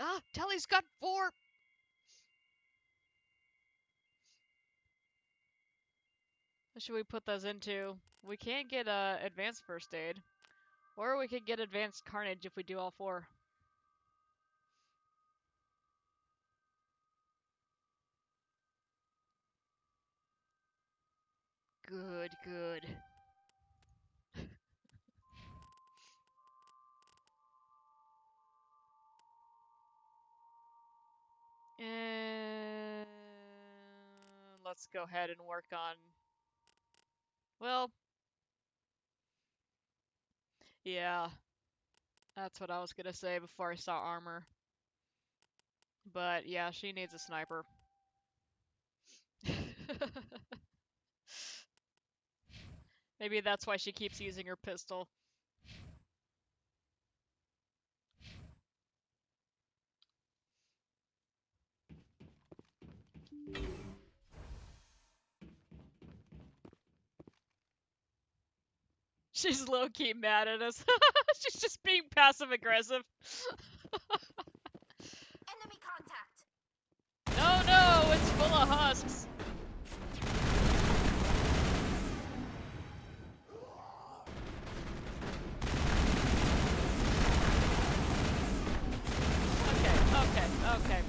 Ah, Telly's got 4! What should we put those into? We can get advanced first aid. Or we could get advanced carnage if we do all 4. Good, good. And let's go ahead and work on... Well... Yeah. That's what I was gonna say before I saw armor. But yeah, she needs a sniper. Maybe that's why she keeps using her pistol. She's low-key mad at us. She's just being passive-aggressive. Enemy contact! No, no, it's full of husks. Okay.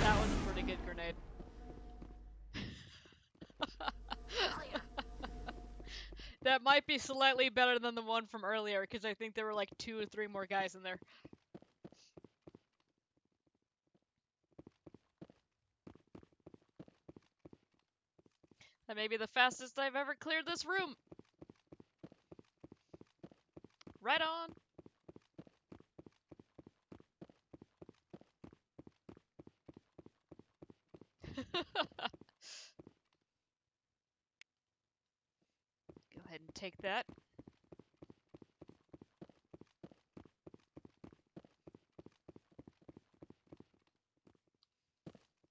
That was a pretty good grenade. That might be slightly better than the one from earlier, because I think there were like 2 or 3 more guys in there. That may be the fastest I've ever cleared this room. Right on. Go ahead and take that.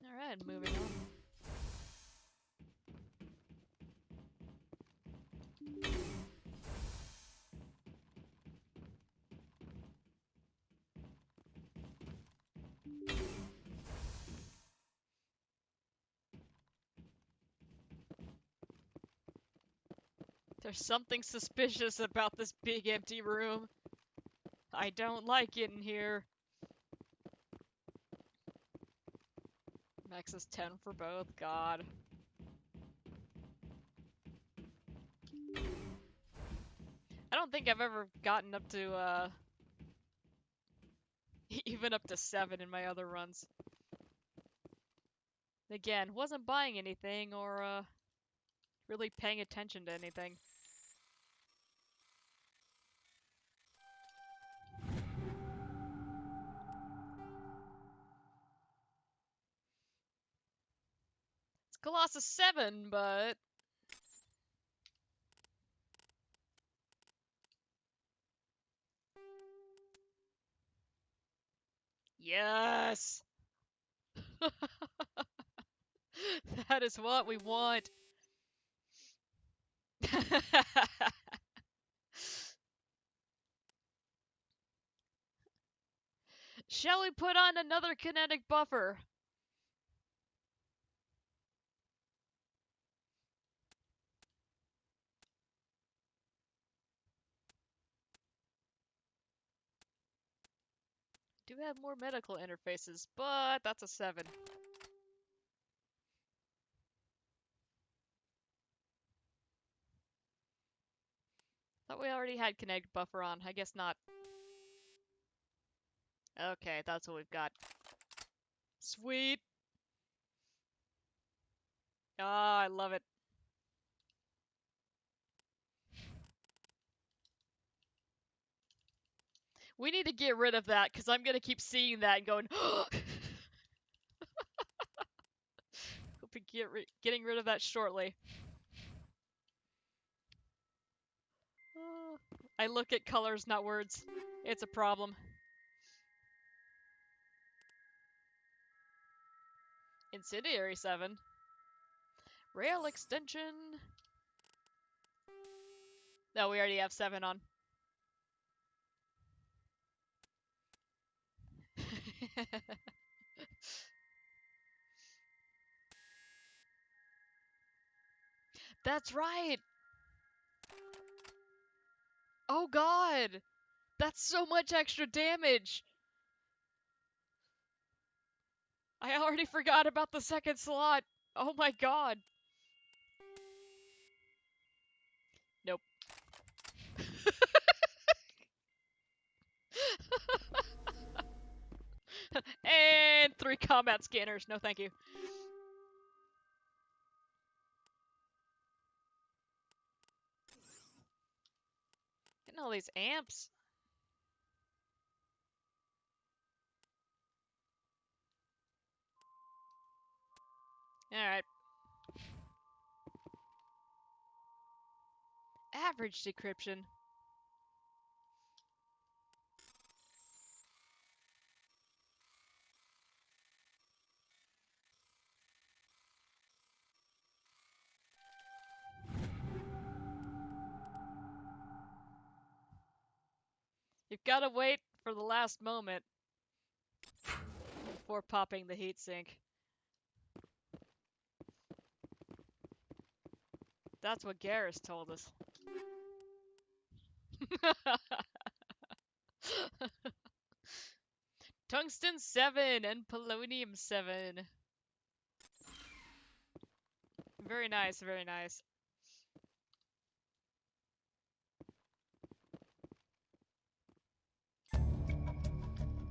Alright, moving on. There's something suspicious about this big empty room. I don't like it in here. Max is 10 for both, God. I don't think I've ever gotten up to, even up to 7 in my other runs. Again, wasn't buying anything or, really paying attention to anything. It's Colossus 7, but... Yes! That is what we want. Shall we put on another kinetic buffer? Do have more medical interfaces, but that's a 7. Thought we already had kinetic buffer on. I guess not. Okay, that's what we've got. Sweet! Ah, I love it. We need to get rid of that, because I'm gonna keep seeing that and going, Hope we getting rid of that shortly. I look at colors, not words. It's a problem. Incendiary 7. Rail extension. No, we already have 7 on. That's right! Oh god! That's so much extra damage! I already forgot about the second slot! Oh my god! Nope. And 3 combat scanners, no thank you. Getting all these amps. Alright. Average decryption. You've gotta wait for the last moment before popping the heatsink. That's what Garrus told us. Tungsten 7 and polonium 7. Very nice, very nice.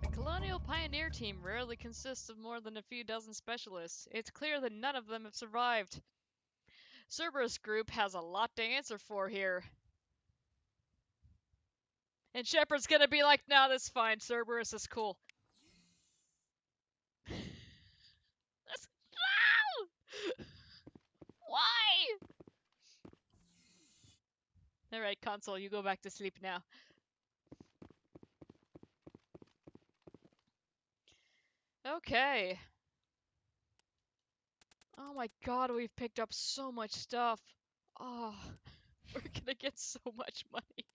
The Colonial Pioneer team rarely consists of more than a few dozen specialists. It's clear that none of them have survived. Cerberus Group has a lot to answer for here. And Shepard's gonna be like, nah, that's fine. Cerberus is cool. No! Why? Alright, Console, you go back to sleep now. Okay. Oh my god, we've picked up so much stuff. Oh, we're gonna get so much money.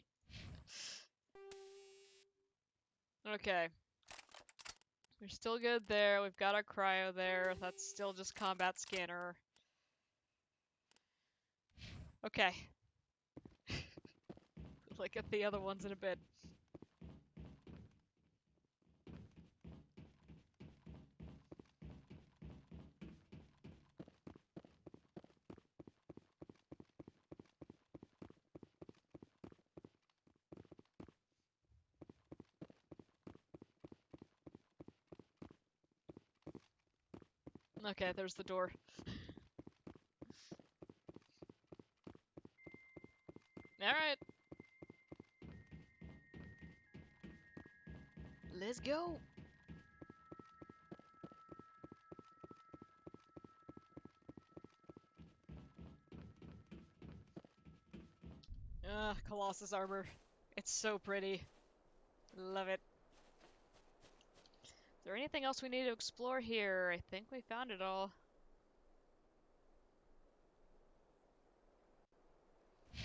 Okay. We're still good there. We've got our cryo there. That's still just combat scanner. Okay. Look at the other ones in a bit. Okay, there's the door. Alright. Let's go. Colossus armor. It's so pretty. Love it. Is there anything else we need to explore here? I think we found it all.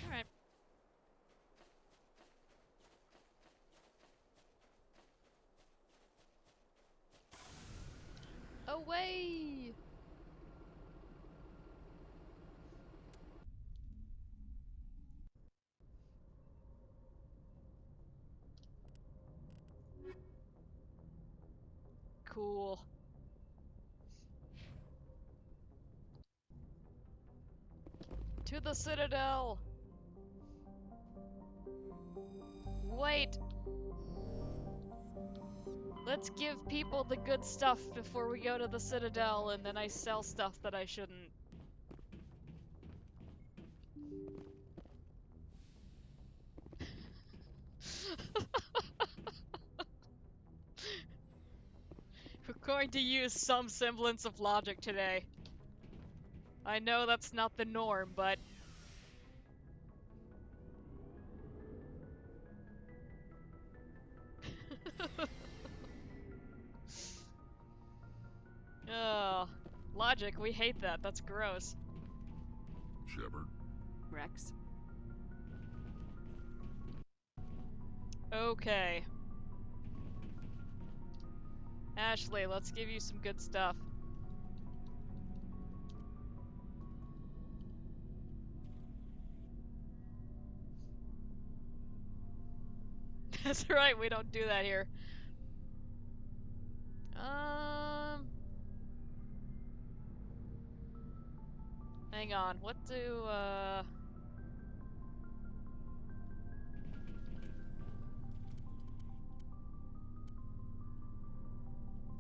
Alright. Away! Cool. To the Citadel! Wait! Let's give people the good stuff before we go to the Citadel, and then I sell stuff that I shouldn't. We're going to use some semblance of logic today. I know that's not the norm, but... Oh, logic, we hate that. That's gross. Shepard. Rex? Okay. Ashley, let's give you some good stuff. That's right, we don't do that here. Hang on, what do,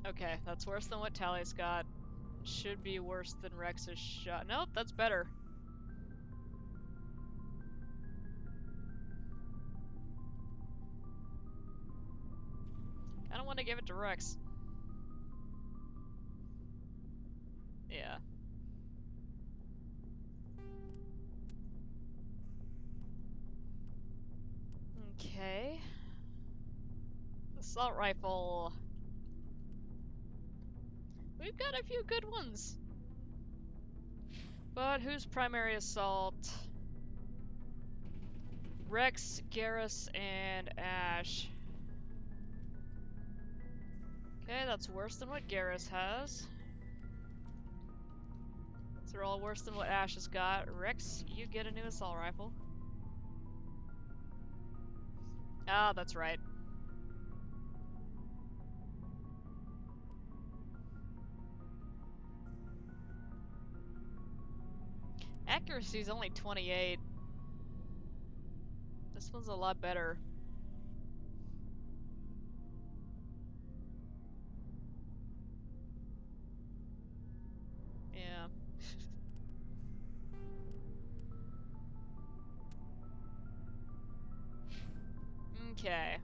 Okay, that's worse than what Tally's got. Should be worse than Rex's shot. Nope, that's better. I don't want to give it to Rex. Yeah. Okay. Assault rifle. We've got a few good ones. But who's primary assault? Rex, Garrus, and Ash. Okay, that's worse than what Garrus has. So they're all worse than what Ash has got. Rex, you get a new assault rifle. Ah, that's right. Accuracy is only 28. This one's a lot better. Yeah. Okay.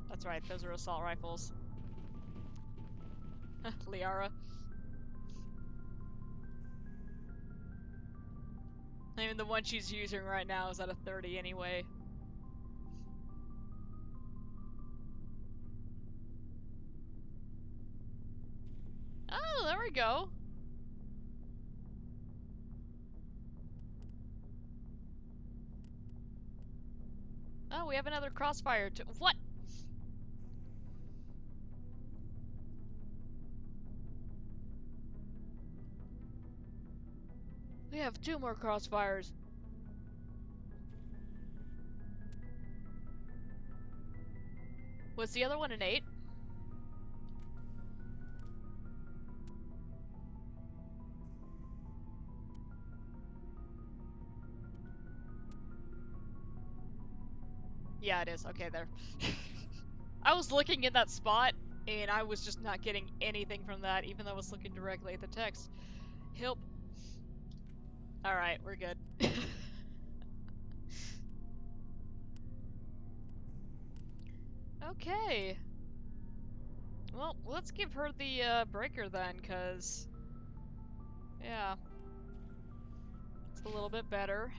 That's right, those are assault rifles. Liara. I mean, the one she's using right now is at a 30 anyway. Oh, there we go. Oh, we have another crossfire to- What? We have 2 more crossfires. Was the other one an 8? Yeah, it is. Okay, there. I was looking in that spot, and I was just not getting anything from that, even though I was looking directly at the text. Help. Alright, we're good. Okay. Well, let's give her the breaker then, cause yeah, it's a little bit better.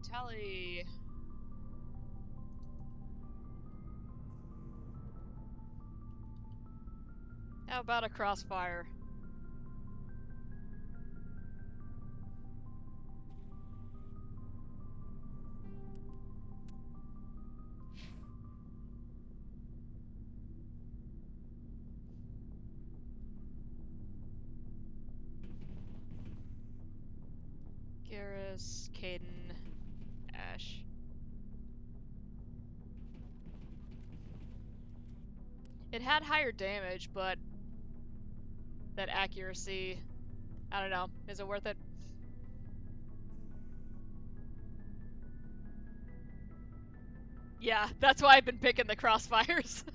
Tally. How about a crossfire? Garrus, Caden, Ash. It had higher damage, but that accuracy, I don't know. Is it worth it? Yeah, that's why I've been picking the crossfires.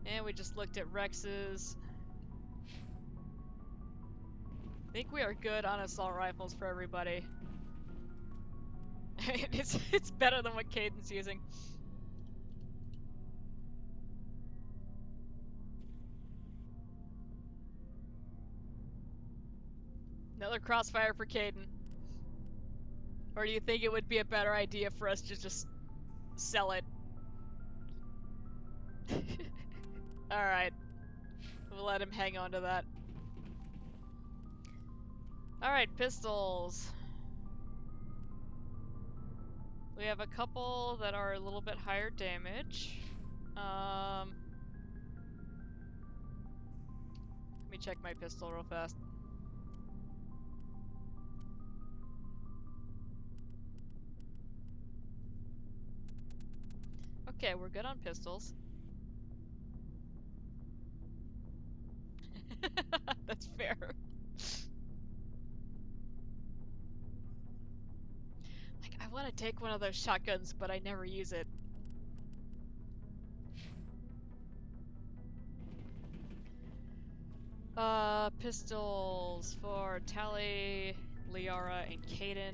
And we just looked at Rex's. I think we are good on assault rifles for everybody. it's better than what Caden's using. Another crossfire for Caden. Or do you think it would be a better idea for us to just sell it? Alright. We'll let him hang on to that. Alright, pistols. We have a couple that are a little bit higher damage. Let me check my pistol real fast. Okay, we're good on pistols. That's fair. Like, I want to take one of those shotguns, but I never use it. Pistols for Tali, Liara, and Caden.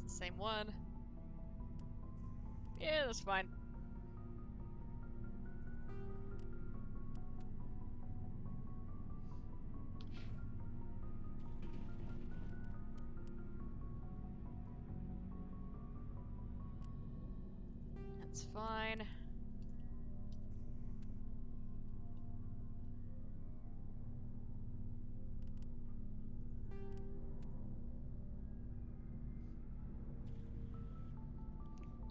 It's the same one. Yeah, that's fine. That's fine.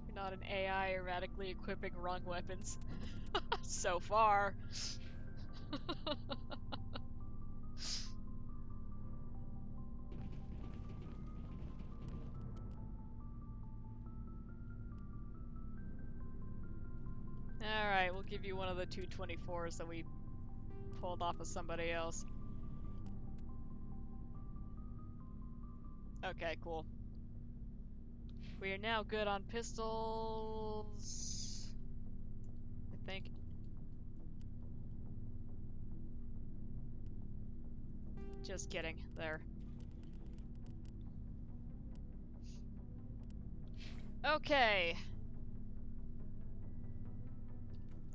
You're not an AI erratically equipping wrong weapons. So far. Alright, we'll give you one of the 224s that we pulled off of somebody else. Okay, cool. We are now good on pistols, I think. Just kidding, there. Okay.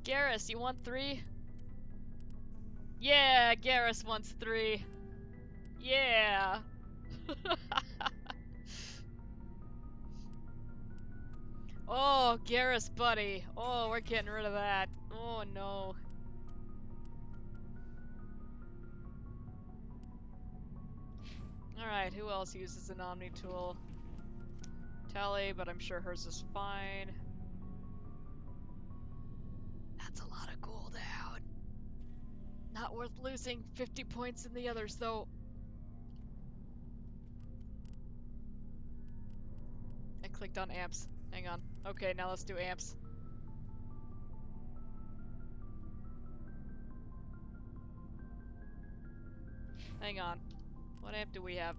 Garrus, you want 3? Yeah, Garrus wants 3. Yeah. Oh, Garrus, buddy. Oh, we're getting rid of that. Oh, no. Alright, who else uses an Omni tool? Tally, but I'm sure hers is fine. That's a lot of cooldown. Not worth losing 50 points in the others, though. I clicked on amps. Hang on. Okay, now let's do amps. Hang on. What amp do we have?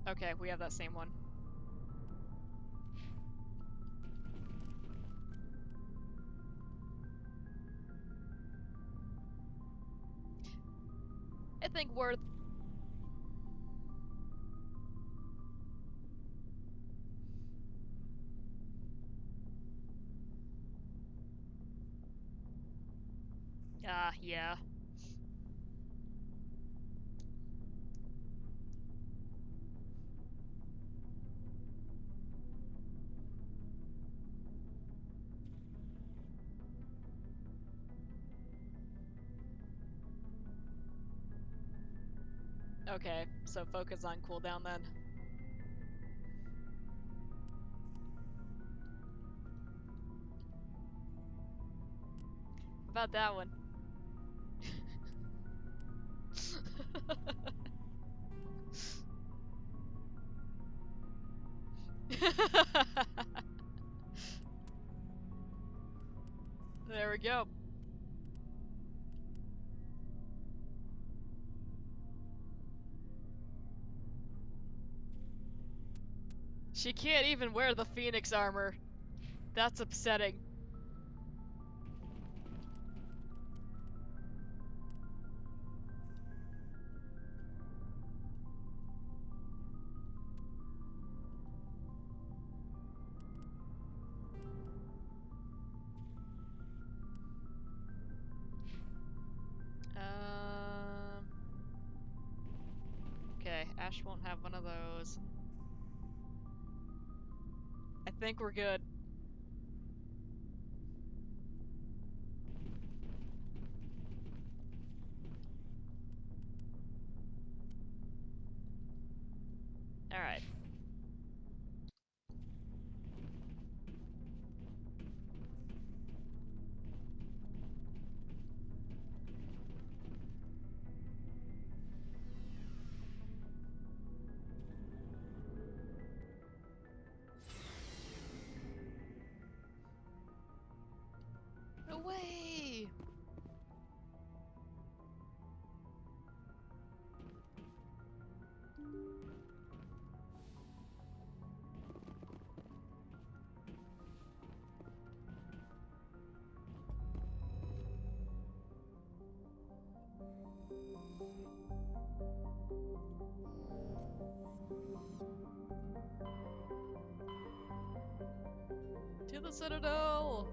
Okay, we have that same one. I think worth... yeah. Okay, so focus on cooldown then. How about that one? There we go. She can't even wear the Phoenix armor. That's upsetting. Okay, Ash won't have one of those. I think we're good. Alright. Away! To the Citadel!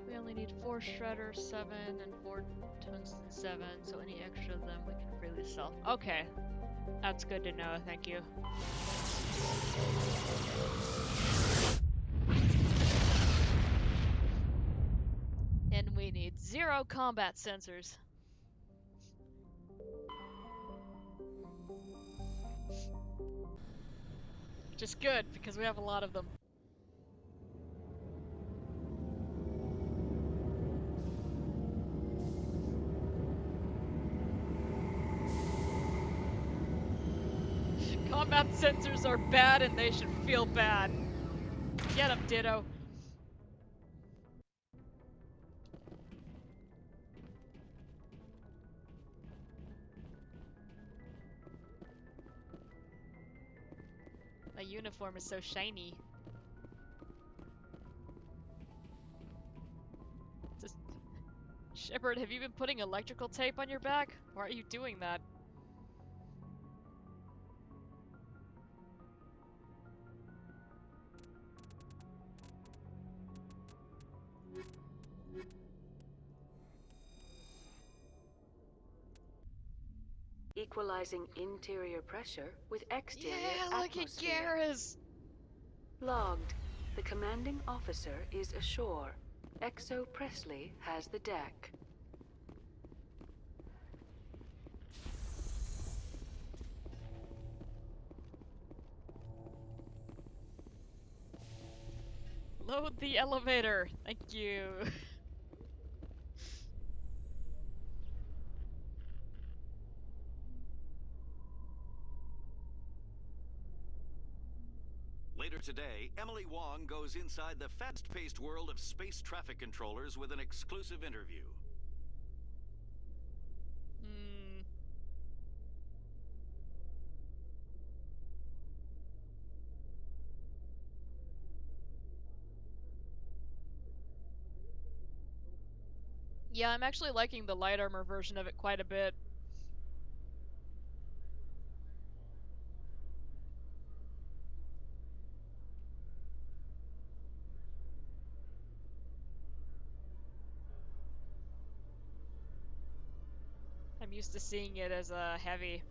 We only need 4 shredders, 7, and 4 tungsten 7, so any extra of them we can freely sell. Okay. That's good to know, thank you. And we need 0 combat sensors. Which is good, because we have a lot of them. Combat sensors are bad and they should feel bad. Get 'em, Ditto. My uniform is so shiny. Just... Shepard, have you been putting electrical tape on your back? Why are you doing that? Equalizing interior pressure with exterior atmosphere. Look at Garrus! Logged. The commanding officer is ashore. Exo Presley has the deck. Load the elevator. Thank you. Later today, Emily Wong goes inside the fast-paced world of space traffic controllers with an exclusive interview. Yeah, I'm actually liking the light armor version of it quite a bit. I'm used to seeing it as a heavy.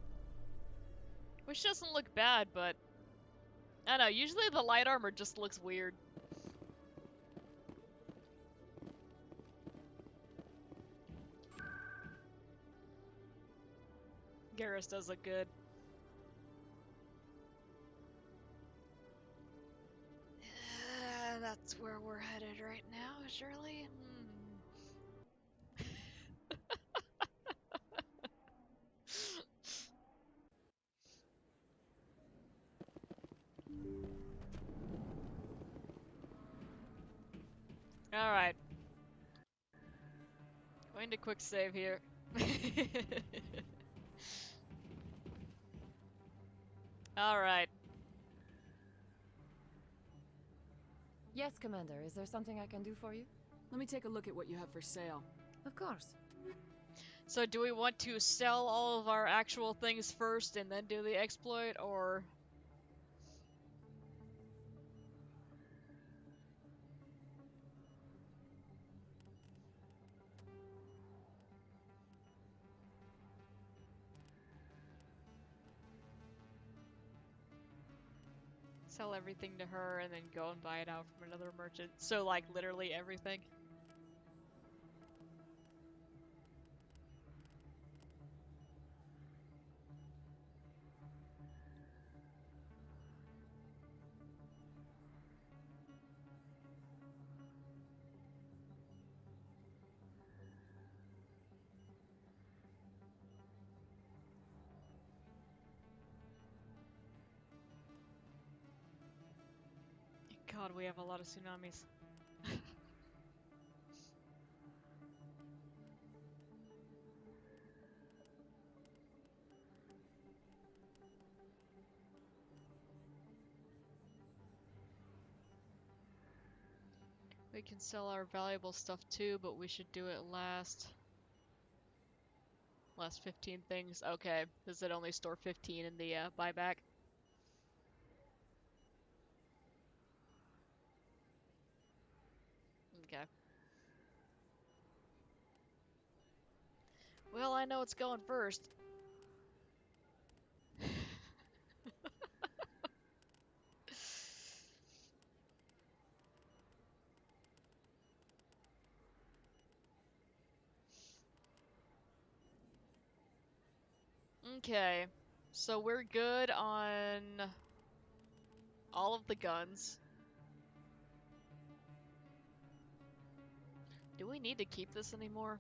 Which doesn't look bad, but I don't know, usually the light armor just looks weird. Garrus does look good. That's where we're headed right now, surely? Alright. Going to quick save here. Alright. Yes, Commander. Is there something I can do for you? Let me take a look at what you have for sale. Of course. So do we want to sell all of our actual things first and then do the exploit, or... Sell everything to her and then go and buy it out from another merchant. So, like, literally everything. God, we have a lot of tsunamis. We can sell our valuable stuff too, but we should do it last 15 things. Okay, does it only store 15 in the buyback? Okay. Well, I know it's going first. Okay, so we're good on all of the guns. Do we need to keep this anymore?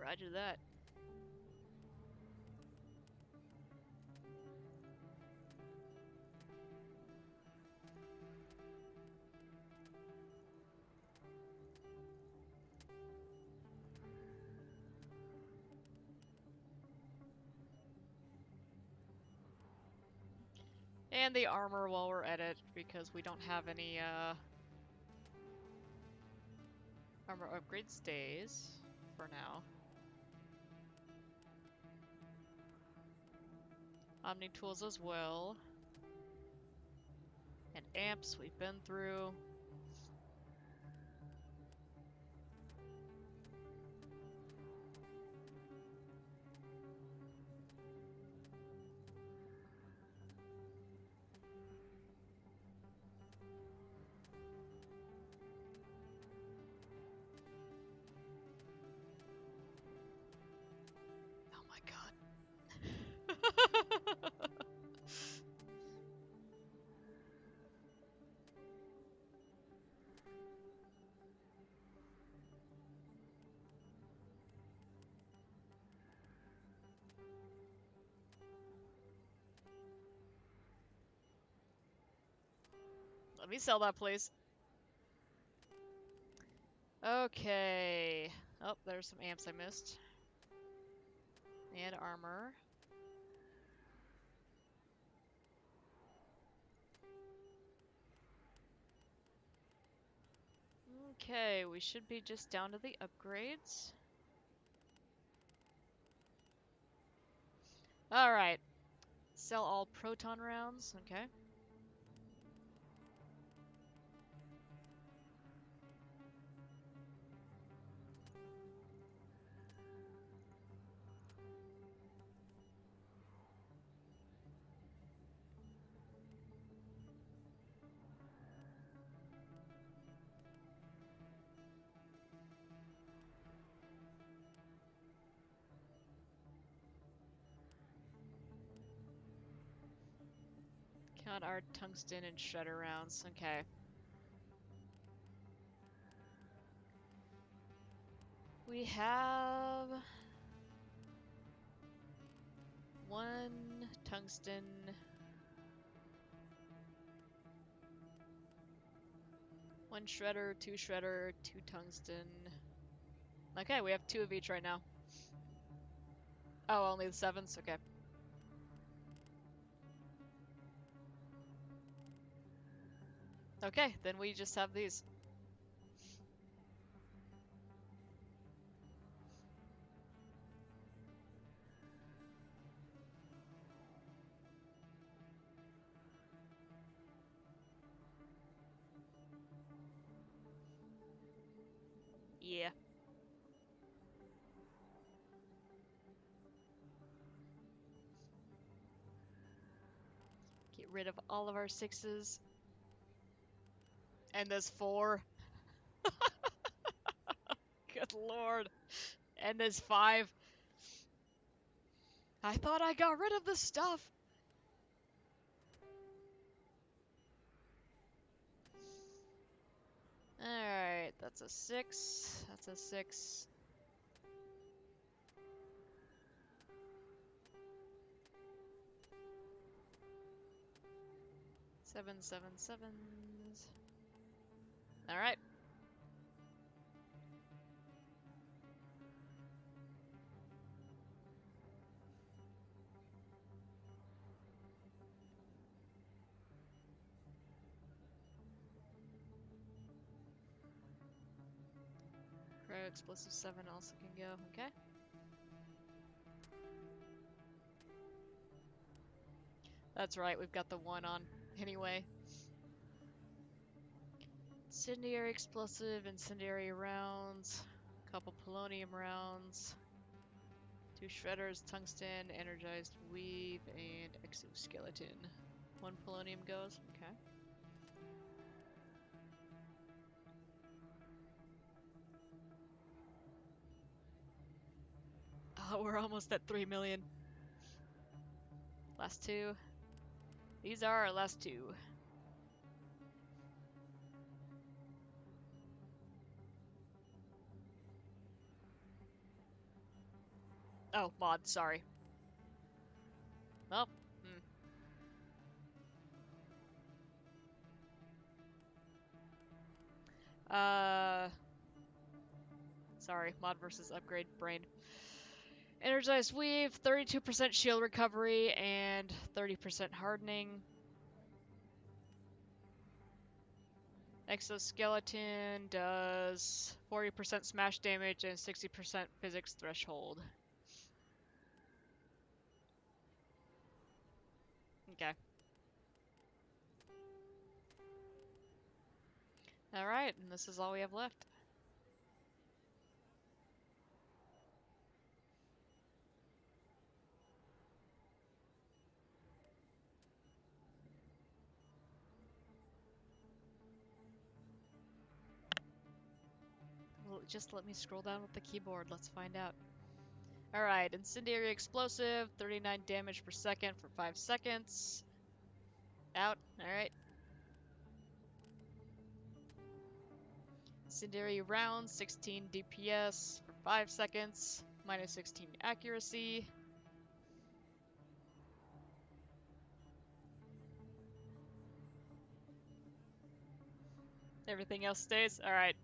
Roger that. And the armor while we're at it, because we don't have any armor upgrade stays for now. Omni tools as well. And amps we've been through. Let me sell that, please. Okay. Oh, there's some amps I missed. And armor. Okay, we should be just down to the upgrades. Alright. Sell all proton rounds. Okay. Count our tungsten and shredder rounds. Okay. We have 1 tungsten, 1 shredder, 2 shredder, 2 tungsten. Okay, we have 2 of each right now. Oh, only the 7s? Okay. Okay, then we just have these. Yeah. Get rid of all of our 6s. And there's 4. Good lord. And there's 5. I thought I got rid of the stuff. Alright, that's a 6. That's a 6. Seven, 7s. Alright. Cryo explosive 7 also can go, okay? That's right, we've got the 1 on anyway. Incendiary explosive, incendiary rounds, couple polonium rounds, 2 shredders, tungsten, energized weave, and exoskeleton. 1 polonium goes, okay. Oh, we're almost at 3 million. Last 2. These are our last 2. Oh, mod, sorry. Well, sorry, mod versus upgrade brain. Energized weave, 32% shield recovery, and 30% hardening. Exoskeleton does 40% smash damage and 60% physics threshold. Okay. Alright, and this is all we have left. Well, just let me scroll down with the keyboard, let's find out. Alright, incendiary explosive, 39 damage per second for 5 seconds. Out, alright. Incendiary round, 16 DPS for 5 seconds, minus 16 accuracy. Everything else stays? Alright.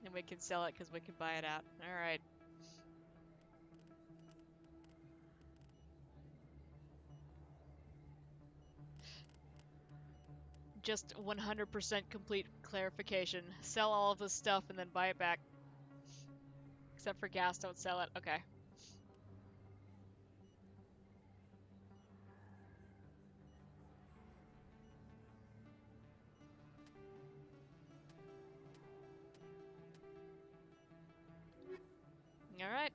And we can sell it because we can buy it out. Alright. Just 100% complete clarification. Sell all of this stuff and then buy it back. Except for gas, don't sell it. Okay. Alright.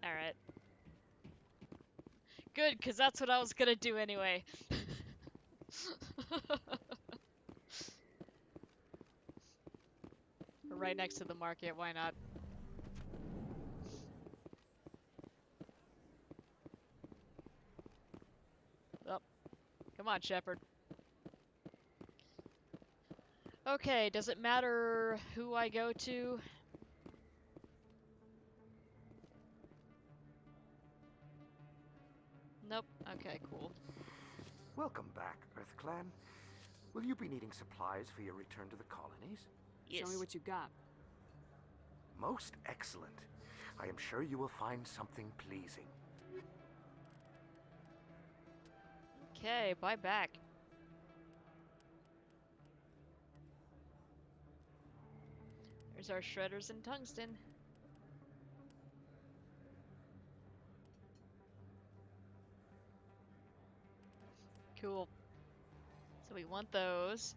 Alright. Good, because that's what I was gonna do anyway. We're right next to the market, why not? Oh. Come on, Shepard. Okay, does it matter who I go to? Nope. Okay, cool. Welcome back, EarthClan. Will you be needing supplies for your return to the colonies? Yes. Show me what you got. Most excellent. I am sure you will find something pleasing. Okay, buy back. There's our shredders and tungsten. Cool. So we want those.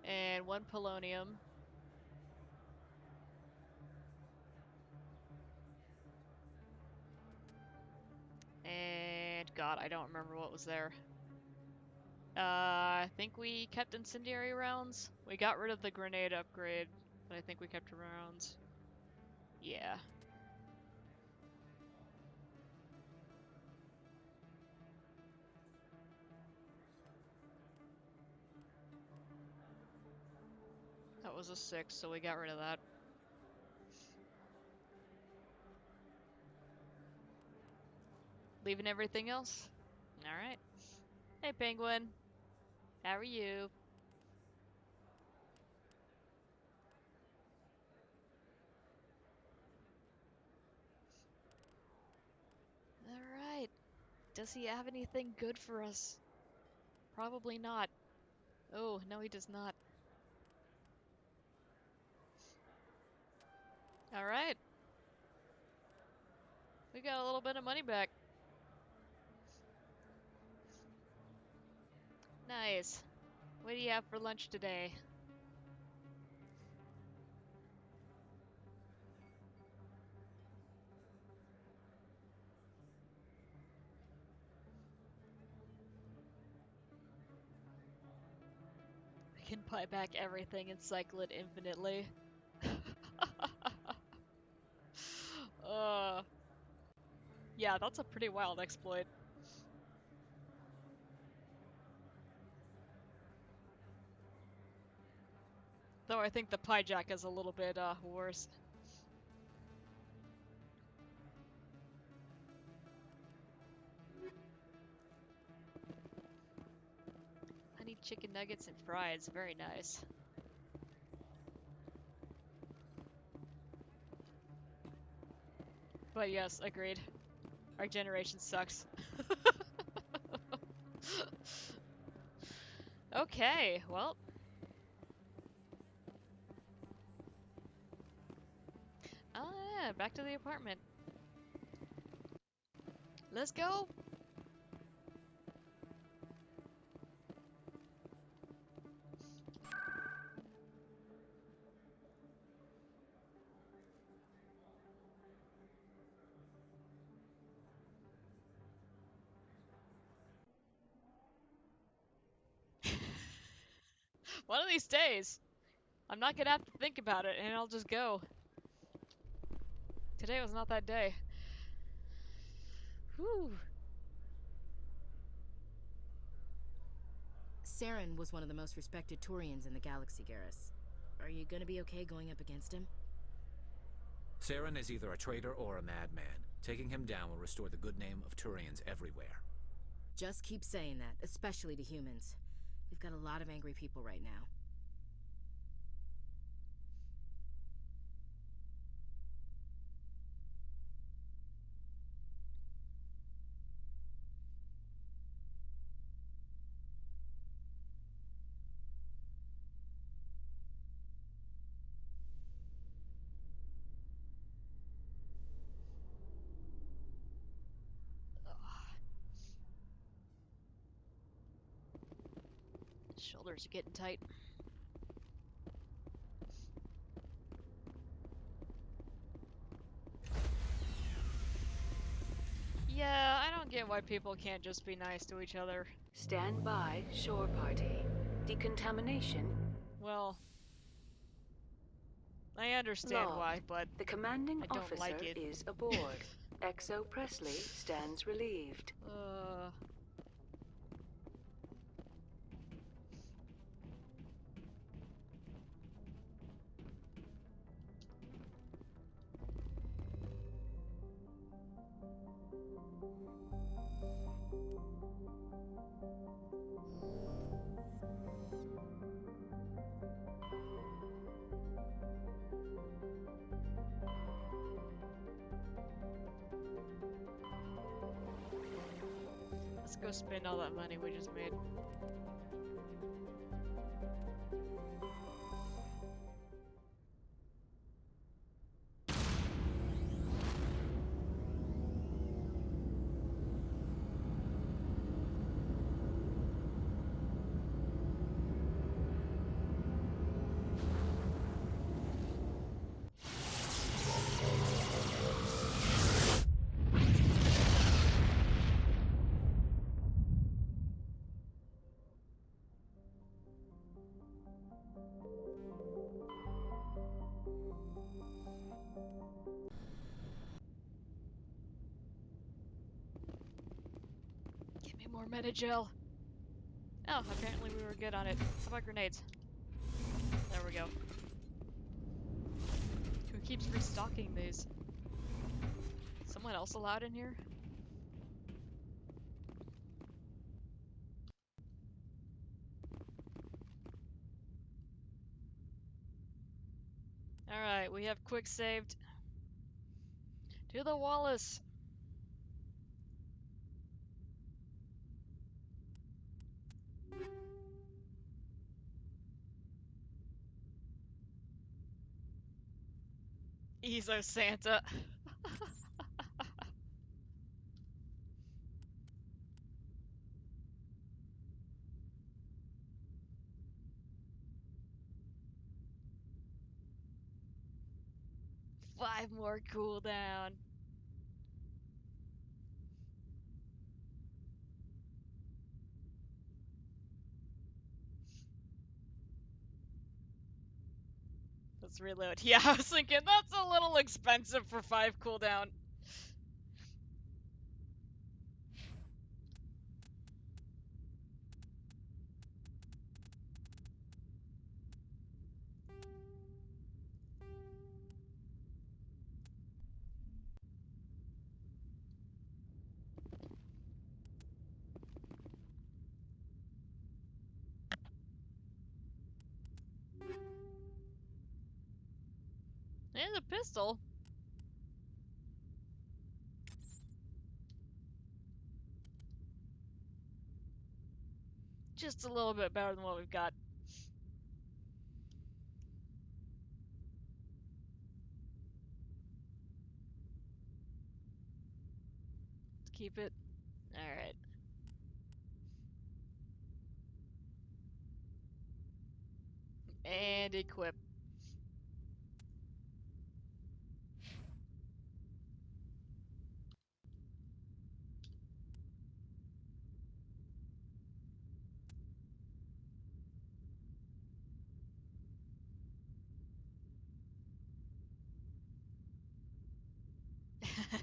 And 1 polonium. And God, I don't remember what was there. I think we kept incendiary rounds. We got rid of the grenade upgrade, but I think we kept rounds. Yeah. That was a 6, so we got rid of that. Leaving everything else? Alright. Hey, Penguin. How are you? Alright. Does he have anything good for us? Probably not. Oh, no he does not. Alright. We got a little bit of money back. Nice. What do you have for lunch today? We can buy back everything and cycle it infinitely. uh, yeah, that's a pretty wild exploit. Though I think the pie jack is a little bit worse. Honey chicken nuggets and fries, very nice. But yes, agreed. Our generation sucks. Okay, well. Oh yeah, back to the apartment. Let's go! One of these days, I'm not gonna have to think about it, and I'll just go. Today was not that day. Whew. Saren was one of the most respected Turians in the galaxy, Garrus. Are you gonna be okay going up against him? Saren is either a traitor or a madman. Taking him down will restore the good name of Turians everywhere. Just keep saying that, especially to humans. We've got a lot of angry people right now. Shoulders are getting tight. Yeah, I don't get why people can't just be nice to each other. Stand by, shore party. Decontamination. Well, I understand Logged. why, but The commanding I don't officer like it. is aboard. Exo Presley stands relieved. Let's go spend all that money we just made. Give me more Metagel. Oh, apparently we were good on it. How about grenades? There we go. Who keeps restocking these? Someone else allowed in here? Alright, we have quick saved. To the Wallace! Ezo Santa. Five more cooldown. Let's reload. Yeah, I was thinking that's a little expensive for 5 cooldown. And a pistol. Just a little bit better than what we've got. Let's keep it. Alright. And equip. Trying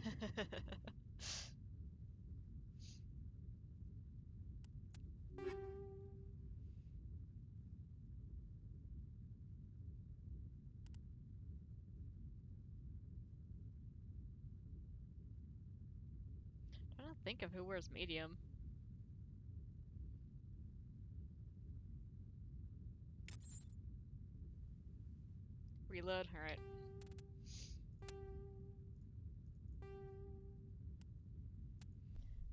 to think of who wears medium. Reload. All right.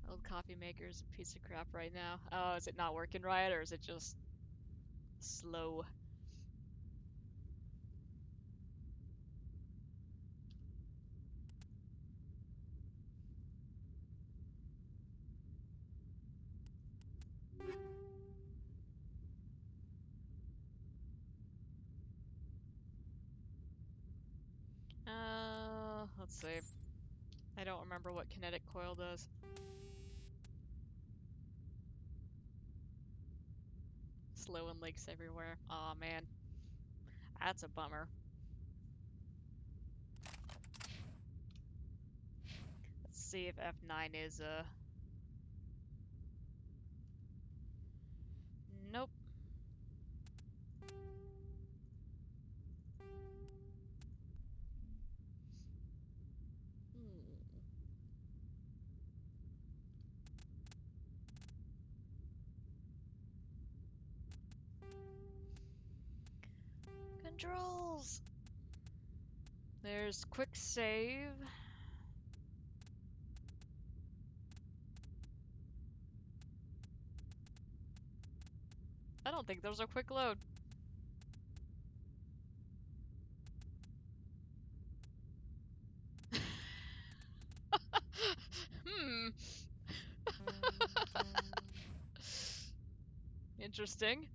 Old coffee maker's a piece of crap right now. Oh, is it not working right, or is it just slow? Let's see. I don't remember what kinetic coil does. Slow and leaks everywhere. Aw, man. That's a bummer. Let's see if F9 is, Nope. Hmm. Controls! There's quick save. I don't think those are quick load. Hmm. Interesting.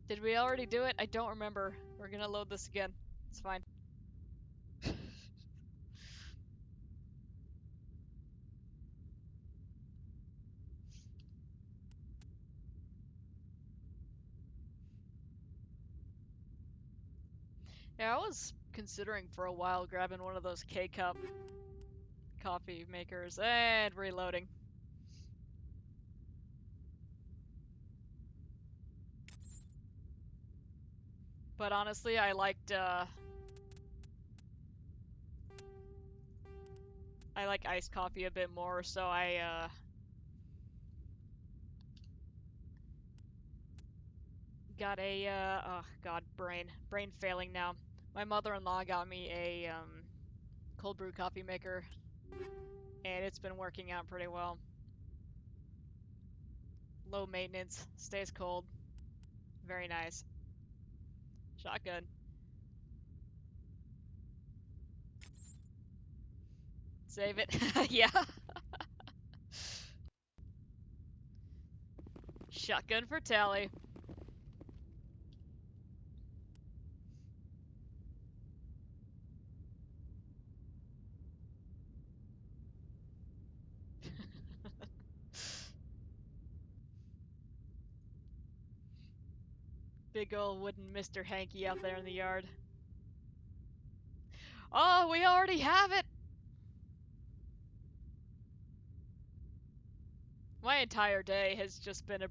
Did we already do it? I don't remember. We're gonna load this again. It's fine. Yeah, I was considering for a while grabbing one of those K-cup coffee makers and reloading. But honestly, I like iced coffee a bit more, so I got a oh god, brain failing now. My mother-in-law got me a cold brew coffee maker, and it's been working out pretty well. Low maintenance, stays cold. Very nice. Shotgun. Save it. Yeah. Shotgun for Tally. Big ol' wooden Mr. Hanky out there in the yard. Oh, we already have it! My entire day has just been a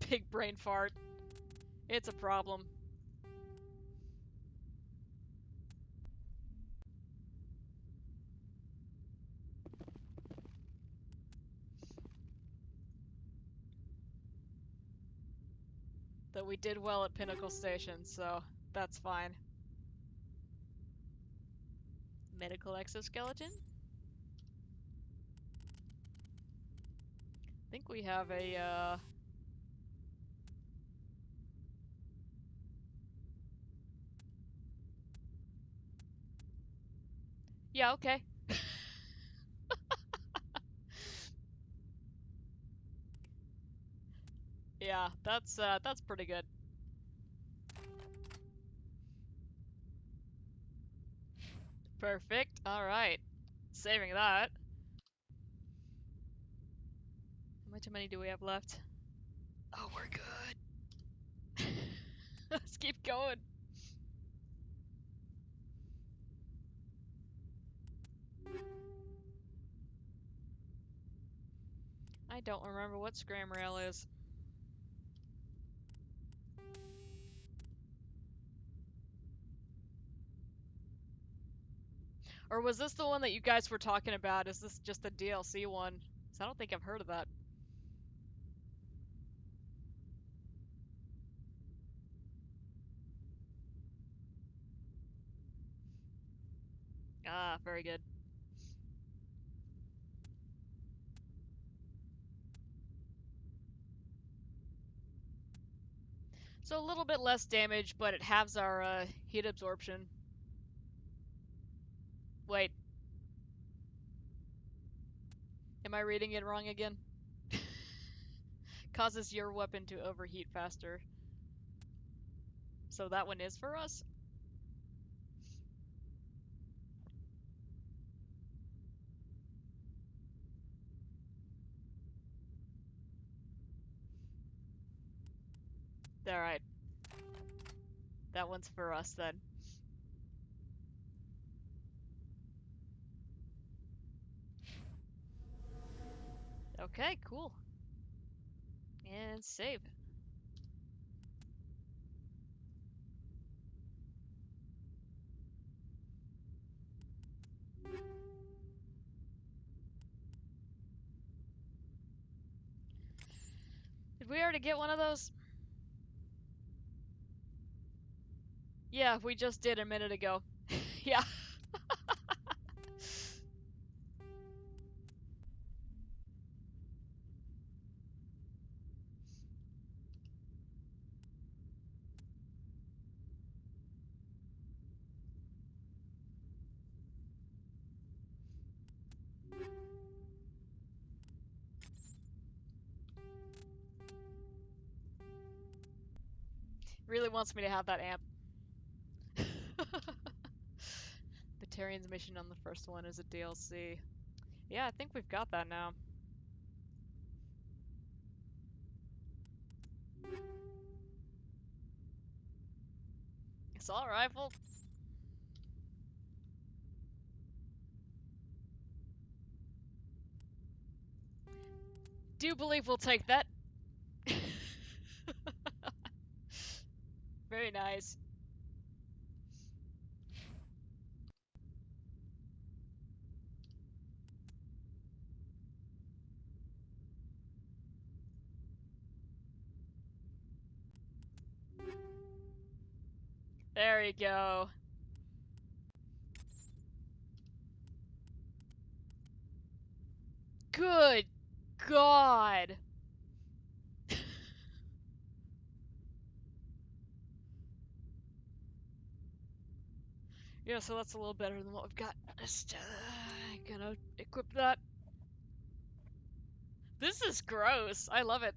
big brain fart. It's a problem. Though we did well at Pinnacle Station, so that's fine. Medical exoskeleton? I think we have a, Yeah, okay. Yeah, that's pretty good. Perfect. Alright. Saving that. How much money do we have left? Oh, we're good. Let's keep going. I don't remember what scram rail is. Or was this the one that you guys were talking about? Is this just a DLC one? 'Cause I don't think I've heard of that. Ah, very good. So a little bit less damage, but it halves our heat absorption. Wait. Am I reading it wrong again? Causes your weapon to overheat faster. So that one is for us? Alright. That one's for us then. Okay, cool. And save. Did we already get one of those? Yeah, we just did a minute ago. Yeah. Really wants me to have that amp. Batarian's mission on the first one is a DLC. Yeah, I think we've got that now. Assault rifle. Do believe we'll take that. Very nice. There you go. Good God. Yeah, so that's a little better than what we've got. Just gonna equip that. This is gross. I love it.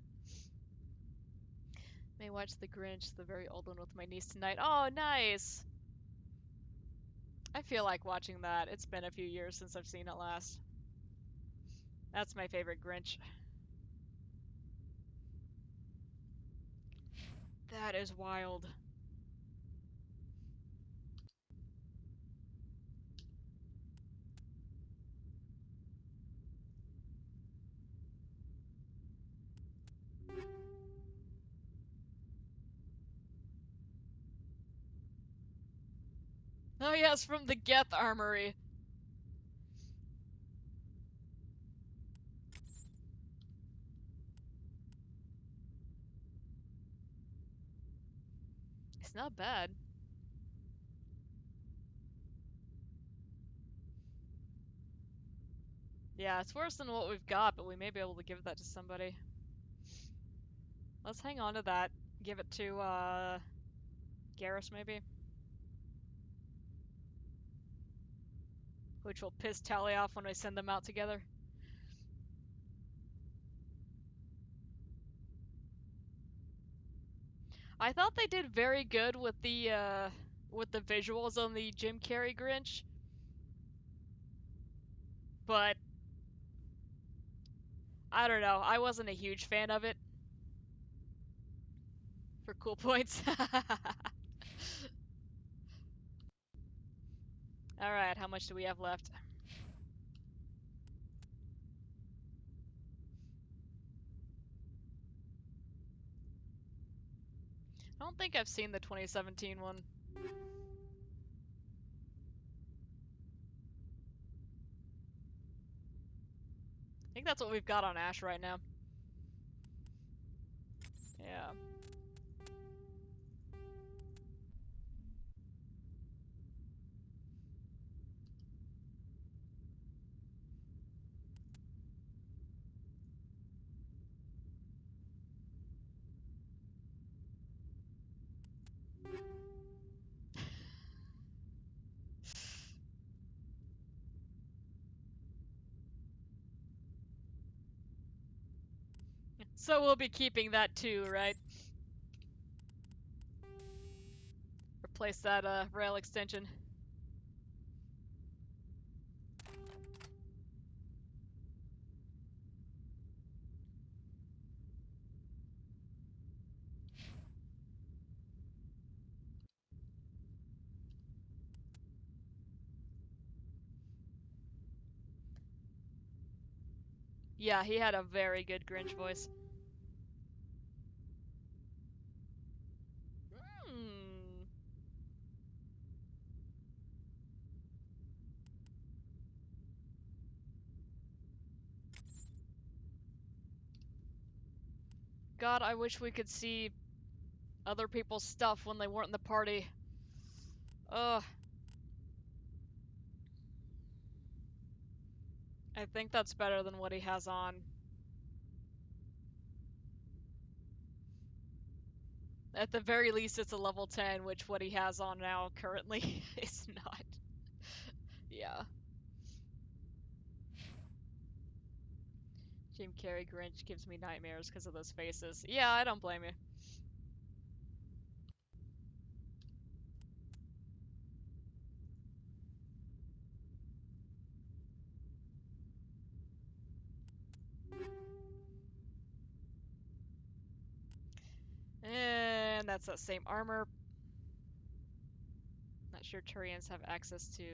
May watch The Grinch, the very old one, with my niece tonight. Oh, nice. I feel like watching that. It's been a few years since I've seen it last. That's my favorite Grinch. That is wild. Oh yes, from the Geth Armory. It's not bad. Yeah, it's worse than what we've got, but we may be able to give that to somebody. Let's hang on to that. Give it to, Garrus, maybe? Which will piss Tally off when I send them out together. I thought they did very good with the visuals on the Jim Carrey Grinch. But I don't know. I wasn't a huge fan of it. For cool points. Alright, how much do we have left? I don't think I've seen the 2017 one. I think that's what we've got on Ash right now. Yeah. So we'll be keeping that too, right? Replace that rail extension. Yeah, he had a very good Grinch voice. Hmm. God, I wish we could see other people's stuff when they weren't in the party. Ugh. I think that's better than what he has on. At the very least, it's a level 10, which what he has on now currently is not. Yeah. Jim Carrey Grinch gives me nightmares because of those faces. Yeah, I don't blame you. And that's that same armor. Not sure Turians have access to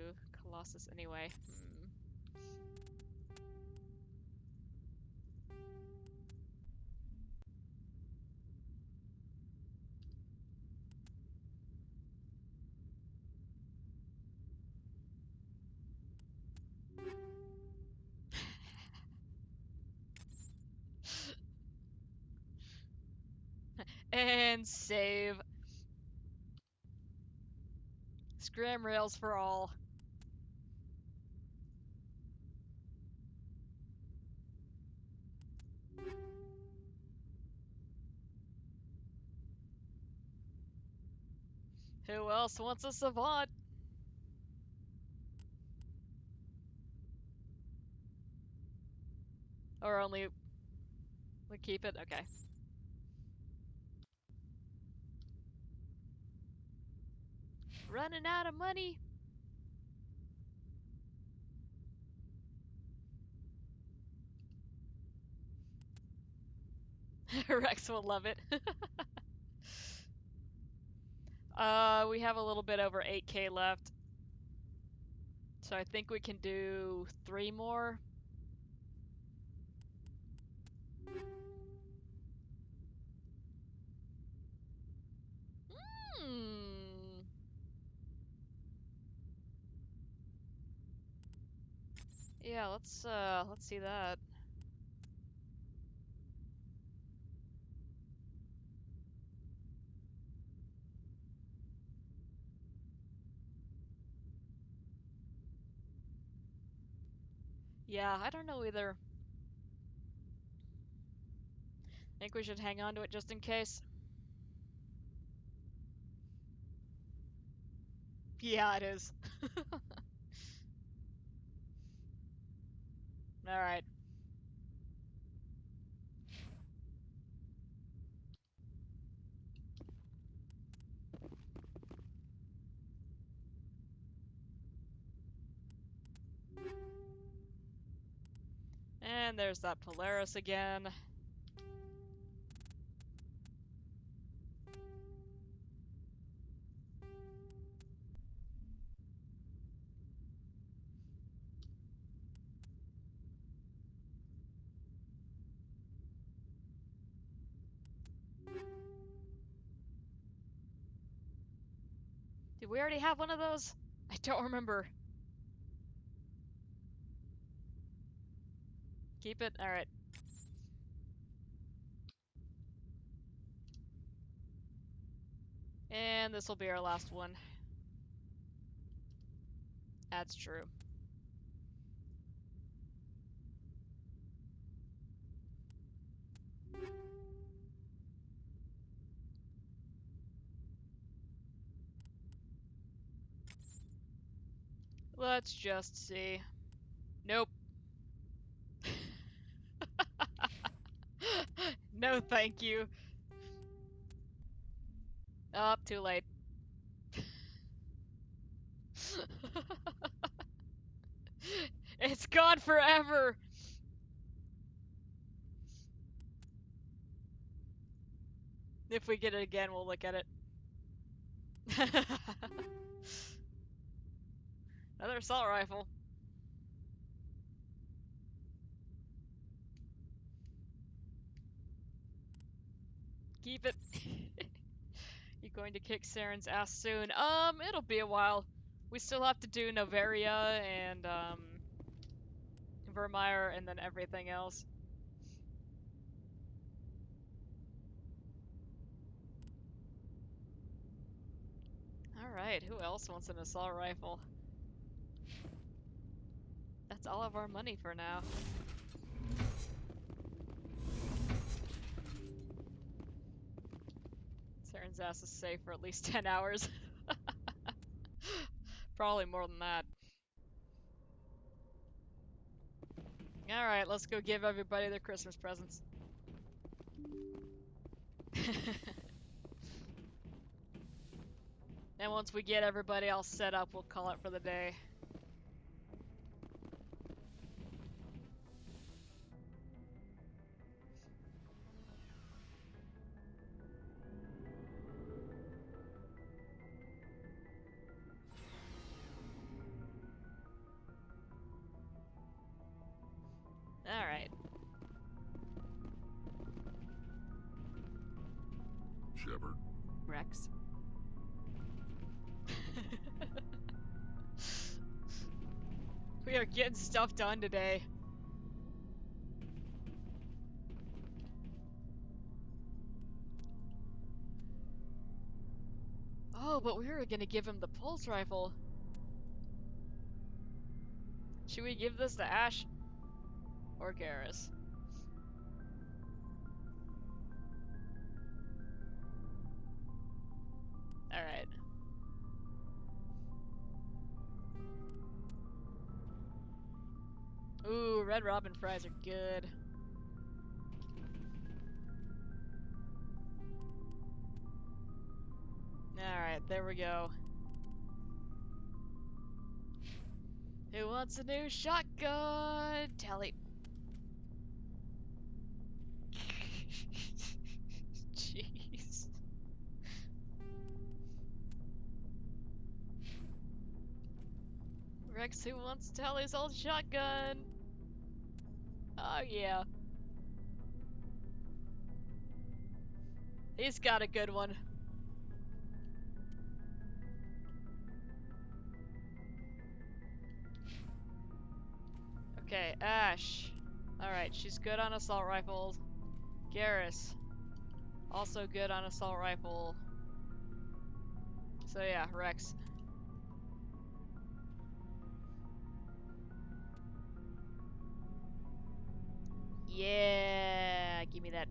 Colossus anyway. And save. Scram rails for all. Who else wants a savant? Or only we keep it? Okay. Running out of money. Rex will love it. We have a little bit over 8k left. So I think we can do 3 more. Hmm. Yeah, let's see that. Yeah, I don't know either. Think we should hang on to it just in case. Yeah, it is. All right. And there's that Polaris again. Did we already have one of those? I don't remember. Keep it? Alright. And this will be our last one. That's true. Let's just see. Nope. No, thank you. Oh, too late. It's gone forever! If we get it again, we'll look at it. Another assault rifle. Keep it. You going to kick Saren's ass soon? It'll be a while. We still have to do Novaria and, Vermeer and then everything else. Alright, who else wants an assault rifle? That's all of our money for now. Saren's ass is safe for at least 10 hours. Probably more than that. Alright, let's go give everybody their Christmas presents. And once we get everybody all set up, we'll call it for the day. Alright. Shepard. Rex? We are getting stuff done today. Oh, but we were gonna give him the pulse rifle. Should we give this to Ash? Or Garrus? Alright. Ooh, Red Robin fries are good. Alright, there we go. Who wants a new shotgun? Tally. Jeez. Rex, who wants Tally's old shotgun? Oh yeah. He's got a good one. Okay, Ash. Alright, she's good on assault rifles. Garrus. Also good on assault rifle. So yeah, Rex. Yeah, give me that.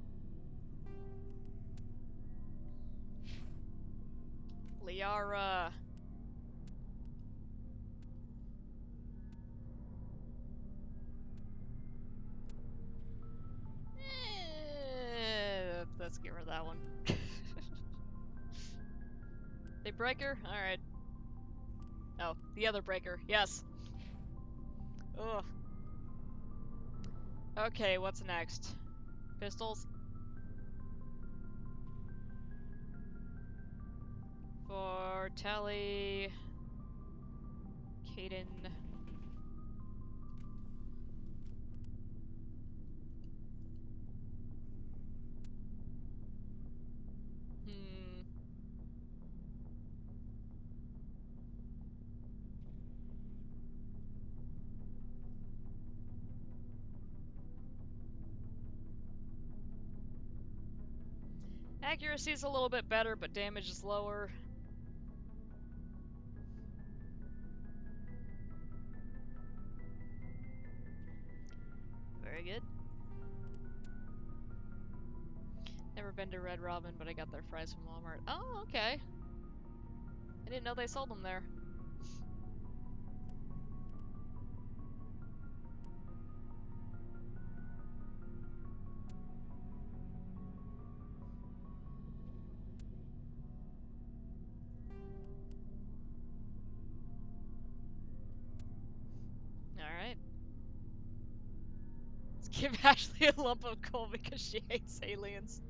Liara. Let's get rid of that one. The breaker? Alright. Oh, the other breaker. Yes. Ugh. Okay, what's next? Pistols? For Tally... Caden... Accuracy is a little bit better, but damage is lower. Very good. Never been to Red Robin, but I got their fries from Walmart. Oh, okay. I didn't know they sold them there. Alright. Let's give Ashley a lump of coal because she hates aliens.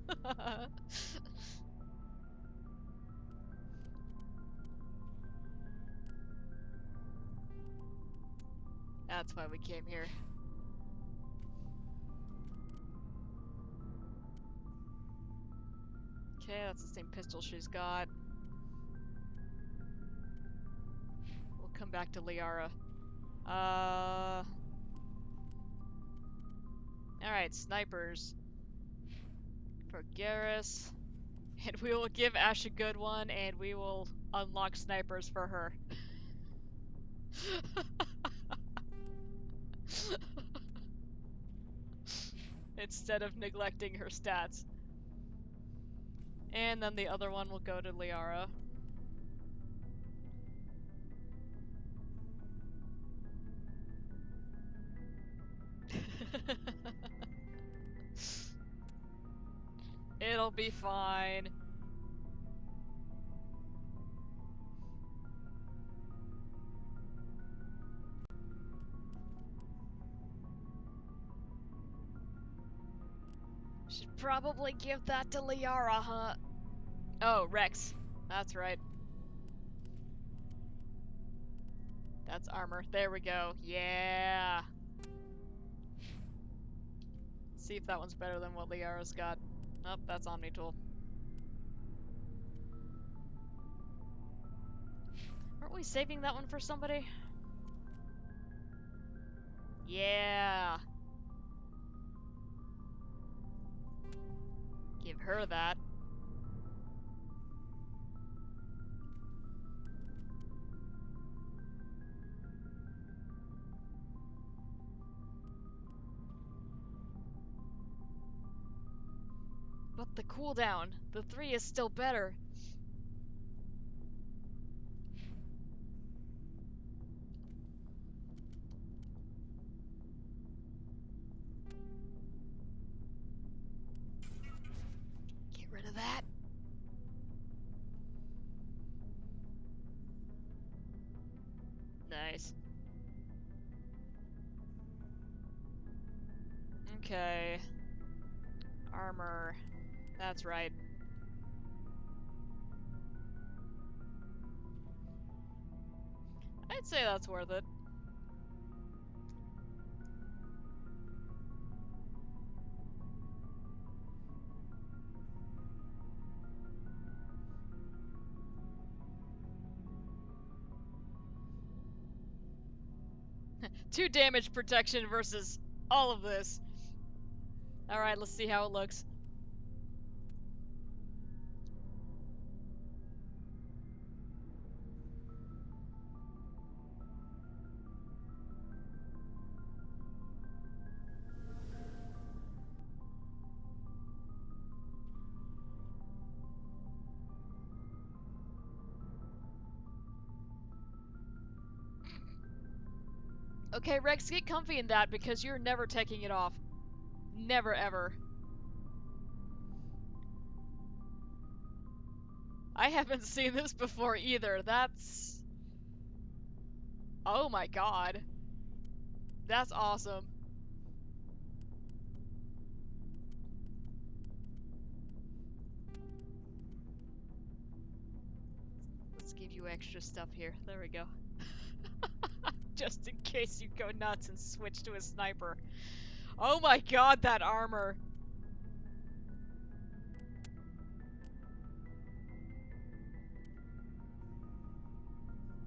That's why we came here. Okay, that's the same pistol she's got. We'll come back to Liara. Alright, snipers. For Garrus. And we will give Ash a good one, and we will unlock snipers for her. Instead of neglecting her stats. And then the other one will go to Liara. It'll be fine. Should probably give that to Liara, huh? Oh, Rex. That's right. That's armor. There we go. Yeah. See if that one's better than what Liara's got. Nope, that's Omni Tool. Aren't we saving that one for somebody? Yeah. Give her that. But the cooldown, the 3 is still better. Get rid of that. Nice. Okay. Armor. That's right. I'd say that's worth it. Two damage protection versus all of this. Alright, let's see how it looks. Okay, Rex, get comfy in that because you're never taking it off. Never ever. I haven't seen this before either. That's... Oh my god. That's awesome. Let's give you extra stuff here. There we go. Just in case you go nuts and switch to a sniper. Oh my god, that armor!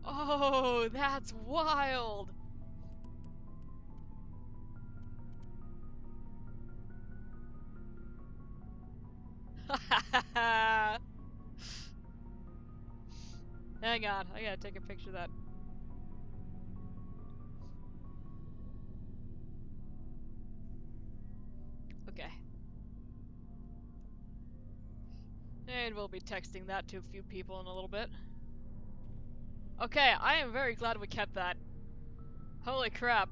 Oh, that's wild! Hang on, I gotta take a picture of that. Okay. And we'll be texting that to a few people in a little bit. Okay, I am very glad we kept that. Holy crap.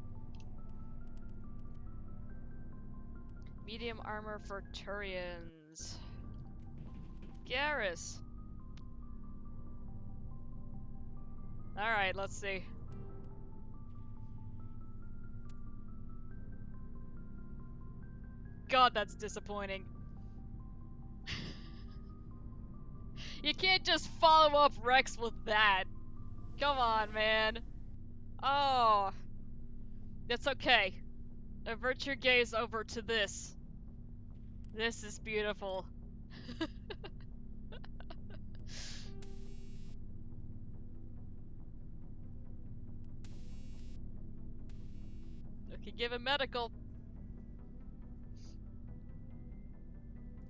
Medium armor for Turians. Garrus. Alright, let's see. God, that's disappointing. You can't just follow up Rex with that. Come on, man. Oh. That's okay. Avert your gaze over to this. This is beautiful. Okay, give him medical.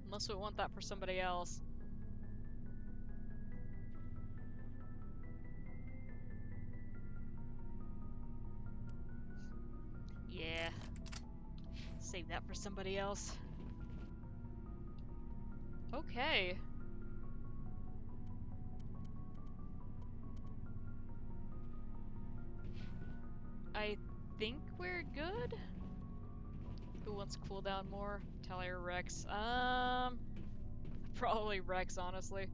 Unless we want that for somebody else. Yeah. Save that for somebody else. Okay. I think we're good? Who wants cooldown more? Tally or Rex? Probably Rex, honestly.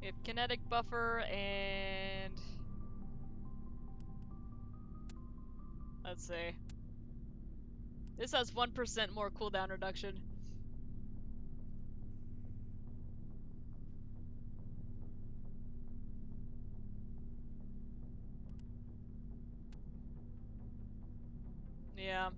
We have kinetic buffer and... Let's see. This has 1% more cooldown reduction. Yeah.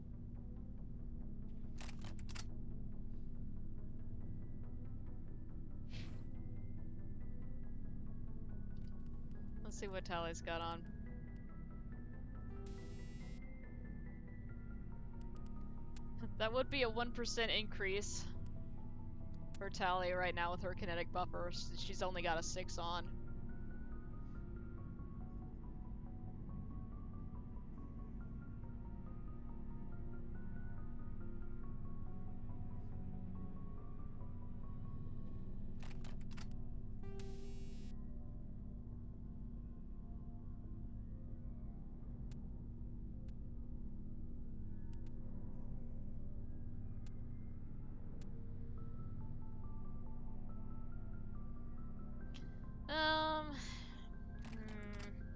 Let's see what Tally's got on. That would be a 1% increase for Tally right now with her kinetic buffer. She's only got a 6 on.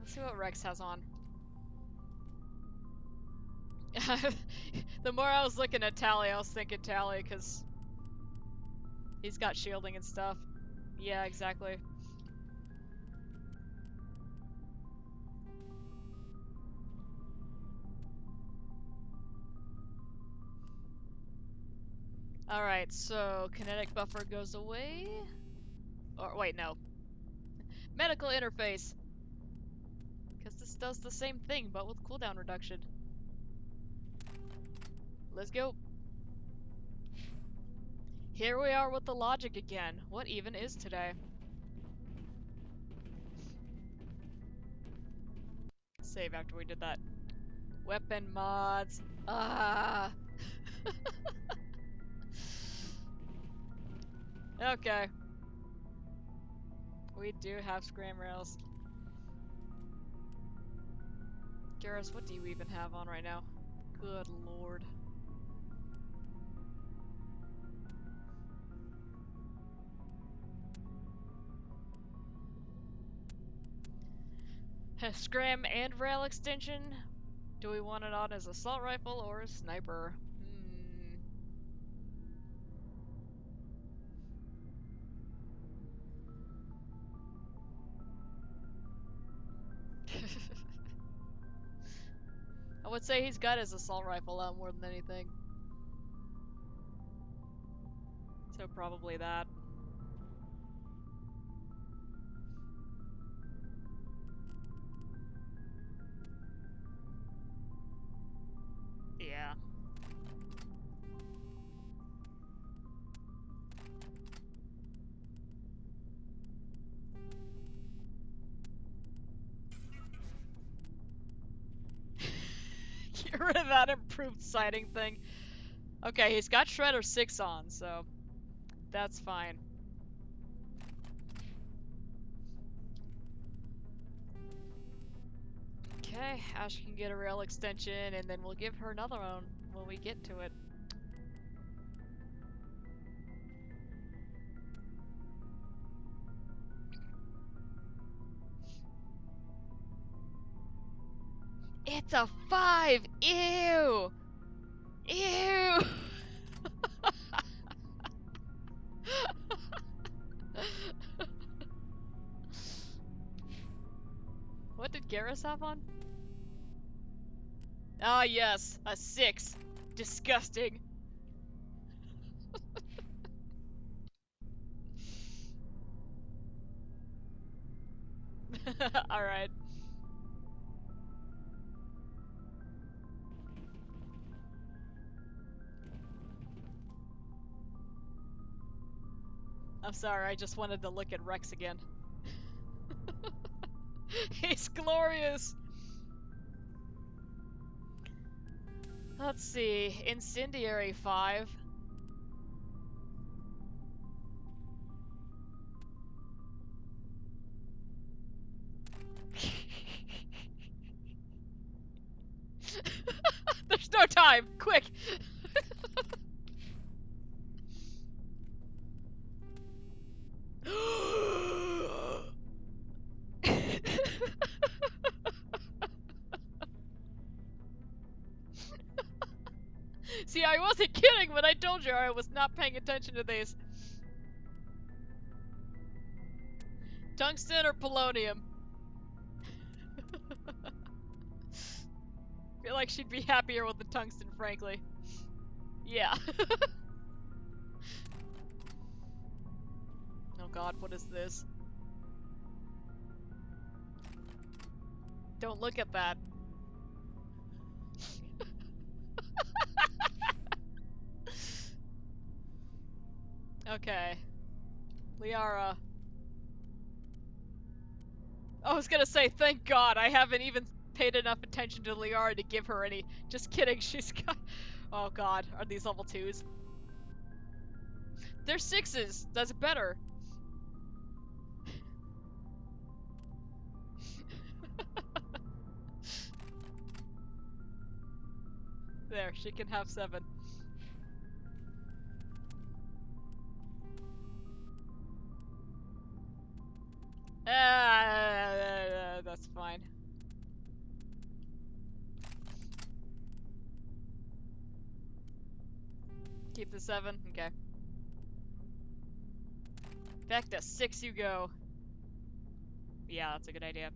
Let's see what Rex has on. The more I was looking at Tally, I was thinking Tally, because he's got shielding and stuff. Yeah, exactly. Alright, so kinetic buffer goes away. Or wait, no. Medical interface. Because this does the same thing, but with cooldown reduction. Let's go. Here we are with the logic again. What even is today? Save after we did that. Weapon mods. Ah. Okay. We do have scram rails. Garrus, what do you even have on right now? Good lord. Scram and rail extension? Do we want it on as assault rifle or a sniper? I would say he's got his assault rifle out more than anything. So probably that. Yeah. Get rid of that improved sighting thing. Okay, he's got Shredder 6 on, so that's fine. Okay, Ash can get a rail extension, and then we'll give her another one when we get to it. It's a 5! Ew! Ew! What did Garrus have on? Ah, yes, a 6. Disgusting. Alright. I'm sorry, I just wanted to look at Rex again. He's glorious! Let's see, Incendiary 5. There's no time! Quick! See, I wasn't kidding when I told you I was not paying attention to these. Tungsten or polonium? Feel like she'd be happier with the tungsten, frankly. Yeah. Oh god, what is this? Don't look at that. Okay. Liara. I was gonna say, thank god, I haven't even paid enough attention to Liara to give her any. Just kidding, she's got... Oh god, are these level 2s? They're 6s! That's better! There, she can have 7. That's fine. Keep the 7? Okay. Back to 6 you go. Yeah, that's a good idea.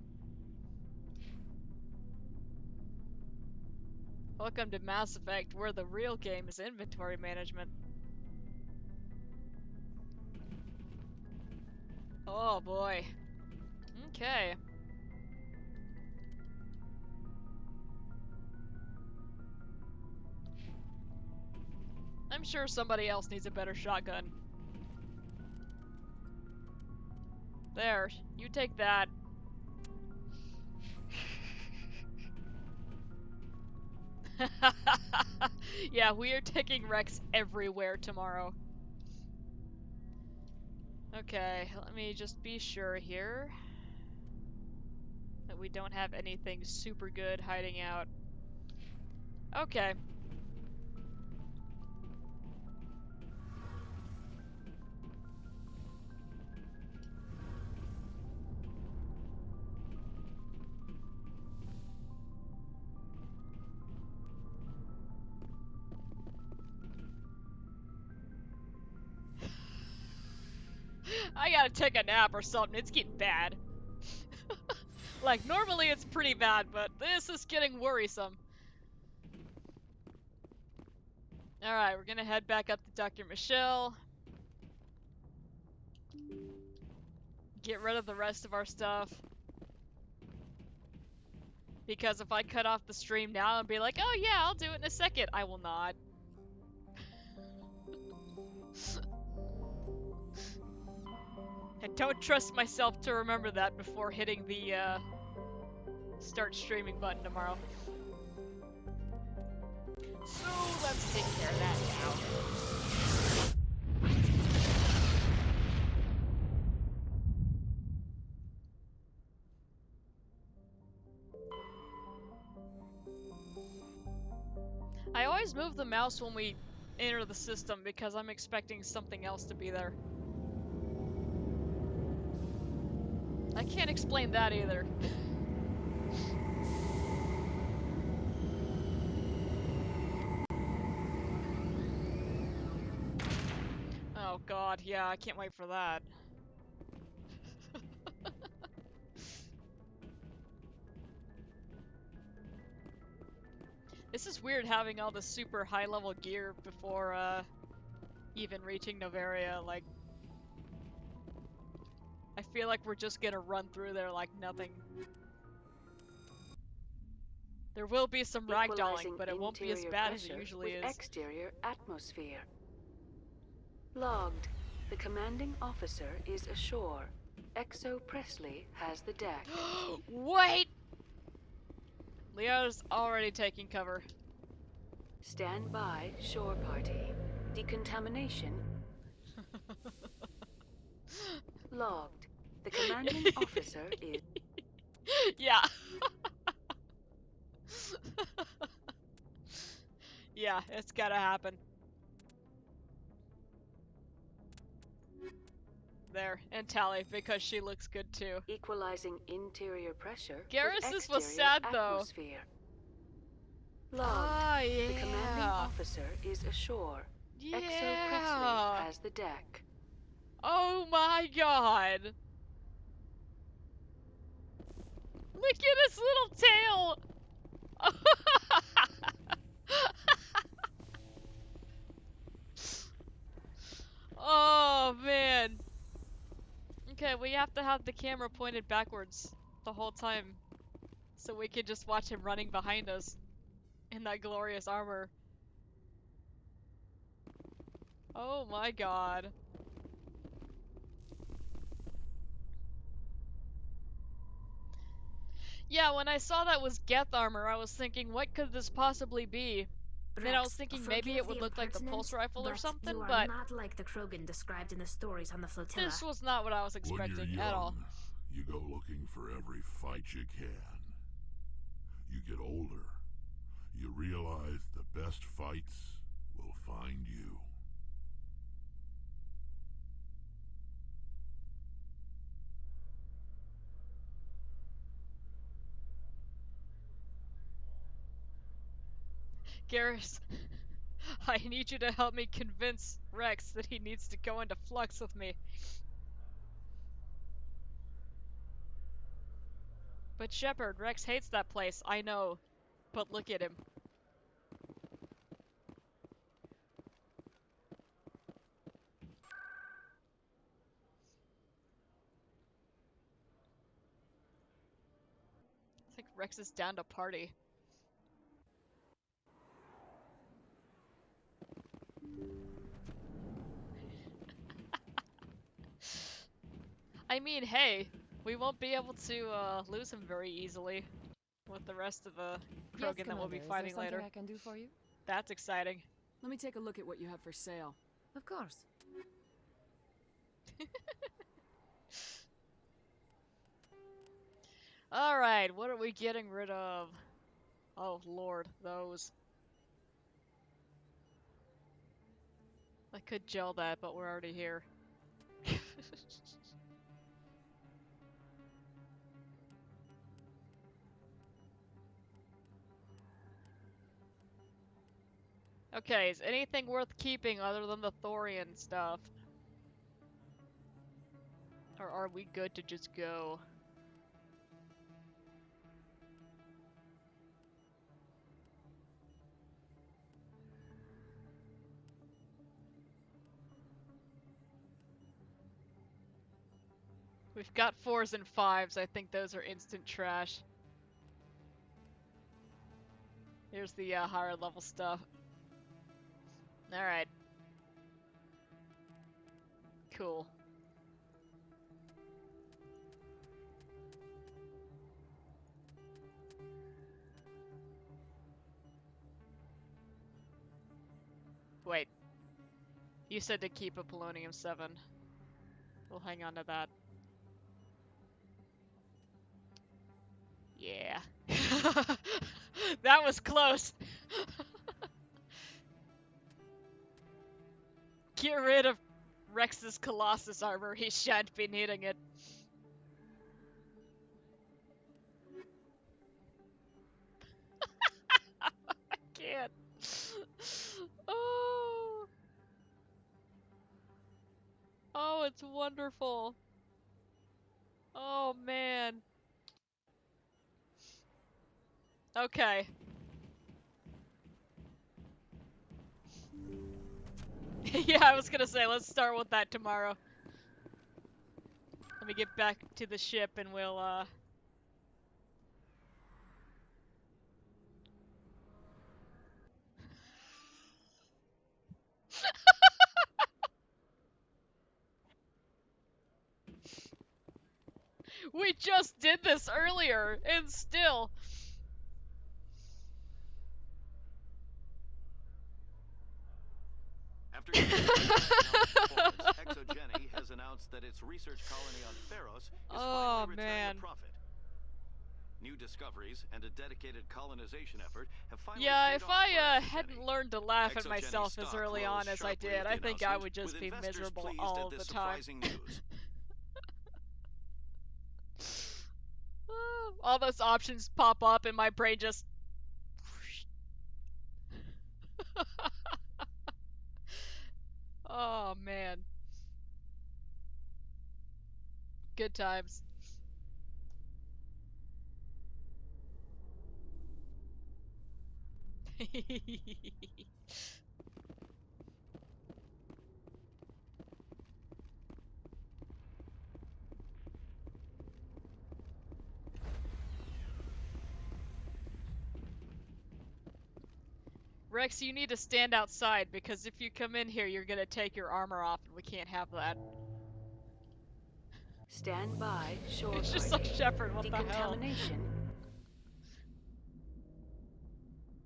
Welcome to Mass Effect, where the real game is inventory management. Oh boy. Okay. I'm sure somebody else needs a better shotgun. There, you take that. Yeah, we are taking Rex everywhere tomorrow. Okay, let me just be sure here that we don't have anything super good hiding out. Okay. I gotta take a nap or something, it's getting bad. Like, normally it's pretty bad, but this is getting worrisome. Alright, we're gonna head back up to Dr. Michelle. Get rid of the rest of our stuff. Because if I cut off the stream now and be like, oh yeah, I'll do it in a second, I will not. I don't trust myself to remember that before hitting the, start streaming button tomorrow. So, let's take care of that now. I always move the mouse when we enter the system because I'm expecting something else to be there. I can't explain that either. Oh god, yeah, I can't wait for that. This is weird having all the super high level gear before even reaching Novaria. Like, I feel like we're just gonna run through there like nothing. There will be some ragdolling, but it won't be as bad as it usually is. Exterior atmosphere. Logged. The commanding officer is ashore. Exo Presley has the deck. Wait! Leo's already taking cover. Stand by, shore party. Decontamination. Logged. The commanding officer is... Yeah. Yeah, it's gotta happen. There, and Tally, because she looks good too. Equalizing interior pressure. Garrus was sad though. Logged. Yeah. The commanding officer is ashore. Yeah. Exo Presley has the deck. Oh my god. Look at his little tail. Oh man. Okay, we have to have the camera pointed backwards the whole time so we can just watch him running behind us in that glorious armor. Oh my god. Yeah, when I saw that was Geth armor, I was thinking, what could this possibly be? And then I was thinking maybe it would look like the pulse rifle or something, you are but not like the Krogan described in the stories on the flotilla. this was not what I was expecting at all. You go looking for every fight you can. You get older, you realize the best fights will find you. Garrus, I need you to help me convince Rex that he needs to go into flux with me. But Shepard, Rex hates that place, I know. But look at him. I think Rex is down to party. I mean, hey, we won't be able to lose him very easily with the rest of the Krogan that we'll be fighting later. Is there something I can do for you? That's exciting. Let me take a look at what you have for sale. Of course. Alright, what are we getting rid of? Oh lord, those. I could gel that, but we're already here. Okay, is anything worth keeping other than the Thorian stuff? Or are we good to just go? We've got 4s and 5s. I think those are instant trash. Here's the higher level stuff. Alright. Cool. Wait. You said to keep a polonium 7. We'll hang on to that. Yeah. That was close. Get rid of Rex's Colossus armor. He shan't be needing it. I can't. Oh. Oh, it's wonderful. Oh, man. Okay. Yeah, I was gonna say, let's start with that tomorrow. Let me get back to the ship and we'll, We just did this earlier, and still. After years of economic performance, ExoGeni has announced that its research colony on Theros is finally returning a profit. New discoveries and a dedicated colonization effort have finally Yeah, paid if off I for hadn't learned to laugh at ExoGeni myself as stock early rose on as I sharply did, at I the think I announcement, would just with be investors miserable pleased all at of the this time. surprising news. All those options pop up and my brain just... Oh, man. Good times. Rex, you need to stand outside, because if you come in here, you're gonna take your armor off, and we can't have that. Stand by, shore It's just party. like Shepard, what the hell? Decontamination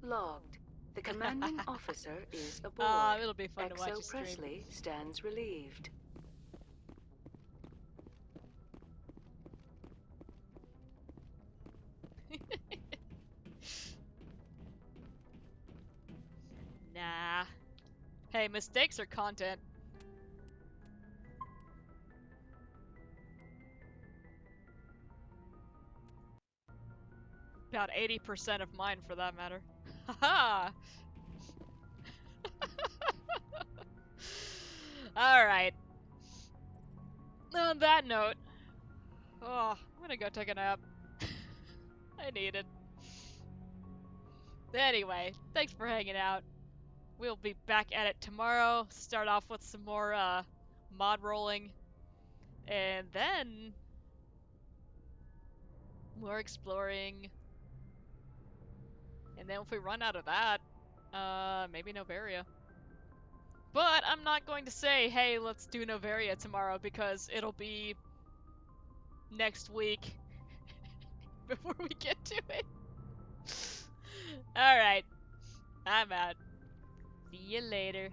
logged. The commanding officer is aboard. It'll be fun to watch you stream. Presley stands relieved. Nah. Hey, mistakes are content. About 80% of mine, for that matter. Haha! Alright. On that note... Oh, I'm gonna go take a nap. I need it. Anyway, thanks for hanging out. We'll be back at it tomorrow. Start off with some more, mod rolling. And then... more exploring. And then if we run out of that, maybe Novaria. But I'm not going to say, hey, let's do Novaria tomorrow, because it'll be next week before we get to it. Alright. I'm out. See you later.